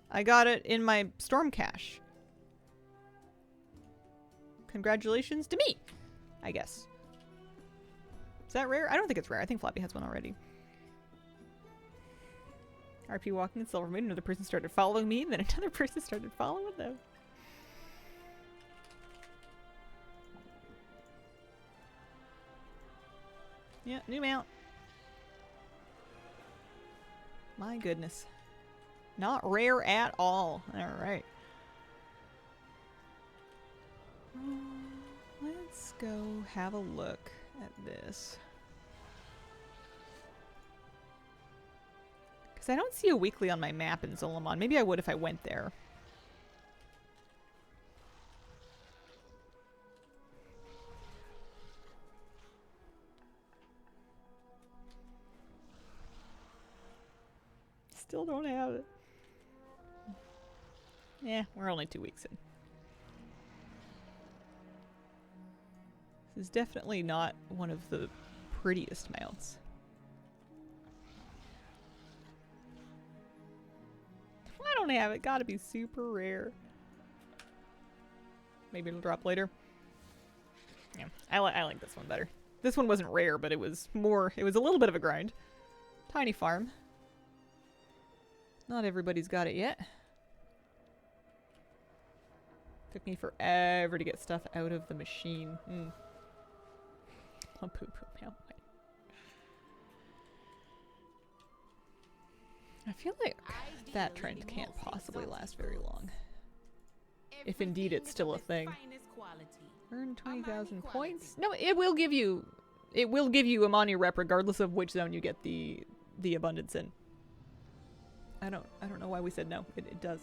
I got it in my Storm Cache. Congratulations to me, I guess. Is that rare? I don't think it's rare. I think Floppy has one already. RP walking in Silvermoon, another person started following me, then another person started following them. Yeah, new mount. My goodness. Not rare at all. Alright. Let's go have a look at this. Because I don't see a weekly on my map in Zolomon. Maybe I would if I went there. Still don't have it. Yeah, we're only 2 weeks in. This is definitely not one of the prettiest mounts. I don't have it. Gotta be super rare. Maybe it'll drop later. Yeah, I like this one better. This one wasn't rare, but it was more... It was a little bit of a grind. Tiny farm. Not everybody's got it yet. Took me forever to get stuff out of the machine. A poo-poo mount. I feel like that trend can't possibly last very long. If indeed it's still a thing. Earn 20,000 points? No, it will give you Amani rep regardless of which zone you get the abundance in. I don't know why we said no. It does.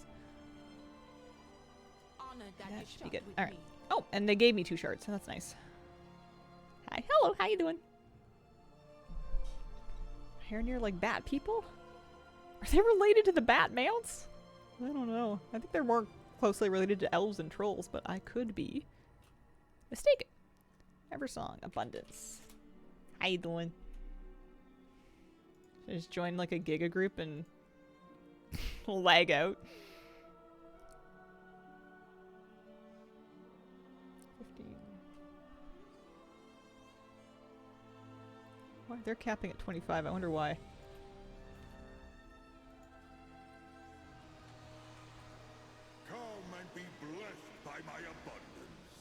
That should be good. Alright. Oh, and they gave me 2 shards, so that's nice. Hi. Hello, how you doing? Hair near like bat people? Are they related to the bat mounts? I don't know. I think they're more closely related to elves and trolls, but I could be mistaken. Eversong, abundance. How you doing? Should I just join like a Giga group and lag out? 15. Why? They're capping at 25. I wonder why. Come and be blessed by my abundance.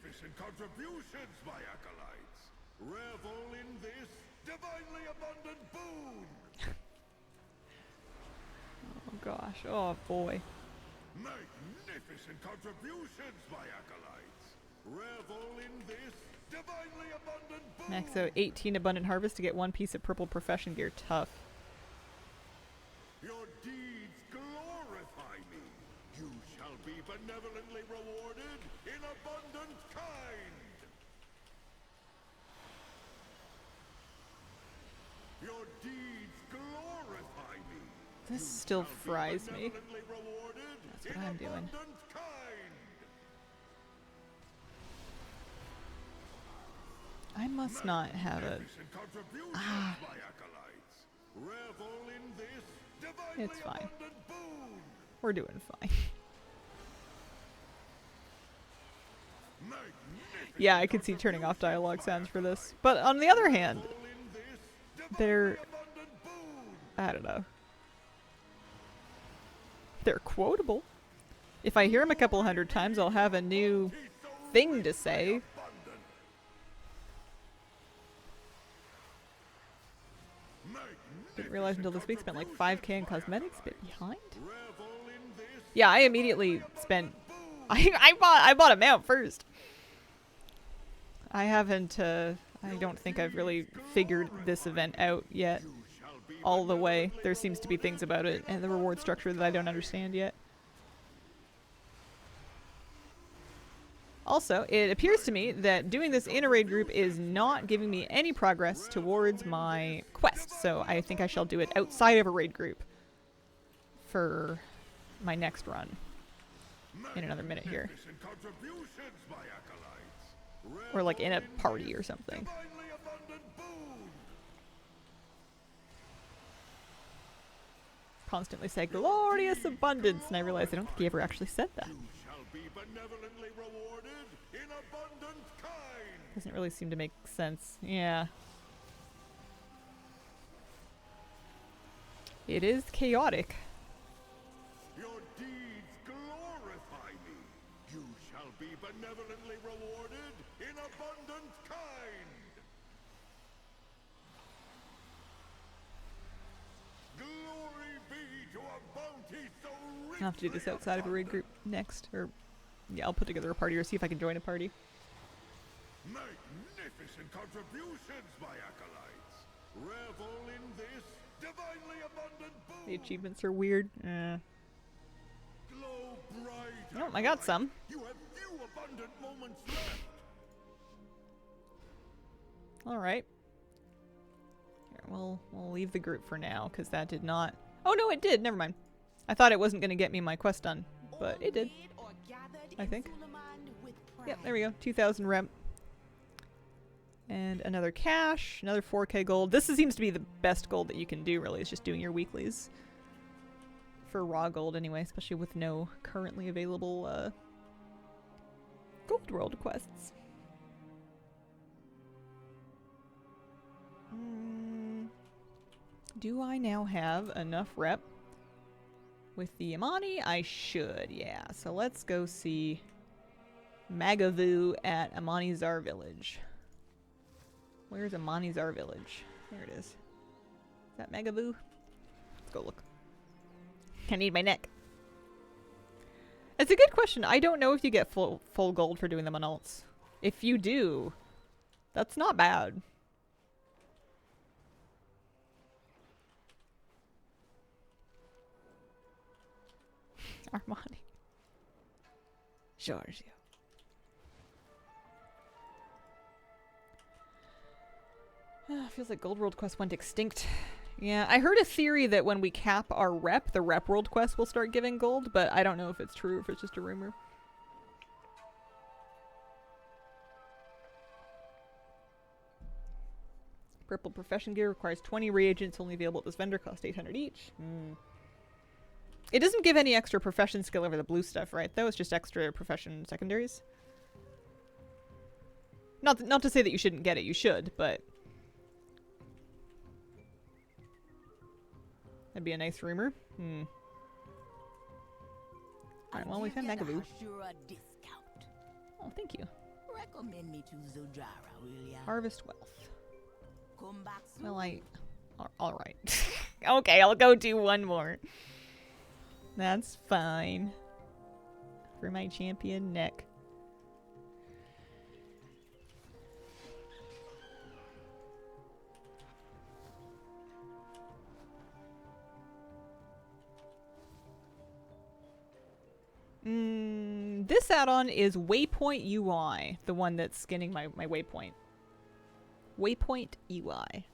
Magnificent contributions, my acolytes. Revel in this divinely abundant boon. Oh gosh. Oh boy. Magnificent contributions, my acolytes. Revel in this divinely abundant boon. Max out 18 abundant harvest to get 1 piece of purple profession gear. Tough. Your deeds glorify me. You shall be benevolently rewarded in abundant kind. Your deeds glorify me. This still fries me. That's what I'm doing. I must not have a... Ah. It's fine. We're doing fine. Yeah, I could see turning off dialogue sounds for this. But on the other hand, they're... I don't know. They're quotable. If I hear them a couple hundred times, I'll have a new thing to say. Didn't realize until this week spent like 5k in cosmetics. Bit behind. Yeah, I immediately spent. I bought a mount first. I haven't. I don't think I've really figured this event out yet. All the way. There seems to be things about it and the reward structure that I don't understand yet. Also, it appears to me that doing this in a raid group is not giving me any progress towards my quest, so I think I shall do it outside of a raid group for my next run in another minute here. Or like in a party or something. Constantly say glorious abundance, and I realize I don't think he ever actually said that. Doesn't really seem to make sense. Yeah. It is chaotic. Your deeds glorify me. You shall be benevolently rewarded in abundant kind. Glory be to a bounty so rich. I'll have to do this outside of a raid group next. Or, yeah, I'll put together a party or see if I can join a party. Magnificent contributions, my acolytes. Revel in this divinely abundant boon. The achievements are weird. Glow bright. Oh, I got some. You have few abundant moments left. Alright. Here, we'll leave the group for now, because that did not... Oh no, it did! Never mind. I thought it wasn't going to get me my quest done, but it did. I think. Yep, there we go. 2,000 rep. And another cash, another 4k gold. This seems to be the best gold that you can do, really. It's just doing your weeklies. For raw gold, anyway, especially with no currently available gold world quests. Do I now have enough rep with the Amani? I should, yeah. So let's go see Magavu at Amanizar Village. Where's Amanizar Village? There it is. Is that Magavu? Let's go look. I need my neck. It's a good question. I don't know if you get full gold for doing them on alts. If you do, that's not bad. Armani. Giorgio. Feels like Gold World Quest went extinct. Yeah, I heard a theory that when we cap our rep, the rep world quest will start giving gold, but I don't know if it's true or if it's just a rumor. Purple profession gear requires 20 reagents, only available at this vendor, cost 800 each. It doesn't give any extra profession skill over the blue stuff, right? Though it's just extra profession secondaries. Not to say that you shouldn't get it, you should, but that'd be a nice rumor. Alright, well, we found Magavu. Oh, thank you. recommend me to Zujara, will ya? Harvest wealth. Come back soon. Well, all right. Okay, I'll go do one more. That's fine. For my champion neck. This add-on is Waypoint UI, the one that's skinning my waypoint. Waypoint UI.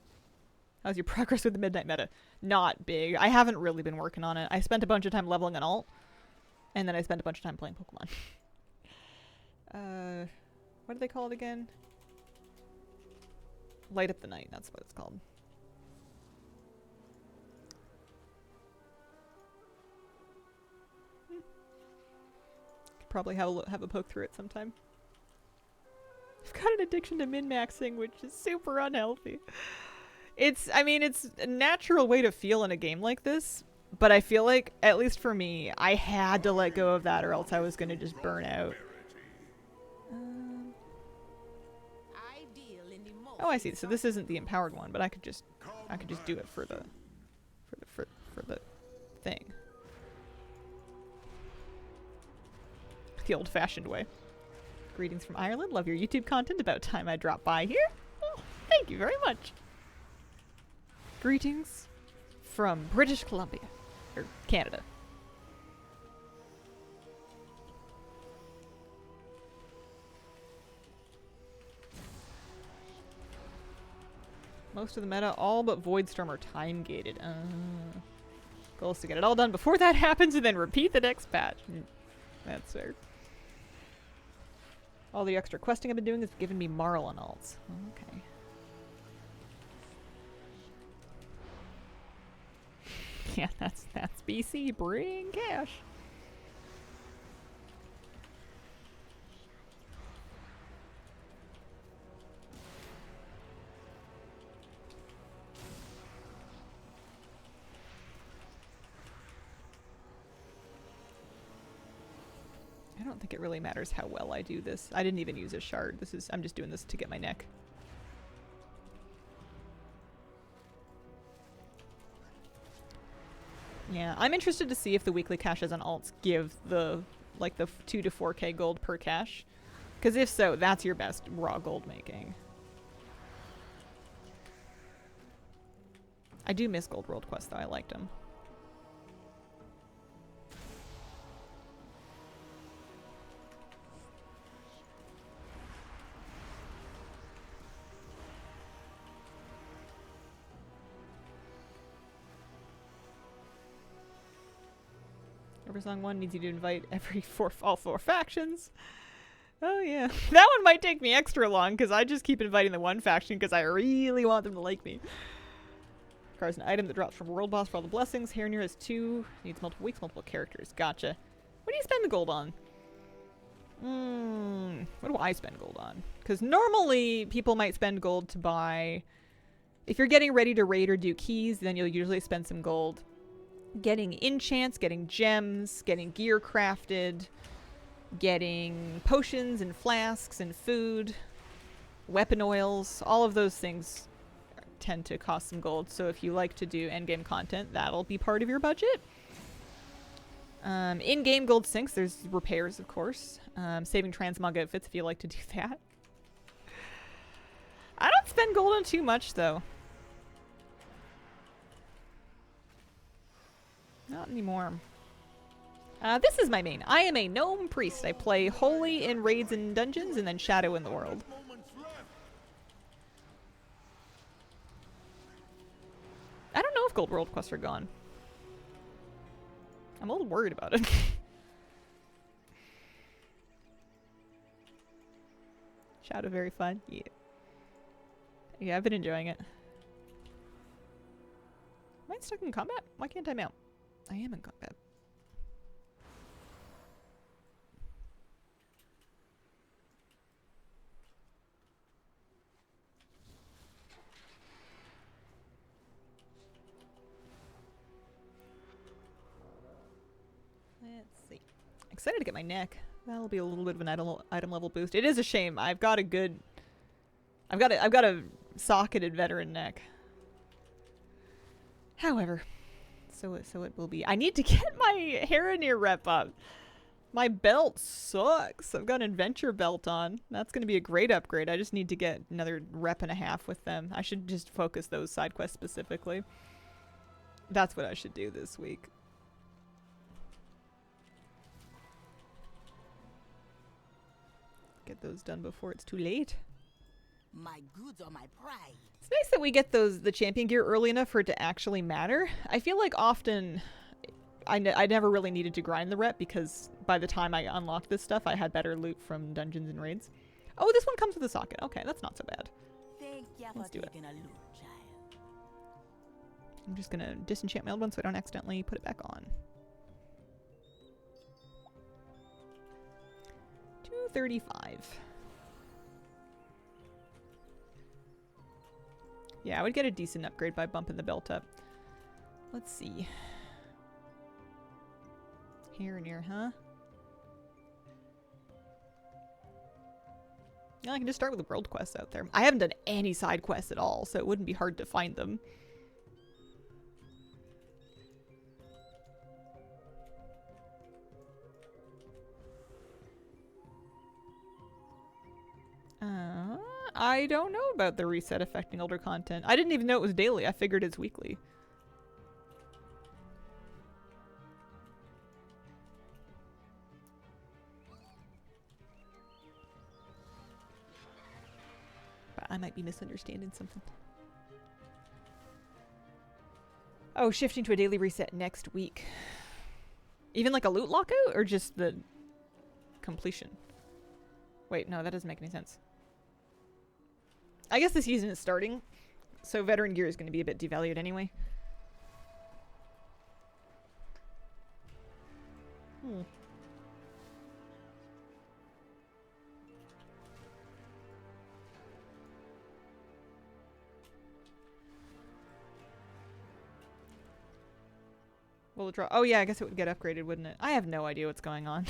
How's your progress with the Midnight meta? Not big. I haven't really been working on it. I spent a bunch of time leveling an alt, and then I spent a bunch of time playing Pokemon. What do they call it again? Light Up the Night, that's what it's called. Could probably have a poke through it sometime. I've got an addiction to min-maxing, which is super unhealthy. I mean, it's a natural way to feel in a game like this, but I feel like, at least for me, I had to let go of that or else I was gonna just burn out. Oh, I see. So this isn't the empowered one, but I could just do it for the thing. The old-fashioned way. Greetings from Ireland. Love your YouTube content. About time I dropped by here. Oh, thank you very much. Greetings from British Columbia, or Canada. Most of the meta, all but Voidstorm are time-gated. Goal is to get it all done before that happens and then repeat the next patch. That's fair. All the extra questing I've been doing has given me Marlin alts. Okay. Yeah, that's BC. Bring cash. I don't think it really matters how well I do this. I didn't even use a shard. I'm just doing this to get my neck. Yeah, I'm interested to see if the weekly caches on alts give the 2 to 4k gold per cache. Because if so, that's your best raw gold making. I do miss Gold World Quest though, I liked them. Song 1 needs you to invite all four factions. Oh yeah. That one might take me extra long because I just keep inviting the one faction because I really want them to like me. Requires an item that drops from World Boss for all the blessings. Hairnir has 2. Needs multiple weeks, multiple characters. Gotcha. What do you spend the gold on? What do I spend gold on? Because normally people might spend gold to buy... If you're getting ready to raid or do keys, then you'll usually spend some gold getting enchants, getting gems, getting gear crafted, getting potions and flasks and food, weapon oils. All of those things tend to cost some gold. So if you like to do endgame content, that'll be part of your budget. In-game gold sinks. There's repairs, of course. Saving transmog outfits if you like to do that. I don't spend gold on too much, though. Not anymore. This is my main. I am a gnome priest. I play holy in raids and dungeons and then shadow in the world. I don't know if Gold World quests are gone. I'm a little worried about it. Shadow very fun. Yeah. Yeah, I've been enjoying it. Am I stuck in combat? Why can't I mount? I am in combat. Let's see. Excited to get my neck. That'll be a little bit of an item level boost. It is a shame. I've got a socketed veteran neck. However, so it will be. I need to get my Heronir rep up. My belt sucks. I've got an adventure belt on. That's going to be a great upgrade. I just need to get another rep and a half with them. I should just focus those side quests specifically. That's what I should do this week. Get those done before it's too late. My goods are my pride. It's nice that we get the champion gear early enough for it to actually matter. I feel like often I never really needed to grind the rep because by the time I unlocked this stuff, I had better loot from dungeons and raids. Oh, this one comes with a socket. Okay, that's not so bad. Thank you Let's do for it. taking a look, child. I'm just gonna disenchant my old one so I don't accidentally put it back on. 235. Yeah, I would get a decent upgrade by bumping the belt up. Let's see. Here and here, huh? Yeah, I can just start with the world quests out there. I haven't done any side quests at all, so it wouldn't be hard to find them. I don't know about the reset affecting older content. I didn't even know it was daily. I figured it's weekly. But I might be misunderstanding something. Oh, shifting to a daily reset next week. Even like a loot lockout or just the completion? Wait, no, that doesn't make any sense. I guess the season is starting, so veteran gear is going to be a bit devalued anyway. Will it draw? Oh yeah, I guess it would get upgraded, wouldn't it? I have no idea what's going on.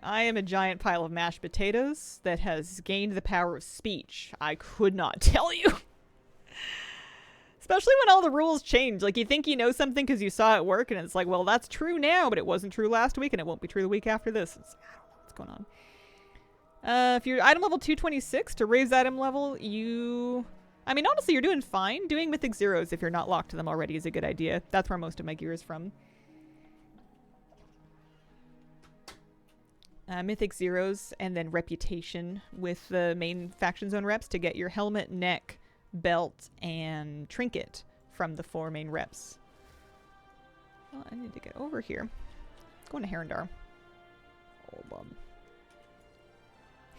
I am a giant pile of mashed potatoes that has gained the power of speech. I could not tell you. Especially when all the rules change. Like, you think you know something because you saw it work, and it's like, well, that's true now, but it wasn't true last week, and it won't be true the week after this. I don't know what's going on. If you're item level 226, to raise item level, you... I mean, honestly, you're doing fine. Doing Mythic Zeros if you're not locked to them already is a good idea. That's where most of my gear is from. Mythic Zeros and then Reputation with the main faction zone reps to get your helmet, neck, belt, and trinket from the 4 main reps. Well, I need to get over here. Going to Herondar. Hold on.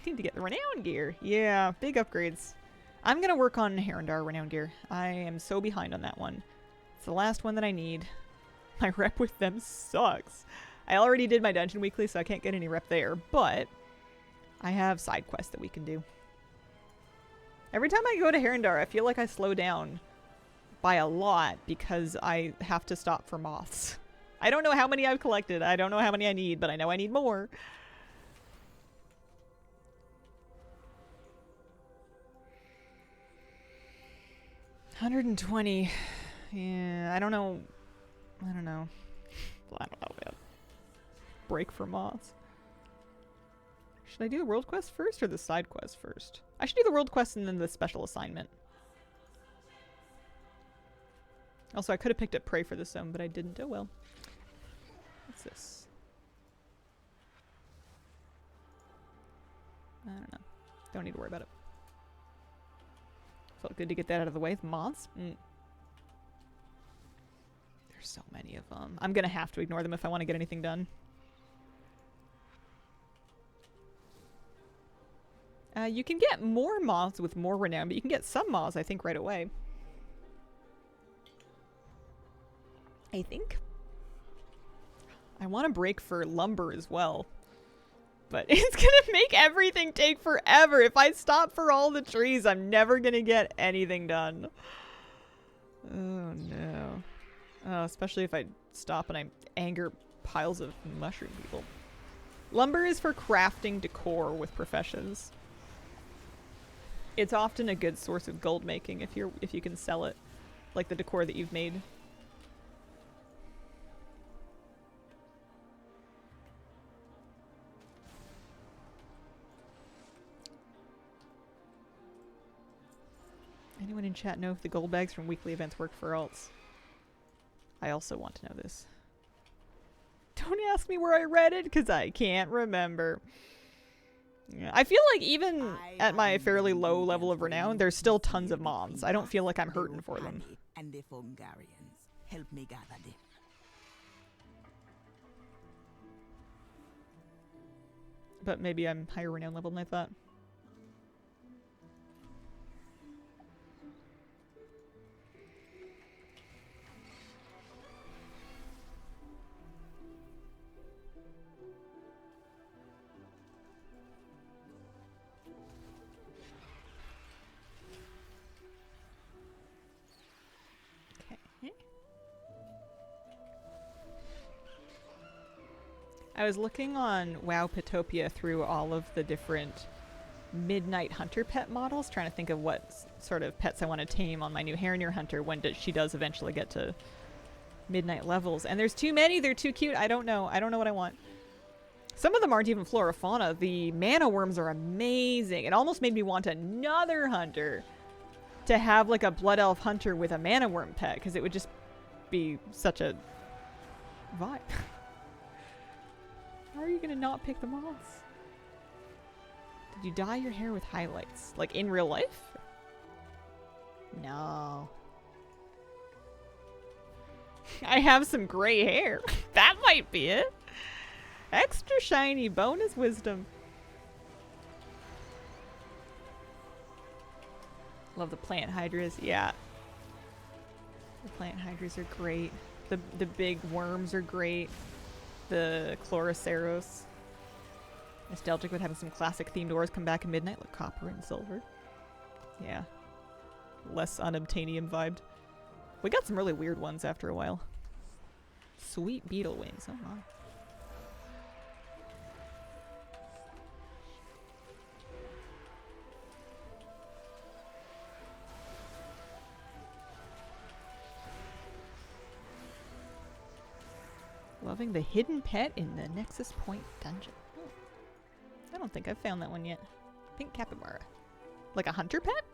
Need to get the renown gear. Yeah, big upgrades. I'm going to work on Herondar renown gear. I am so behind on that one. It's the last one that I need. My rep with them sucks. I already did my dungeon weekly, so I can't get any rep there, but I have side quests that we can do. Every time I go to Herondar, I feel like I slow down by a lot because I have to stop for moths. I don't know how many I've collected. I don't know how many I need, but I know I need more. $120. Yeah, I don't know. I don't know, man. Break for moths. Should I do the world quest first or the side quest first? I should do the world quest and then the special assignment. Also, I could have picked up Prey for this zone, but I didn't. Oh well. What's this? I don't know. Don't need to worry about it. Felt good to get that out of the way. Moths? There's so many of them. I'm gonna have to ignore them if I want to get anything done. You can get more moths with more renown, but you can get some moths, I think, right away. I think. I want to break for lumber as well. But it's gonna make everything take forever. If I stop for all the trees, I'm never gonna get anything done. Oh no. Oh, especially if I stop and I anger piles of mushroom people. Lumber is for crafting decor with professions. It's often a good source of gold making if you can sell it, like the decor that you've made. Anyone in chat know if the gold bags from weekly events work for alts? I also want to know this. Don't ask me where I read it, because I can't remember. Yeah, I feel like even at my fairly low level of renown, there's still tons of moms. I don't feel like I'm hurting for them. And the Fungarians help me gather them. But maybe I'm higher renown level than I thought. I was looking on Wowpatopia through all of the different Midnight Hunter pet models, trying to think of what sort of pets I want to tame on my new Harrier Hunter when she does eventually get to Midnight levels. And there's too many, they're too cute. I don't know what I want. Some of them aren't even flora fauna. The mana worms are amazing. It almost made me want another hunter to have like a blood elf hunter with a mana worm pet, because it would just be such a vibe. How are you gonna not pick the moths? Did you dye your hair with highlights? Like in real life? No. I have some gray hair. That might be it. Extra shiny bonus wisdom. Love the plant hydras. Yeah. The plant hydras are great. The big worms are great. The Chloroceros. Nostalgic with having some classic themed ores come back in Midnight, like copper and silver. Yeah. Less unobtainium vibed. We got some really weird ones after a while. Sweet beetle wings. Oh my. Loving the hidden pet in the Nexus Point dungeon. Oh. I don't think I've found that one yet. Pink capybara. Like a hunter pet?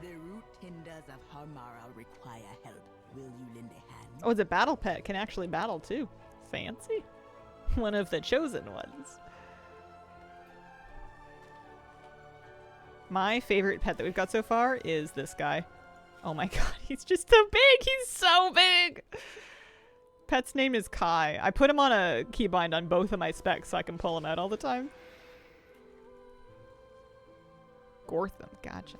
The root tenders of Harmara require help. Will you lend a hand? Oh, it's a battle pet. Can actually battle too. Fancy. One of the chosen ones. My favorite pet that we've got so far is this guy. Oh my god, he's just so big! He's so big! Pet's name is Kai. I put him on a keybind on both of my specs so I can pull him out all the time. Gortham, gotcha.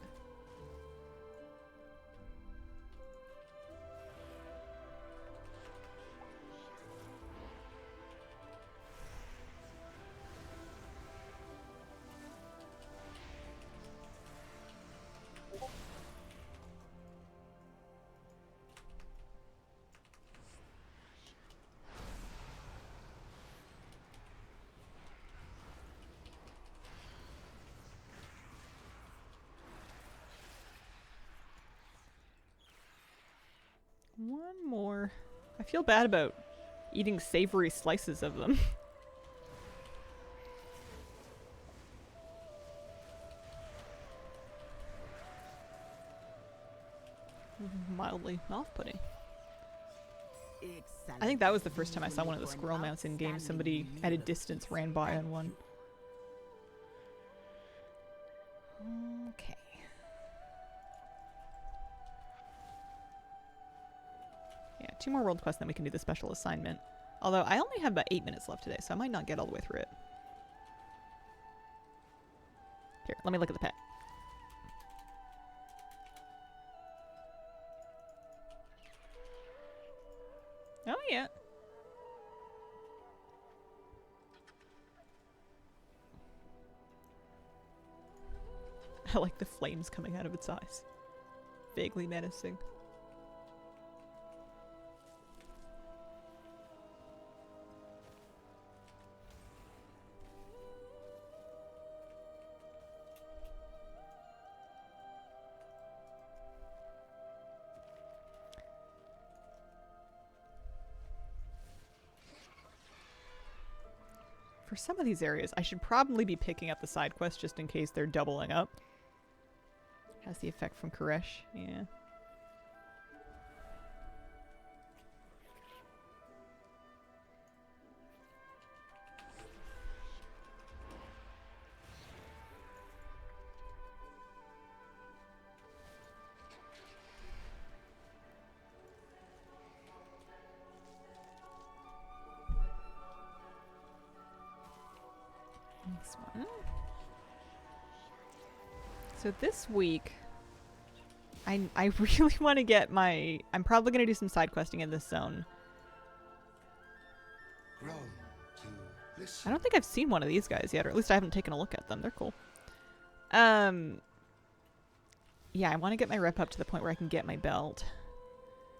One more. I feel bad about eating savory slices of them. Mildly off-putting. I think that was the first time I saw one of the squirrel mounts in game. Somebody at a distance ran by on one. Okay. Yeah, 2 more world quests, then we can do the special assignment. Although I only have about 8 minutes left today, so I might not get all the way through it. Here, let me look at the pet. Oh, yeah. I like the flames coming out of its eyes. Vaguely menacing. For some of these areas, I should probably be picking up the side quests just in case they're doubling up. Has the effect from Koresh, yeah. This one. So this week, I really want to get my... I'm probably going to do some side questing in this zone. I don't think I've seen one of these guys yet, or at least I haven't taken a look at them. They're cool. Yeah, I want to get my rep up to the point where I can get my belt.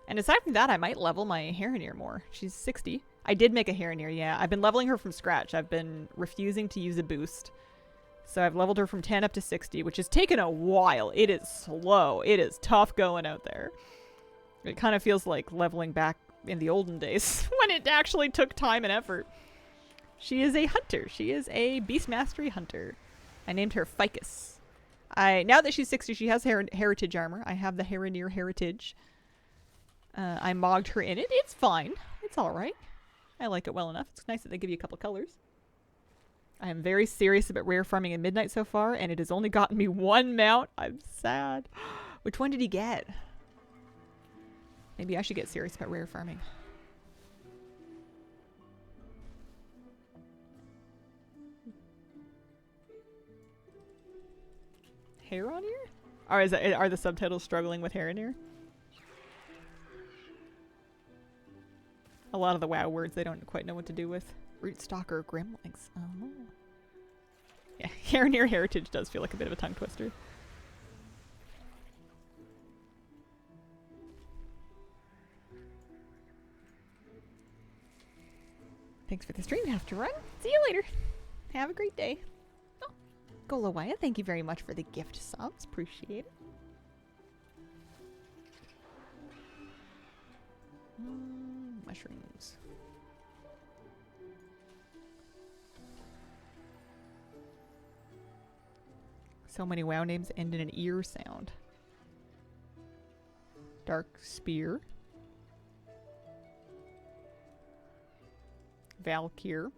And aside from that, I might level my Heronir more. She's 60. I did make a Heronir, yeah. I've been leveling her from scratch. I've been refusing to use a boost. So I've leveled her from 10 up to 60, which has taken a while. It is slow. It is tough going out there. It kind of feels like leveling back in the olden days when it actually took time and effort. She is a hunter. She is a Beast Mastery hunter. I named her Ficus. Now that she's 60, she has heritage armor. I have the Heronir heritage. I mogged her in it. It's fine. It's alright. I like it well enough. It's nice that they give you a couple colors. I am very serious about rare farming in Midnight so far, and it has only gotten me one mount. I'm sad. Which one did he get? Maybe I should get serious about rare farming. Heronir? Or are the subtitles struggling with Heronir? A lot of the WoW words they don't quite know what to do with. Rootstocker Gremlings. Oh. Yeah, Heronir Heritage does feel like a bit of a tongue twister. Thanks for the stream. Have to run. See you later. Have a great day. Oh, Golawaya, thank you very much for the gift subs. Appreciate it. Mushrooms. So many WoW names end in an ear sound. Dark Spear. Valkyr.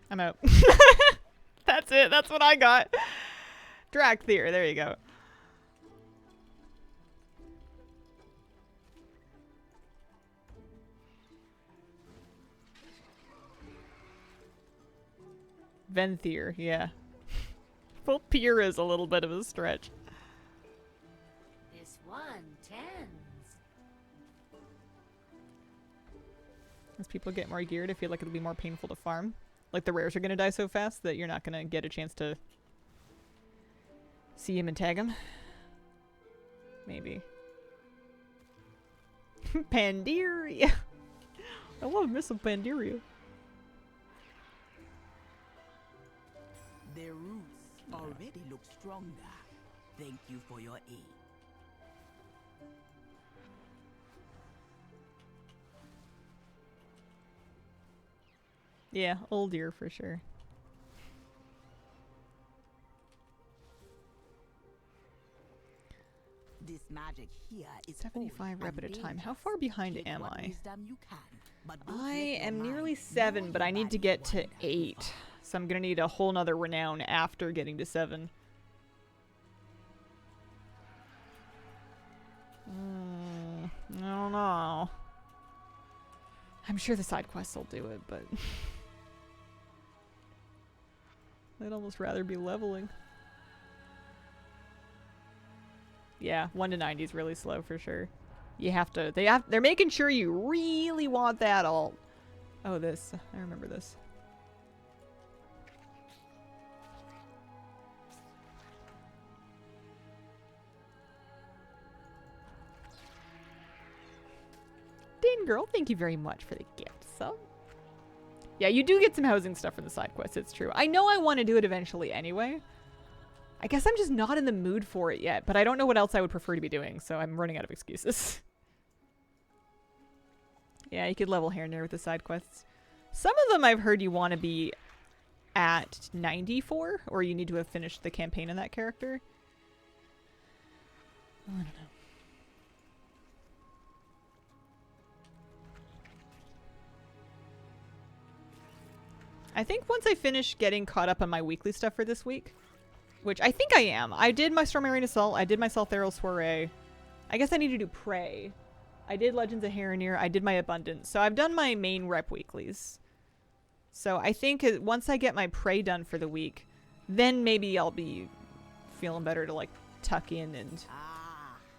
I'm out. That's it. That's what I got. Drakthir. There you go. Venthyr, yeah. Full Pier is a little bit of a stretch. This one tends. As people get more geared, I feel like it'll be more painful to farm. Like the rares are going to die so fast that you're not going to get a chance to see him and tag him. Maybe. Pandaria. I love Miss of Pandaria. Their roots already look stronger. Thank you for your aid. Yeah, old deer for sure. This magic here is 75 rep at a time. How far behind am I? I I am nearly 7, but I need to get to 8. So I'm gonna need a whole nother renown after getting to 7. I don't know. I'm sure the side quests will do it, but I'd almost rather be leveling. Yeah, 1 to 90 is really slow for sure. You have to, they're making sure you really want that alt. Oh, this. I remember this. Dane Girl, thank you very much for the gift sub. Yeah, you do get some housing stuff from the side quests, it's true. I know I want to do it eventually anyway. I guess I'm just not in the mood for it yet, but I don't know what else I would prefer to be doing, so I'm running out of excuses. Yeah, you could level here and there with the side quests. Some of them I've heard you want to be at 94, or you need to have finished the campaign in that character. I don't know. I think once I finish getting caught up on my weekly stuff for this week, which I think I am. I did my Stormmarine Assault, I did my Saltheral Soiree. I guess I need to do Prey. I did Legends of Heronir, I did my Abundance. So I've done my main rep weeklies. So I think once I get my Prey done for the week, then maybe I'll be feeling better to like tuck in and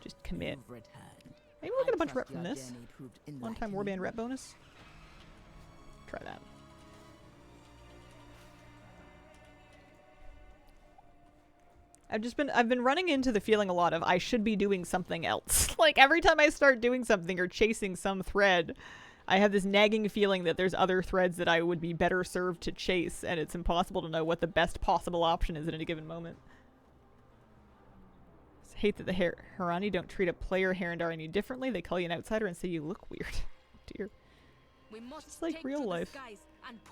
just commit. Maybe we'll get a bunch of rep from this. One-time Warband rep bonus. Try that. I've been running into the feeling a lot of I should be doing something else. Like every time I start doing something or chasing some thread, I have this nagging feeling that there's other threads that I would be better served to chase, and it's impossible to know what the best possible option is at any given moment. I hate that the Harani don't treat a player Herondar any differently. They call you an outsider and say you look weird. Dear. Just like real life.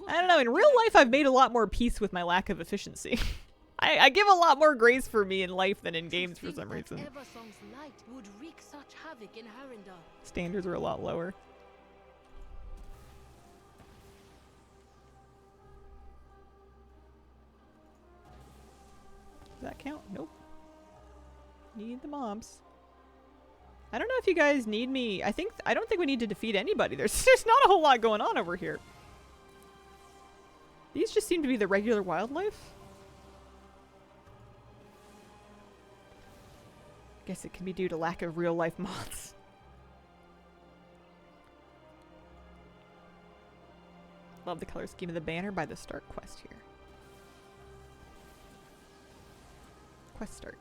I don't know, in real life I've made a lot more peace with my lack of efficiency. I give a lot more grace for me in life than in games for some reason. Standards are a lot lower. Does that count? Nope. Need the mobs. I don't know if you guys need me. I don't think we need to defeat anybody. There's not a whole lot going on over here. These just seem to be the regular wildlife. Guess it can be due to lack of real life moths. Love the color scheme of the banner by the start quest here. Quest start.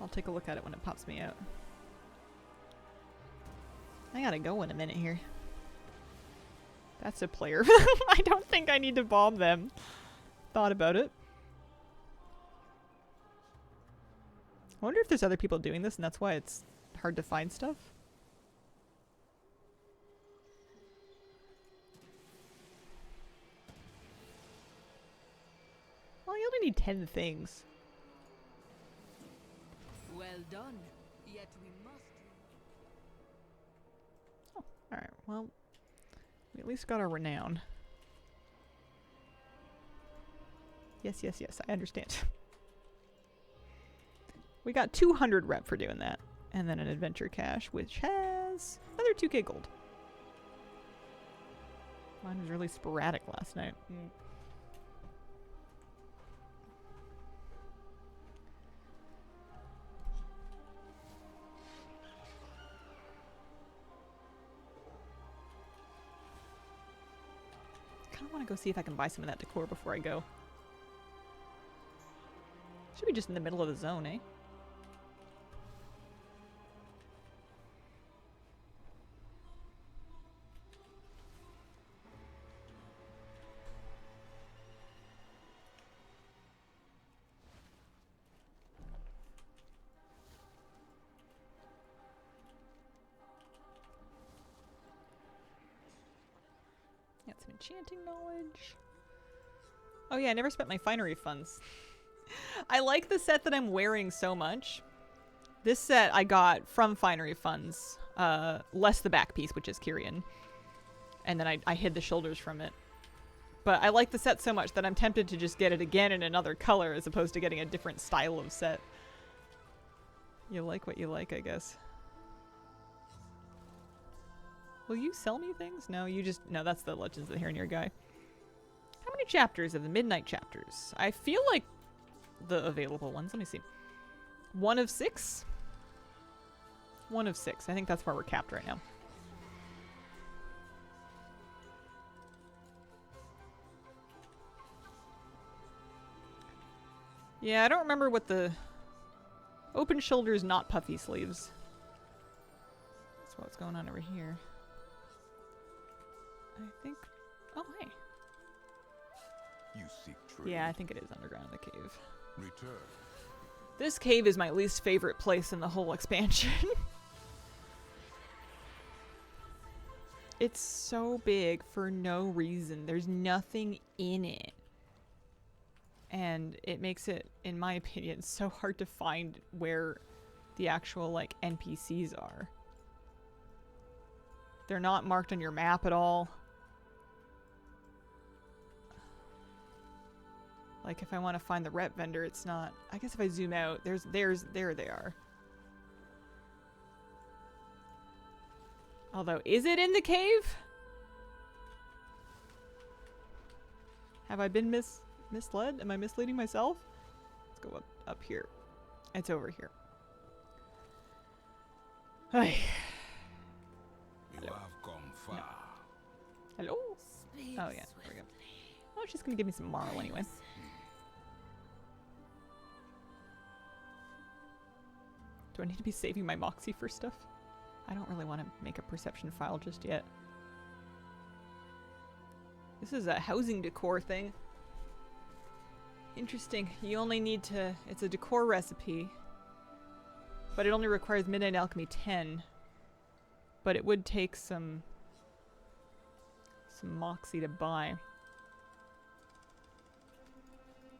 I'll take a look at it when it pops me out. I gotta go in a minute here. That's a player. I don't think I need to bomb them. Thought about it. I wonder if there's other people doing this and that's why it's hard to find stuff. Well, you only need 10 things. Well done. Yet we must. Oh, alright. Well, we at least got our renown. Yes, yes, yes. I understand. We got 200 rep for doing that. And then an adventure cache, which has another 2k gold. Mine was really sporadic last night. I kind of want to go see if I can buy some of that decor before I go. Should be just in the middle of the zone, eh? Got some enchanting knowledge. Oh yeah, I never spent my finery funds. I like the set that I'm wearing so much. This set I got from finery funds, less the back piece, which is Kyrian. And then I hid the shoulders from it. But I like the set so much that I'm tempted to just get it again in another color as opposed to getting a different style of set. You like what you like, I guess. Will you sell me things? No, you just... No, that's the Legends of the Heronir guy. How many chapters of the Midnight chapters? I feel like the available ones. Let me see. 1 of 6? 1 of 6. I think that's where we're capped right now. Yeah, I don't remember what the... Open shoulders, not puffy sleeves. That's what's going on over here. I think... Oh, hey. You seek truth. Yeah, I think it is underground in the cave. Return. This cave is my least favorite place in the whole expansion. It's so big for no reason. There's nothing in it. And it makes it, in my opinion, so hard to find where the actual, like, NPCs are. They're not marked on your map at all. Like, if I want to find the rep vendor, it's not... I guess if I zoom out, there they are. Although, is it in the cave? Have I been misled? Am I misleading myself? Let's go up here. It's over here. Hi. You have come far. No. Hello? Oh, yeah. There we go. Oh, she's going to give me some marl anyway. Do I need to be saving my Moxie for stuff? I don't really want to make a perception file just yet. This is a housing decor thing. Interesting. You only need to... It's a decor recipe. But it only requires Midnight Alchemy 10. But it would take some Moxie to buy.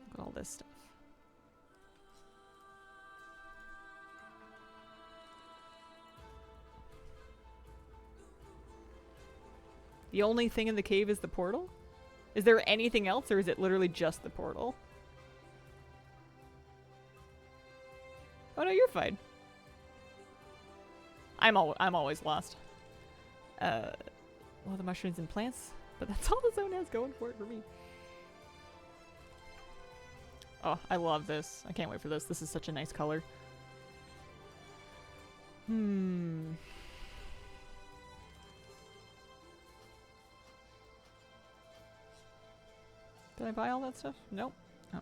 Look at all this stuff. The only thing in the cave is the portal? Is there anything else, or is it literally just the portal? Oh no, you're fine. I'm always lost. Well, the mushrooms and plants, but that's all the zone has going for it for me. Oh, I love this. I can't wait for this. This is such a nice color. Did I buy all that stuff? Nope. Oh.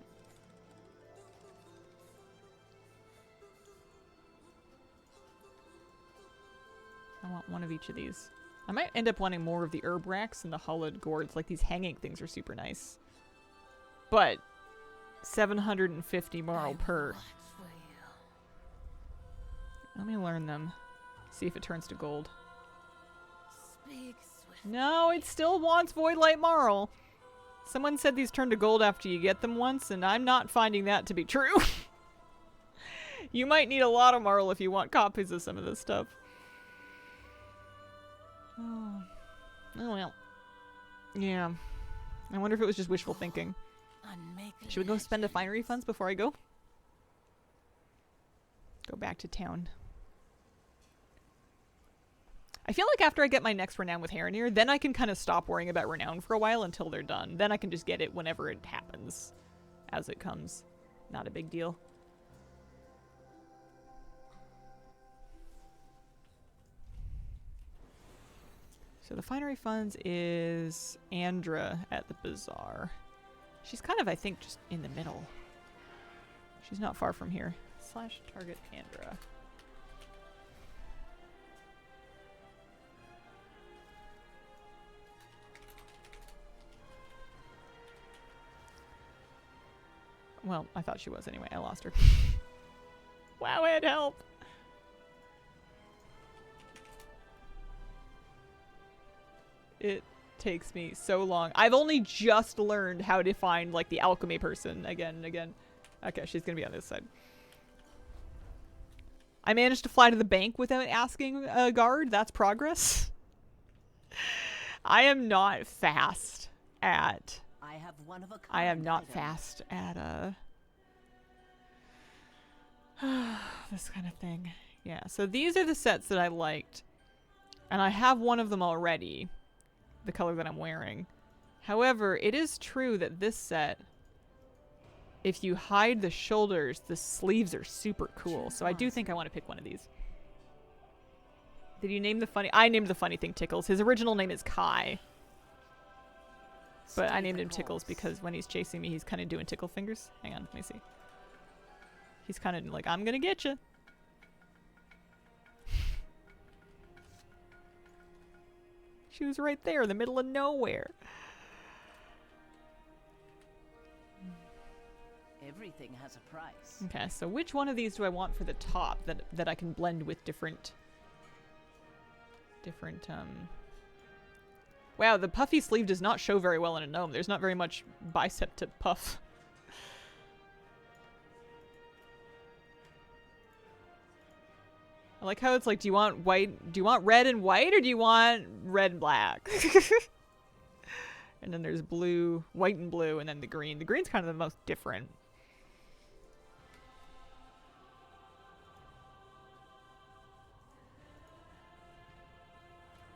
I want one of each of these. I might end up wanting more of the herb racks and the hollowed gourds. Like, these hanging things are super nice. But 750 marl per. Let me learn them. See if it turns to gold. No, it still wants Void Light Marl. Someone said these turn to gold after you get them once, and I'm not finding that to be true. You might need a lot of marl if you want copies of some of this stuff. Oh well. Yeah. I wonder if it was just wishful thinking. Should we go spend the finery funds before I go? Go back to town. I feel like after I get my next renown with Heronir, then I can kind of stop worrying about renown for a while until they're done. Then I can just get it whenever it happens. As it comes. Not a big deal. So the finery funds is Andra at the bazaar. She's kind of, I think, just in the middle. She's not far from here. / target Andra. Well, I thought she was anyway. I lost her. Wow, it helped. It takes me so long. I've only just learned how to find, like, the alchemy person again and again. Okay, she's gonna be on this side. I managed to fly to the bank without asking a guard. That's progress. I am not fast at... I am not fast at, this kind of thing. Yeah, so these are the sets that I liked. And I have one of them already. The color that I'm wearing. However, it is true that this set, if you hide the shoulders, the sleeves are super cool. So I do think I want to pick one of these. Did you name the funny? I named the funny thing Tickles. His original name is Kai. But I named him Tickles because when he's chasing me, he's kind of doing tickle fingers. Hang on, let me see. He's kind of like, I'm gonna get you. She was right there in the middle of nowhere. Everything has a price. Okay, so which one of these do I want for the top that I can blend with different... Wow, the puffy sleeve does not show very well in a gnome. There's not very much bicep to puff. I like how it's like, do you want white? Do you want red and white, or do you want red and black? And then there's blue, white and blue, and then the green. The green's kind of the most different.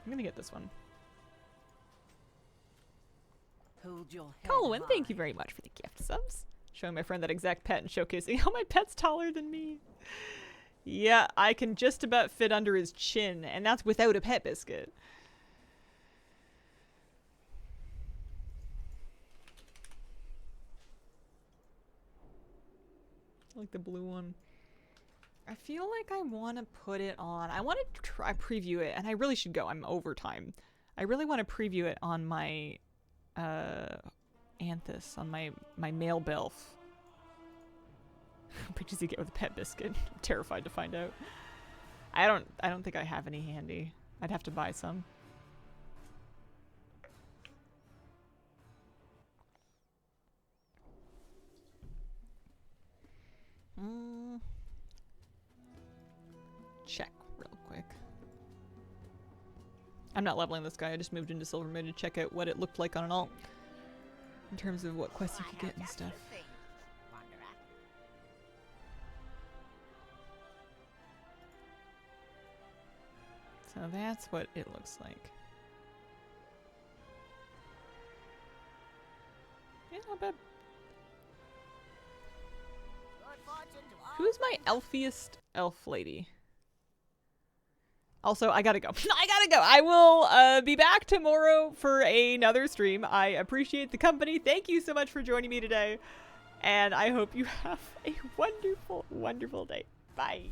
I'm gonna get this one. Hold your head Colwyn, thank high. you very much for the gift subs. Showing my friend that exact pet and showcasing how my pet's taller than me. Yeah, I can just about fit under his chin, and that's without a pet biscuit. I like the blue one. I feel like I want to put it on. I want to try preview it, and I really should go. I'm overtime. I really want to preview it on my Anthus, on my male belf. Pictures you get with a pet biscuit. I'm terrified to find out. I don't think I have any handy. I'd have to buy some. Check real quick. I'm not leveling this guy. I just moved into Silver Moon to check out what it looked like on an alt. In terms of what quests you could get and stuff. So that's what it looks like. Yeah, not bad. Who's my elfiest elf lady? Also, I gotta go. I gotta go. I will be back tomorrow for another stream. I appreciate the company. Thank you so much for joining me today. And I hope you have a wonderful, wonderful day. Bye.